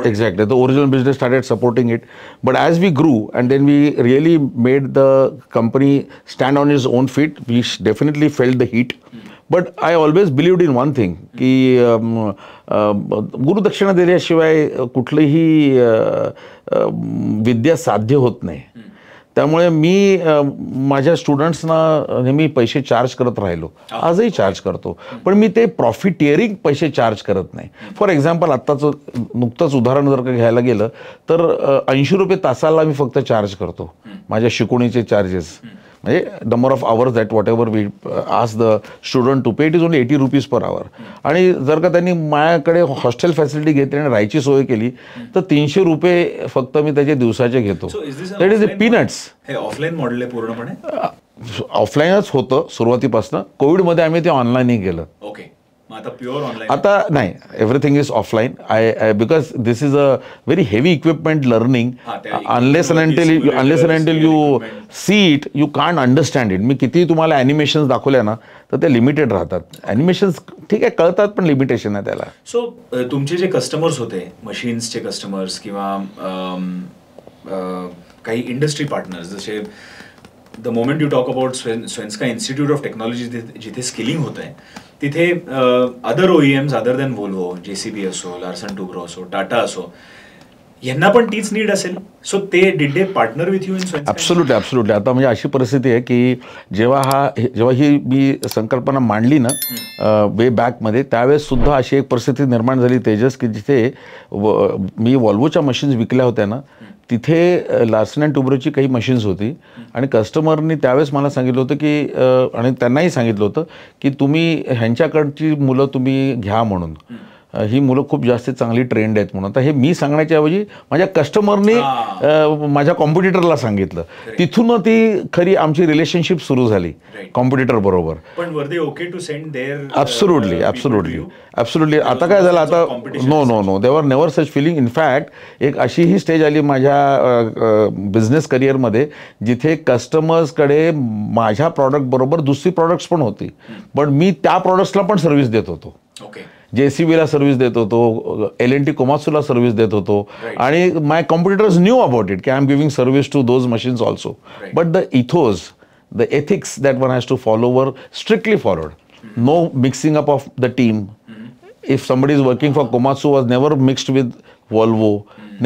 exactly the original business started supporting it. But as we grew and then we really made the company stand on its own feet, we definitely felt the heat. But I always believed in one thing की गुरुदक्षिणा दिल्याशिवाय कुठलीही विद्या साध्य होत नाही. त्यामुळे मी माझ्या स्टुडंट्सना नेहमी पैसे चार्ज करत राहिलो, आजही चार्ज करतो, पण मी ते प्रॉफिटियरिंग पैसे चार्ज करत नाही. फॉर एक्झाम्पल आत्ताचं नुकतंच उदाहरण जर का घ्यायला गेलं तर 80 रुपये तासाला मी फक्त चार्ज करतो माझ्या शिकवणीचे चार्जेस. म्हणजे number of hours that whatever we ask the student to pay it is only 80 rupees per hour. आणि जर का त्यांनी माझ्याकडे हॉस्टेल फॅसिलिटी घेतली आणि राहायची सोय केली तर 300 रुपये फक्त मी त्याचे दिवसाचे घेतो. That is a peanuts. हे ऑफलाईन मॉडेल आहे पूर्णपणे? ऑफलाईनच होतं सुरुवातीपासून. कोविडमध्ये आम्ही ते ऑनलाईनही केलं. ओके. आता प्युअर ऑनलाईन? आता नाही, everything is offline. Because this is a very heavy equipment learning. Unless and until you see it you can't understand it. मी किती तुम्हाला ॲनिमेशन्स दाखवल्या ना तर ते लिमिटेड राहतात. ॲनिमेशन्स ठीक आहे कळतात पण लिमिटेशन आहे त्याला. सो तुमचे जे कस्टमर्स होते, मशीन्सचे कस्टमर्स किंवा काही इंडस्ट्री पार्टनर्स, जसे the moment you talk about Svenska Institute of Technology जिथे स्किलिंग होत आहे तिथे other OEMs other than Volvo, JCB असो, लार्सन टुब्रो असो, टाटा असो, यांना पण तीच नीड असेल. सो ते did they partner with you in Svenska? Absolutely. आता म्हणजे अशी परिस्थिती आहे की जेव्हा ही मी संकल्पना मांडली ना वे बॅकमध्ये, त्यावेळेस सुद्धा अशी एक परिस्थिती निर्माण झाली तेजस की जिथे मी व्हॉल्वोच्या मशीन्स विकल्या होत्या ना तिथे लार्सन अँड टुब्रोची काही मशीन्स होती आणि कस्टमरनी त्यावेळेस मला सांगितलं होतं की आणि त्यांनाही सांगितलं होतं की तुम्ही ह्यांच्याकडची मुलं तुम्ही घ्या म्हणून, ही मुलं खूप जास्त चांगली ट्रेंड आहेत म्हणून. आता हे मी सांगण्याच्या ऐवजी माझ्या कस्टमरने माझ्या कॉम्पिटिटरला सांगितलं. तिथून ती खरी आमची रिलेशनशिप सुरू झाली कॉम्पिटिटर बरोबर. ॲब्सोल्युटली. आता काय झालं, आता नो देवर नेवर सच फिलिंग. इनफॅक्ट एक अशीही स्टेज आली माझ्या बिझनेस करिअरमध्ये जिथे कस्टमर्सकडे माझ्या प्रॉडक्ट बरोबर दुसरी प्रॉडक्ट्स पण होती, पण मी त्या प्रॉडक्ट्सला पण सर्व्हिस देत होतो. JCBला सर्व्हिस देत होतो, L&T कोमात्सूला सर्व्हिस देत होतो आणि my competitors knew about it की I am giving service to those machines also. But the ethos, the ethics that one has to follow were strictly followed. No mixing up of the team. If somebody is working for Komatsu was never mixed with Volvo,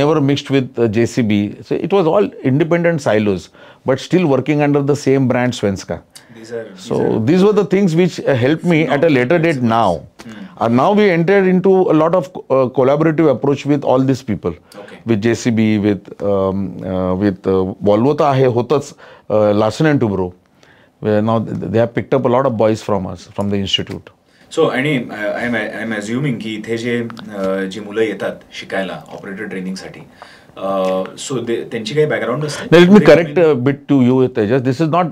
never mixed with JCB. So it was all independent silos, but still working under the same brand Svenska. These were the things which helped me at a later date now. And now we entered into a lot of collaborative approach with all these people. With JCB, with Volvo तर आहे होतच, Larsen and Toubro. Now they have picked up a lot of boys from us, from the institute. So आणि I am assuming की इथे जी मुलं येतात शिकायला operator ट्रेनिंगसाठी सो त्यांची काही बॅकग्राऊंड असते. Let me correct a bit to you, Tejas. This is not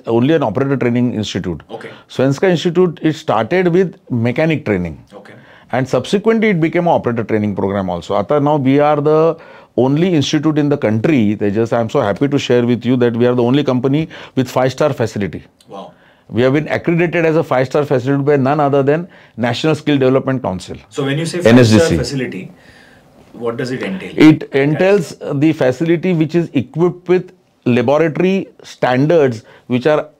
only an operator training institute. Okay. Svenska Institute, it started with mechanic training. Okay. And subsequently it became an operator training program also. Ata now we are the only institute in the country, Tejas. I am so happy to share with you that we are the only company with 5-star facility. Wow. We have been accredited as a 5-star facility by none other than National Skill Development Council. So when you say NSDC. 5-star facility, what does it entail? It entails the facility which is equipped with laboratory standards which are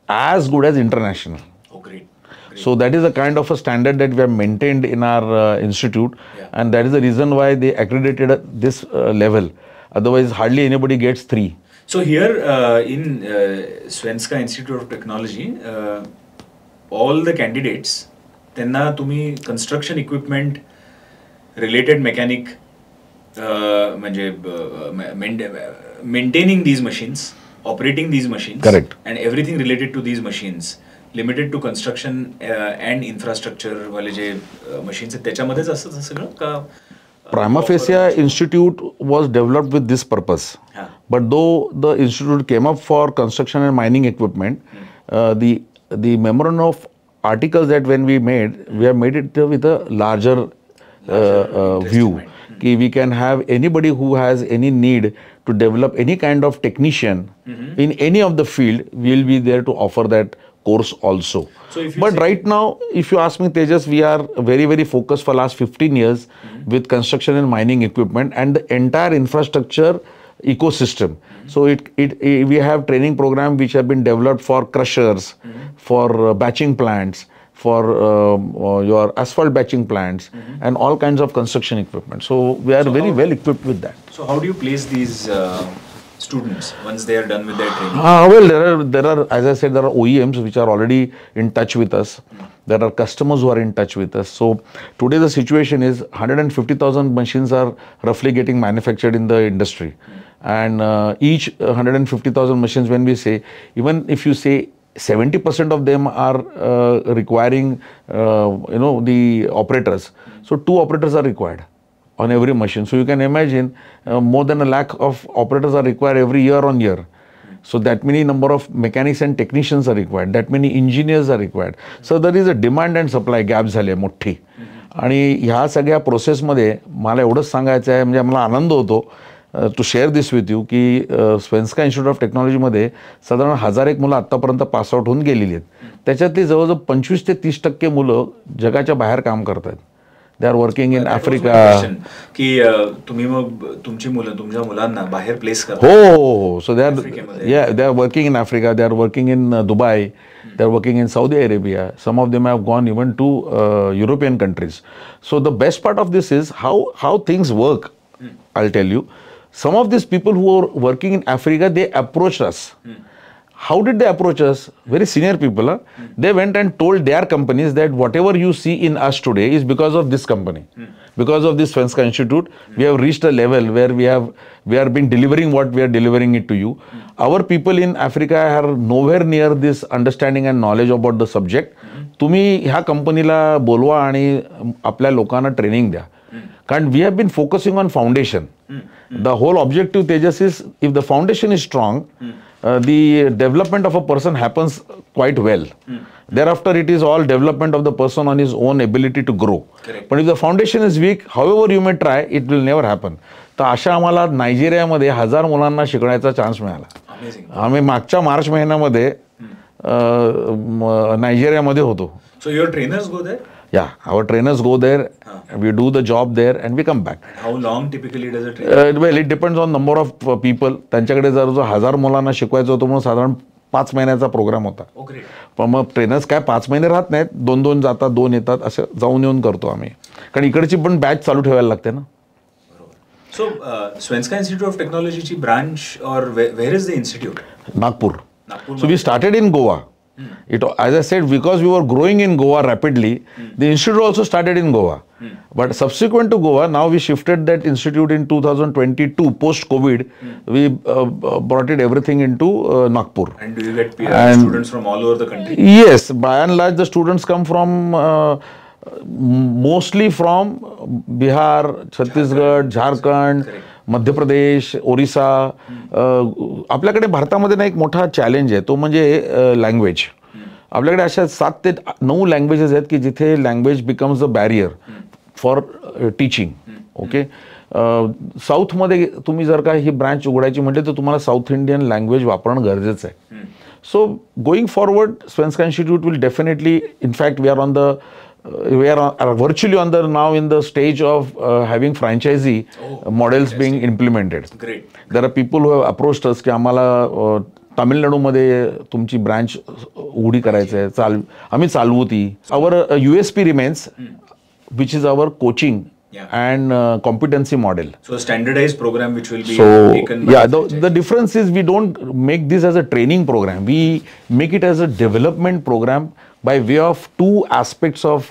as good as international. Oh, great. So that is a kind of a standard that we have maintained in our institute, Yeah. and that is the reason why they accredited at this level. Otherwise, hardly anybody gets 3. So here in Svenska Institute of Technology, all the candidates, त्यांना तुम्ही construction equipment related mechanic म्हणजे maintaining these machines, operating these machines, Correct. and everything related to these machines, limited to construction and infrastructure वाले जे machines आहेत त्याच्यामध्येच असतं सगळं का? Prima facie institute was developed with this purpose. Yeah. But though the institute came up for construction and mining equipment, the memorandum of articles that when we have made it with a larger view. Ki we can have anybody who has any need to develop any kind of technician in any of the field, we will be there to offer that course also. So if you But right now, if you ask me, Tejas, we are very, very focused for last 15 years with construction and mining equipment and the entire infrastructure ecosystem. So we have training program which have been developed for crushers, for batching plants, for your asphalt batching plants, and all kinds of construction equipment. So we are very well equipped with that. So how do you place these students once they are done with their training? Well, there are, as I said, there are OEMs which are already in touch with us. There are customers who are in touch with us. So today the situation is 150,000 machines are roughly getting manufactured in the industry. And each 150,000 machines, when we say, even if you say 70% of them are requiring, the operators. So 2 operators are required on every machine. So you can imagine more than 1 lakh of operators are required every year on year. So that many number of mechanics and technicians are required. That many engineers are required. So there is a demand and supply gap झाली आहे मोठी. आणि ह्या सगळ्या प्रोसेसमध्ये मला एवढंच सांगायचं आहे, म्हणजे मला आनंद होतो to share this with you की स्वेन्स्का इन्स्टिट्यूट ऑफ टेक्नॉलॉजीमध्ये साधारण 1001 मुलं आत्तापर्यंत पासआउट होऊन गेलेली आहेत. त्याच्यातली जवळजवळ 25 ते 30% मुलं जगाच्या बाहेर काम करत आहेत. They are working in Africa. की तुम्ही मग तुमची मुलं तुमच्या मुलांना बाहेर प्लेस करता? हो. So they are working in Africa, they are working in Dubai, they are working in Saudi Arabia. Some of them have gone even to European countries. So the best part of this is how things work. I'll tell you. Some of these people who are working in Africa, they approached us. How did they approach us? Very senior people. They went and told their companies that whatever you see in us today is because of this company. Because of this Svenska Institute, we have reached a level where we are been delivering what we are delivering it to you. Our people in Africa are nowhere near this understanding and knowledge about the subject. तुम्ही ह्या कंपनीला बोलवा आणि आपल्या लोकांना training द्या. कारण we have been focusing on foundation. The whole objective, Tejas, is if the foundation is strong, the development of a person happens quite well. Thereafter, it is all development of the person on his own ability to grow. Correct. But if the foundation is weak, however you may try, it will never happen. तर अशा आम्हाला नायजेरियामध्ये 1000 मुलांना शिकण्याचा chance मिळाला. Amazing. आम्ही मागच्या मार्च महिन्यामध्ये नायजेरियामध्ये होतो. So your trainers go there? Yeah, our trainers go there, we do the job there and we come back. How long typically does a trainer? Well, it depends on number of people. त्यांच्याकडे जर जो 1000 मुलांना शिकवायचं होतं म्हणून साधारण 5 महिन्याचा programme होता. Oh, great. पण मग ट्रेनर्स काय 5 महिने राहत नाहीत, 2 जातात, 2 येतात, असं जाऊन येऊन करतो आम्ही. कारण इकडची पण बॅच चालू ठेवायला लागते ना. So Svenska Institute of Technology ची branch or where is the institute? Nagpur. Nagpur. So we started in Goa. As I said, because we were growing in Goa rapidly, the institute also started in Goa. But subsequent to Goa, now we shifted that institute in 2022, post-COVID. We brought it everything into Nagpur. And do you get students from all over the country? Yes, by and large, the students come from mostly from Bihar, Chhattisgarh, Jharkhand, Madhya Pradesh, Orissa, आपल्याकडे भारतामध्ये ना एक मोठा challenge आहे, तो म्हणजे language. आपल्याकडे अशा 7 ते 9 लँग्वेजेस आहेत की जिथे language becomes a barrier for teaching. Okay, साऊथमध्ये तुम्ही जर का ही ब्रांच उघडायची म्हटली तर तुम्हाला साऊथ इंडियन लँग्वेज वापरणं गरजेचं आहे. So going forward Svenska Institute will definitely, in fact we are virtually on the now in the stage of having franchisee models being implemented. Great. There are people who have approached us की आम्हाला तामिळनाडूमध्ये तुमची branch उघडी करायचं आहे, आम्ही चालवू ती. आवर USP remains, which is our coaching and competency model. So a standardized program which will be taken by the difference is we don't make this as a training program, we make it as a development program by way of 2 aspects of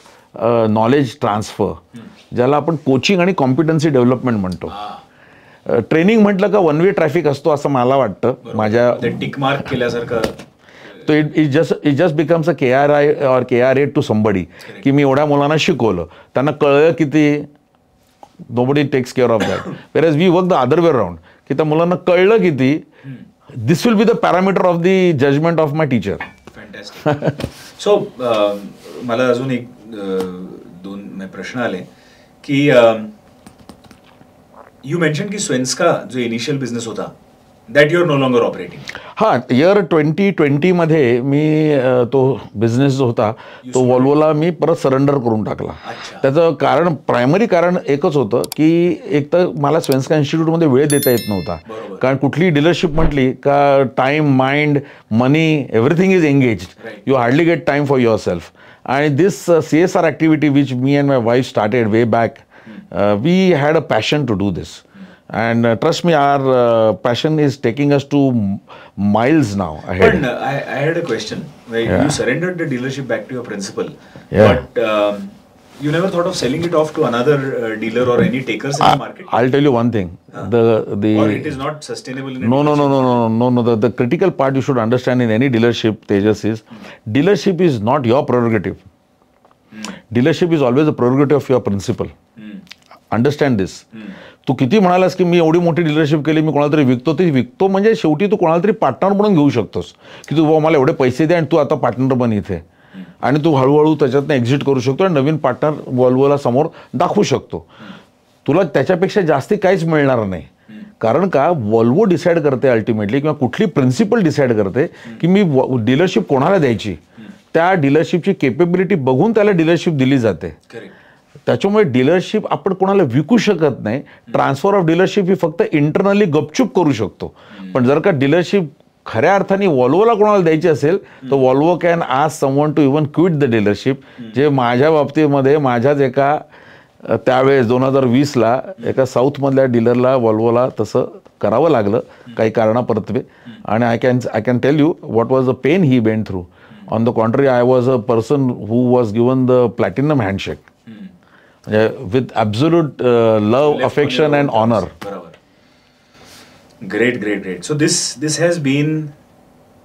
knowledge transfer, ज्याला आपण coaching आणि competency development म्हणतो. Training म्हटलं का one way traffic असतो असं मला वाटतं. माझ्या टिक मार्क केल्यासारखं तो it just becomes a KRI or KRA to somebody, की मी एवढ्या मुलांना शिकवलं, त्यांना कळलं किती, nobody takes care of that. Whereas we work the other way around, की त्या मुलांना कळलं किती, this will be the parameter of the judgment of my teacher. Fantastic. So मला अजून एक 2 प्रश्न आले की यू मेन्शन की Svenska जो इनिशियल बिझनेस होता that you are no longer operating. हां, इयर 2020 मध्ये मी तो बिझनेस जो होता तो वॉल्वोला मी परत सरेंडर करून टाकला. त्याचं कारण, प्रायमरी कारण एकच होतं की एक तर मला Svenska इन्स्टिट्यूटमध्ये वेळ देता येत नव्हता. कारण कुठली डीलरशिप म्हटली का time, mind, money, everything is engaged, you hardly get time for your self. आणि दिस CSR ॲक्टिव्हिटी विच मी and my wife started way back, we had a passion to do this. And trust me, our passion is taking us to miles now ahead. But I had a question. You surrendered the dealership back to your principal, but you never thought of selling it off to another dealer or any takers in the market? I'll tell you one thing. Or it is not sustainable in a No. The critical part you should understand in any dealership, Tejas, is dealership is not your prerogative. Dealership is always a prerogative of your principal. Understand this. तू किती म्हणालास की मी एवढी मोठी dealership केली, मी कोणाला तरी विकतो, ती विकतो म्हणजे शेवटी तू कोणाला तरी पार्टनर म्हणून घेऊ शकतोस की तू मला एवढे पैसे दे आणि तू आता पार्टनर बन इथे, आणि तू हळूहळू त्याच्यातनं एक्झिट करू शकतो आणि नवीन पार्टनर वॉल्वोला समोर दाखवू शकतो. तुला त्याच्यापेक्षा जास्ती काहीच मिळणार नाही. कारण का वॉल्वो डिसाईड करते अल्टिमेटली, किंवा कुठली प्रिन्सिपल डिसाईड करते की मी डीलरशिप कोणाला द्यायची, त्या डीलरशिपची केपेबिलिटी बघून त्याला डीलरशिप दिली जाते. त्याच्यामुळे डीलरशिप आपण कोणाला विकू शकत नाही. ट्रान्सफर ऑफ डीलरशिप ही फक्त इंटरनली गपचूप करू शकतो. पण जर का डीलरशिप खऱ्या अर्थाने वॉल्वोला कोणाला द्यायची असेल तर Volvo can ask someone to even quit the dealership. जे माझ्या बाबतीमध्ये माझ्याच एका त्यावेळेस 2020ला एका साऊथमधल्या डीलरला वॉल्वोला तसं करावं लागलं काही कारणापरत्वे. आणि I can tell you what was the pain he went through. On the contrary, I was a person who was given the platinum handshake with absolute love, affection and honor. Great. So this has been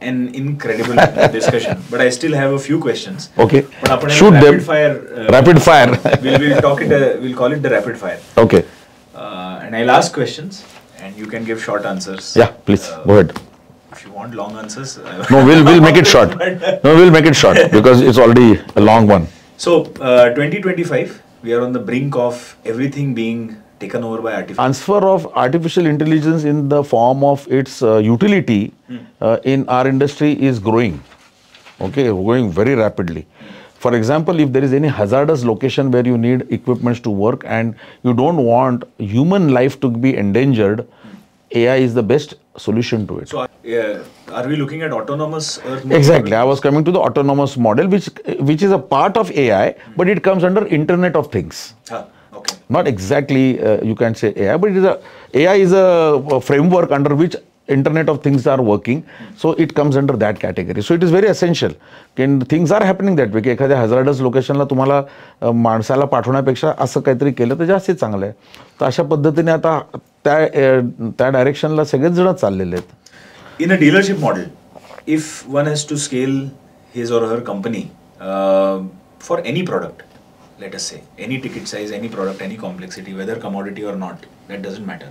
an incredible discussion, but I still have a few questions. Okay. But shoot them. Rapid fire. We'll call it the rapid fire. Okay. And I'll ask questions and you can give short answers. Yeah, please go ahead. If you want long answers. No, we'll make it short. No, we'll make it short because it's already a long one. So 2025. We are on the brink of everything being taken over by artificial. Transfer of artificial intelligence in the form of its utility in our industry is growing. Okay, growing very rapidly. For example, if there is any hazardous location where you need equipments to work and you don't want human life to be endangered, AI is the best solution to it. So, are we looking at autonomous earth? Exactly. I was coming to the autonomous model, which is a part of AI, but it comes under Internet of Things. Okay. Not exactly you can say AI, but AI is a framework under which Internet of Things are working. So it comes under that category. So it is very essential. Things are happening that way. की एखाद्या hazardous locationला तुम्हाला माणसाला पाठवण्यापेक्षा असं काहीतरी केलं तर जास्तीत चांगलं आहे. तर अशा पद्धतीने आता त्या डायरेक्शनला सगळेच जण चाललेले आहेत. In a dealership model, if one has to scale his or her company for any product, let us say any ticket size, any product, any complexity, whether commodity or not, that doesn't matter.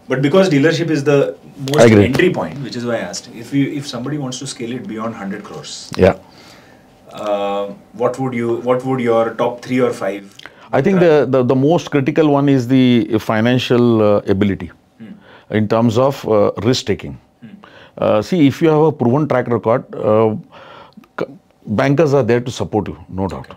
But because dealership is the most Agree. entry point, which is why I asked, if somebody wants to scale it beyond 100 crores, Yeah. what would your top 3 or 5? I think the most critical one is the financial ability in terms of risk taking. See, if you have a proven track record, bankers are there to support you, no doubt.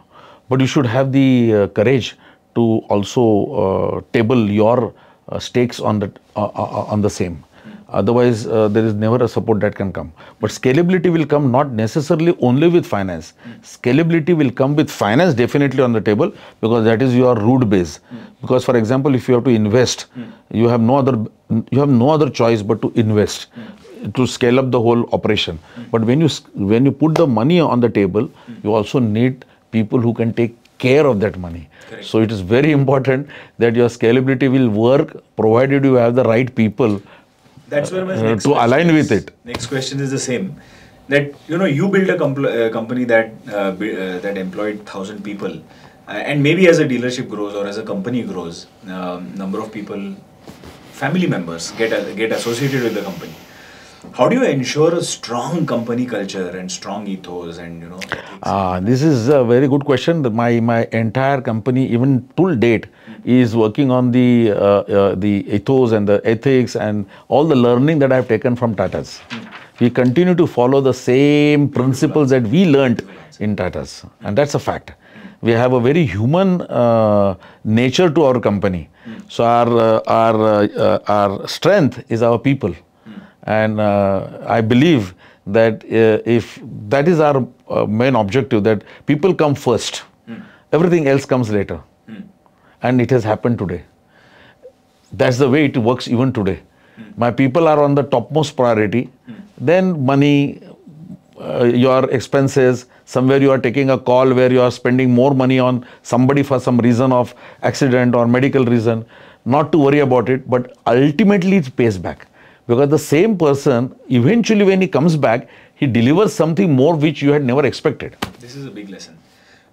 But you should have the courage to also table your stakes on the same. Otherwise, there is never a support that can come. But scalability will come not necessarily only with finance. Scalability will come with finance definitely on the table, because that is your root base. Because, for example, if you have to invest, you have no other choice but to invest to scale up the whole operation. But when you put the money on the table, you also need people who can take care of that money. Correct. So it is very important that your scalability will work provided you have the right people. That's where my next to question align is. with it. Next question is the same. That you built a company that employed 1,000 people, and maybe as a dealership grows or as a company grows, number of people, family members get associated with the company. How do you ensure a strong company culture and strong ethos and ethics? This is a very good question. My entire company, even till date, is working on the ethos and the ethics and all the learning that I have taken from Tatas. We continue to follow the same principles that we learned in Tatas, and that's a fact. We have a very human nature to our company. So our strength is our people. And I believe that if that is our main objective, that people come first, everything else comes later. And it has happened today. That's the way it works even today. My people are on the topmost priority. Then money, your expenses, somewhere you are taking a call where you are spending more money on somebody for some reason of accident or medical reason, not to worry about it, but ultimately it pays back. Because the same person, eventually when he comes back, he delivers something more which you had never expected. This is a big lesson.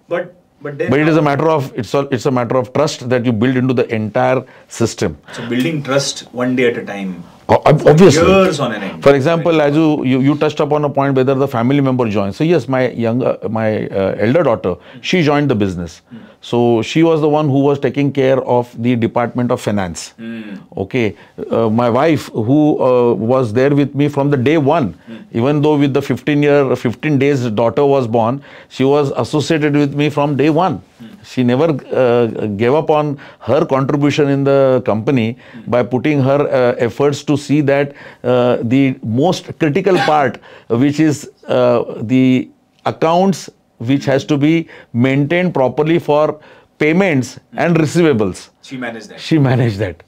But it is a matter of it's a matter of trust that you build into the entire system. So building trust one day at a time. Obviously. Years on an end. For example, as you touched upon a point whether the family member joins. So yes, my elder daughter, she joined the business. So she was the one who was taking care of the Department of Finance. Okay, my wife, who was there with me from the day one, even though with the 15 days daughter was born, she was associated with me from day one. She never gave up on her contribution in the company by putting her efforts to see that the most critical part, which is the accounts, which has to be maintained properly for payments and receivables. She managed that. She managed that.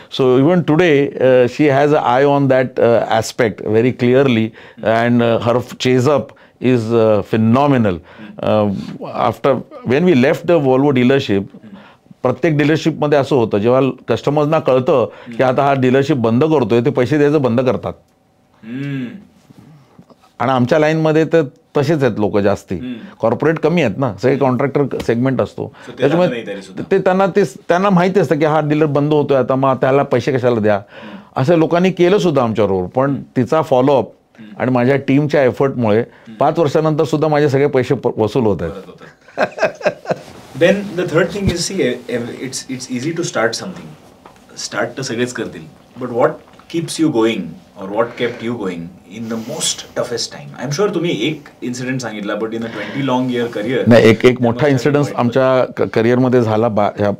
So even today, she has an eye on that aspect very clearly, and her chase up is phenomenal. After when we left the Volvo dealership, प्रत्येक डीलरशिपमध्ये असं होतं, जेव्हा कस्टमर्सना कळतं की आता हा dealership बंद करतोय, ते पैसे द्यायचं बंद करतात. आणि आमच्या लाईनमध्ये तर तसेच आहेत लोक जास्ती. कॉर्पोरेट कमी आहेत ना, सगळे कॉन्ट्रॅक्टर सेगमेंट असतो. त्याच्यामुळे त्यांना माहिती असतं की हा डीलर बंद होतोय, आता मग त्याला पैसे कशाला द्या. असं लोकांनी केलं सुद्धा आमच्याबरोबर. पण तिचा फॉलोअप आणि माझ्या टीमच्या एफर्टमुळे 5 वर्षानंतर सुद्धा माझे सगळे पैसे वसूल होत आहेत. Then the third thing is, see, it's easy to start something. Start तर सगळेच करतील. But what keeps you going or what kept you going in the most toughest time? I'm sure तुम्ही एक इन्सिडेंट सांगितला, but in a 20 long year career. नाही, एक मोठा incident आमच्या करिअरमध्ये झाला ह्या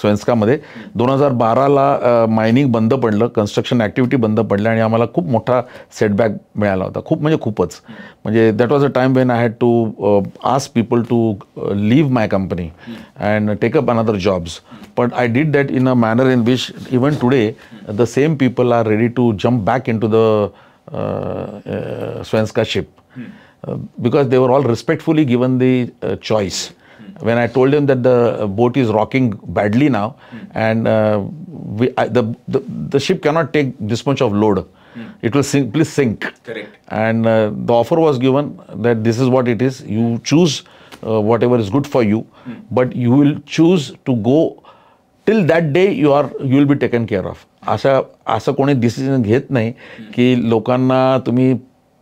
स्वेन्स्कामध्ये. 2012ला मायनिंग बंद पडलं, कन्स्ट्रक्शन ॲक्टिव्हिटी बंद पडल्या आणि आम्हाला खूप मोठा सेटबॅक मिळाला होता. खूप म्हणजे खूपच. म्हणजे that was a time when I had to ask people to leave my company and take up another jobs. But I did that in a manner in which even today the same people are ready to jump back into the Svenska ship because they were all respectfully given the choice. When I told them that the boat is rocking badly now and the ship cannot take this much of load, it will simply sink. Correct. And the offer was given that this is what it is. You choose whatever is good for you, but you will choose to go till that day you will be taken care of. असं कोणी decision घेत नाही की लोकांना तुम्ही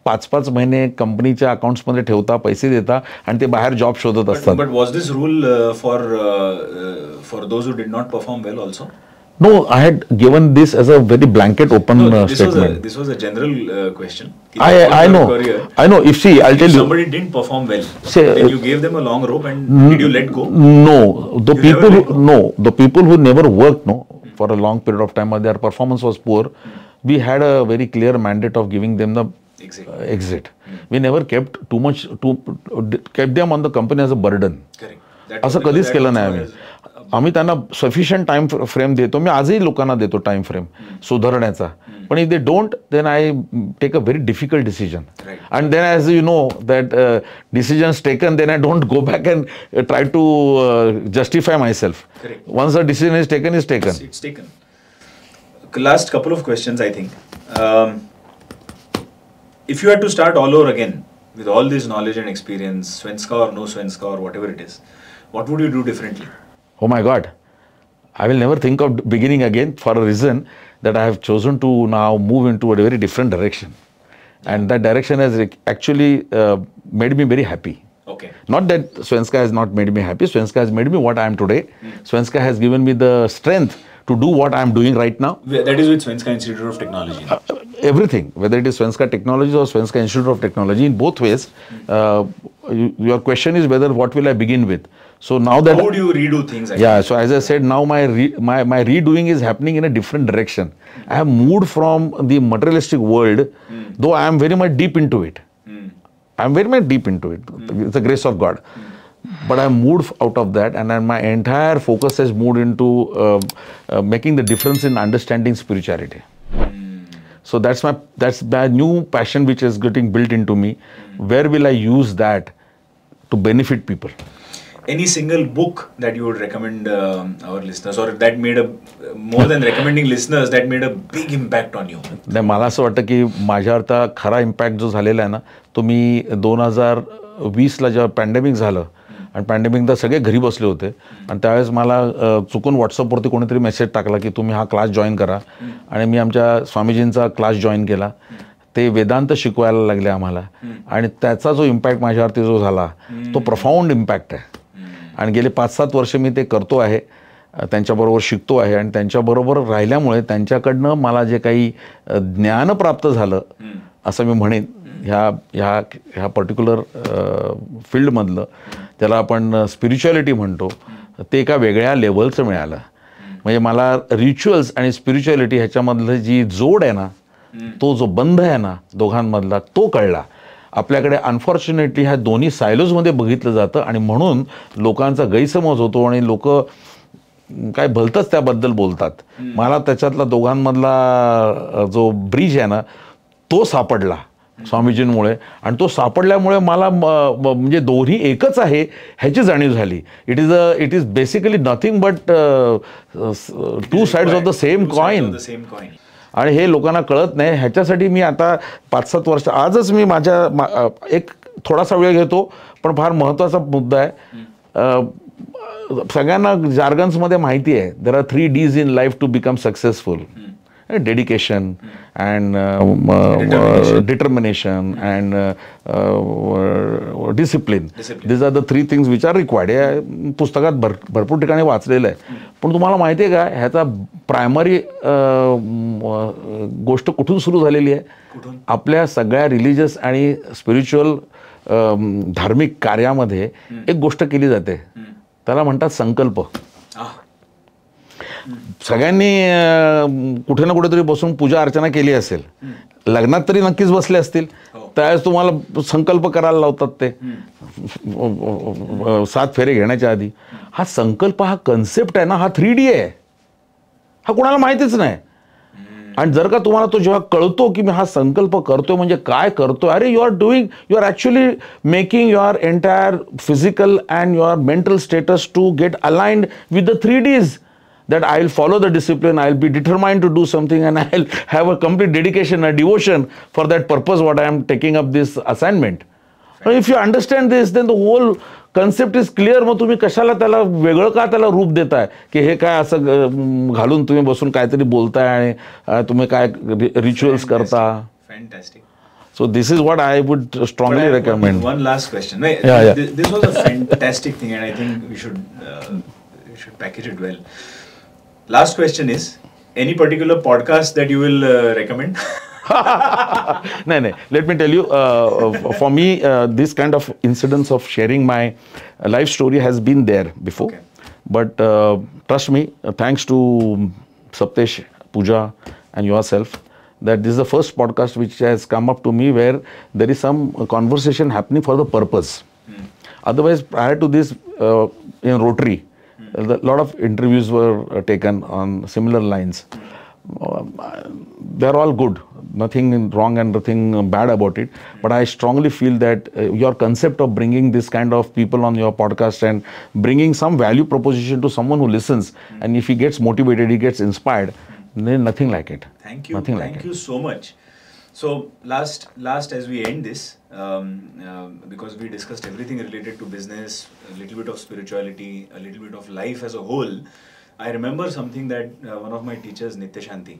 5-5 महिने कंपनीच्या अकाउंट्समध्ये ठेवता, पैसे देता आणि ते बाहेर जॉब शोधत असतात. But was this rule for those who did not perform well also? No, I had given this as a very blanket open statement. This was a general question. I know. I know. If I'll tell you. Somebody didn't perform well. Say, then you gave them a long rope and did you let go? No. The people who never worked for a long period of time, their performance was poor. We had a very clear mandate of giving them the exit. We never kept kept them on the company as a burden. Correct. असं कधीच केलं नाही आम्ही. आम्ही त्यांना sufficient time frame देतो. मी आजही लोकांना देतो टाइम फ्रेम सुधारण्याचा. पण if they don't, then I take a very difficult decision. And then as you know that decisions taken, then I don't go back and try to justify my self. Once a decision is taken, is taken. It's taken. Last couple of questions, I think. If you had to start all over again with all this knowledge and experience, Svenska or no Svenska or whatever it is, what would you do differently? Oh my God, I will never think of beginning again for a reason that I have chosen to now move into a very different direction. And that direction has actually made me very happy. Okay. Not that Svenska has not made me happy. Svenska has made me what I am today. Svenska has given me the strength to do what I am doing right now. That is with Svenska Institute of Technology. Everything, whether it is Svenska Technologies or Svenska Institute of Technology, in both ways, your question is whether what will I begin with. So now that how would you redo things? Yeah, so as I said, now my redoing is happening in a different direction. I have moved from the materialistic world, though I am very much deep into it. I am very much deep into it. It's the grace of God. But I moved out of that, and then my entire focus has moved into making the difference in understanding spirituality. So that's my new passion which is getting built into me. Where will I use that to benefit people? Any single book that you would recommend our listeners, or that made more than recommending listeners, that made a big impact on you? नाही, मला असं वाटतं की माझ्यावर खरा impact जो झालेला आहे ना, तो मी 2020ला जेव्हा पॅन्डेमिक झालं आणि पॅन्डेमिकला सगळे घरी बसले होते आणि त्यावेळेस मला चुकून व्हॉट्सअपवरती कोणीतरी मेसेज टाकला की तुम्ही हा क्लास जॉईन करा. आणि मी आमच्या स्वामीजींचा क्लास जॉईन केला. ते वेदांत शिकवायला लागले आम्हाला आणि त्याचा जो इम्पॅक्ट माझ्यावरती जो झाला तो प्रफाऊंड इम्पॅक्ट आहे. आणि गेले 5-7 वर्ष मी ते करतो आहे, त्यांच्याबरोबर शिकतो आहे आणि त्यांच्याबरोबर राहिल्यामुळे त्यांच्याकडनं मला जे काही ज्ञान प्राप्त झालं असं मी म्हणेन ह्या पर्टिक्युलर फील्डमधलं, त्याला आपण स्पिरिच्युअलिटी म्हणतो, ते एका वेगळ्या लेवलचं मिळालं. म्हणजे मला रिच्युअल्स आणि स्पिरिच्युअलिटी ह्याच्यामधलं जी जोड आहे ना, तो जो बंध आहे ना दोघांमधला, तो कळला. आपल्याकडे अनफॉर्च्युनेटली ह्या दोन्ही सायलोजमध्ये बघितलं जातं आणि म्हणून लोकांचा गैरसमज होतो आणि लोक काय भलतंच त्याबद्दल बोलतात. मला त्याच्यातला दोघांमधला जो ब्रिज आहे ना तो सापडला स्वामीजींमुळे, आणि तो सापडल्यामुळे मला म्हणजे दोन्ही एकच आहे ह्याची जाणीव झाली. It is basically nothing but two sides of the same coin. आणि हे लोकांना कळत नाही. ह्याच्यासाठी मी आता 5-7 वर्ष, आजच मी माझ्या एक थोडासा वेळ घेतो पण फार महत्त्वाचा मुद्दा आहे. सगळ्यांना जार्गन्समध्ये माहिती आहे, there are 3 Ds in life to become successful. Dedication and determination and discipline. This are the 3 things which are required. हे पुस्तकात भरपूर ठिकाणी वाचलेलं आहे. पण तुम्हाला माहिती आहे का ह्याचा प्रायमरी गोष्ट कुठून सुरू झालेली आहे? आपल्या सगळ्या रिलिजियस आणि स्पिरिच्युअल धार्मिक कार्यामध्ये एक गोष्ट केली जाते, त्याला म्हणतात संकल्प. सगळ्यांनी कुठे ना कुठेतरी बसून पूजा अर्चना केली असेल, लग्नात तरी नक्कीच बसले असतील, त्यावेळेस तुम्हाला संकल्प करायला लावतात ते 7 फेरे घेण्याच्या आधी. हा संकल्प, हा कन्सेप्ट आहे ना, हा 3D आहे. हा कोणाला माहितीच नाही. आणि जर का तुम्हाला तो जेव्हा कळतो की मी हा संकल्प करतोय म्हणजे काय करतोय, अरे you are actually making your entire physical and your mental status to get aligned with the 3 Ds. That I will follow the discipline, I will be determined to do something, and I will have a complete dedication, a devotion for that purpose what I am taking up this assignment. If you understand this then the whole concept is clear. मग तुम्ही कशाला त्याला वेगळं का त्याला रूप देताय की हे काय असं घालून तुम्ही बसून काहीतरी बोलताय आणि तुम्ही काय रिच्युअल्स करता. Fantastic. So this is what I would strongly recommend. One last question. This was a fantastic thing, and I think we should package it well. Last question is, any particular podcast that you will recommend? No. Let me tell you, for me, this kind of incidents of sharing my life story has been there before. Okay. But trust me, thanks to Saptesh, Pooja, and yourself, that this is the first podcast which has come up to me where there is some conversation happening for the purpose. Otherwise, prior to this, in Rotary, a lot of interviews were taken on similar lines. They're all good, nothing wrong and nothing bad about it. But I strongly feel that your concept of bringing this kind of people on your podcast and bringing some value proposition to someone who listens, and if he gets motivated, he gets inspired, then nothing like it. Thank you. Nothing Thank like you so much. So last as we end this, because we discussed everything related to business, a little bit of spirituality, a little bit of life as a whole. I remember something that one of my teachers, Nitya Shanti,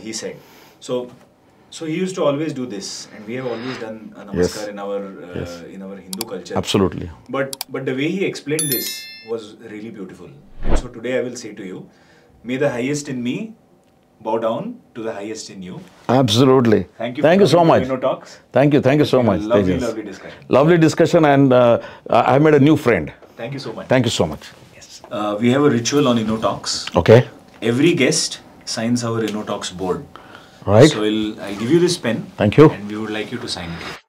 he said. So he used to always do this, and we have always done a namaskar in our Hindu culture. Absolutely. But the way he explained this was really beautiful. And so today I will say to you, may the highest in me bow down to the highest in you. Absolutely. Thank you. Thank you so much. InnoTalks. Thank you so much. Lovely Tejas. discussion. Lovely discussion, and I made a new friend. Thank you so much. Thank you so much. Yes. We have a ritual on InnoTalks. Okay. Every guest signs our InnoTalks board. Right. So I'll give you this pen. Thank you. And we would like you to sign it.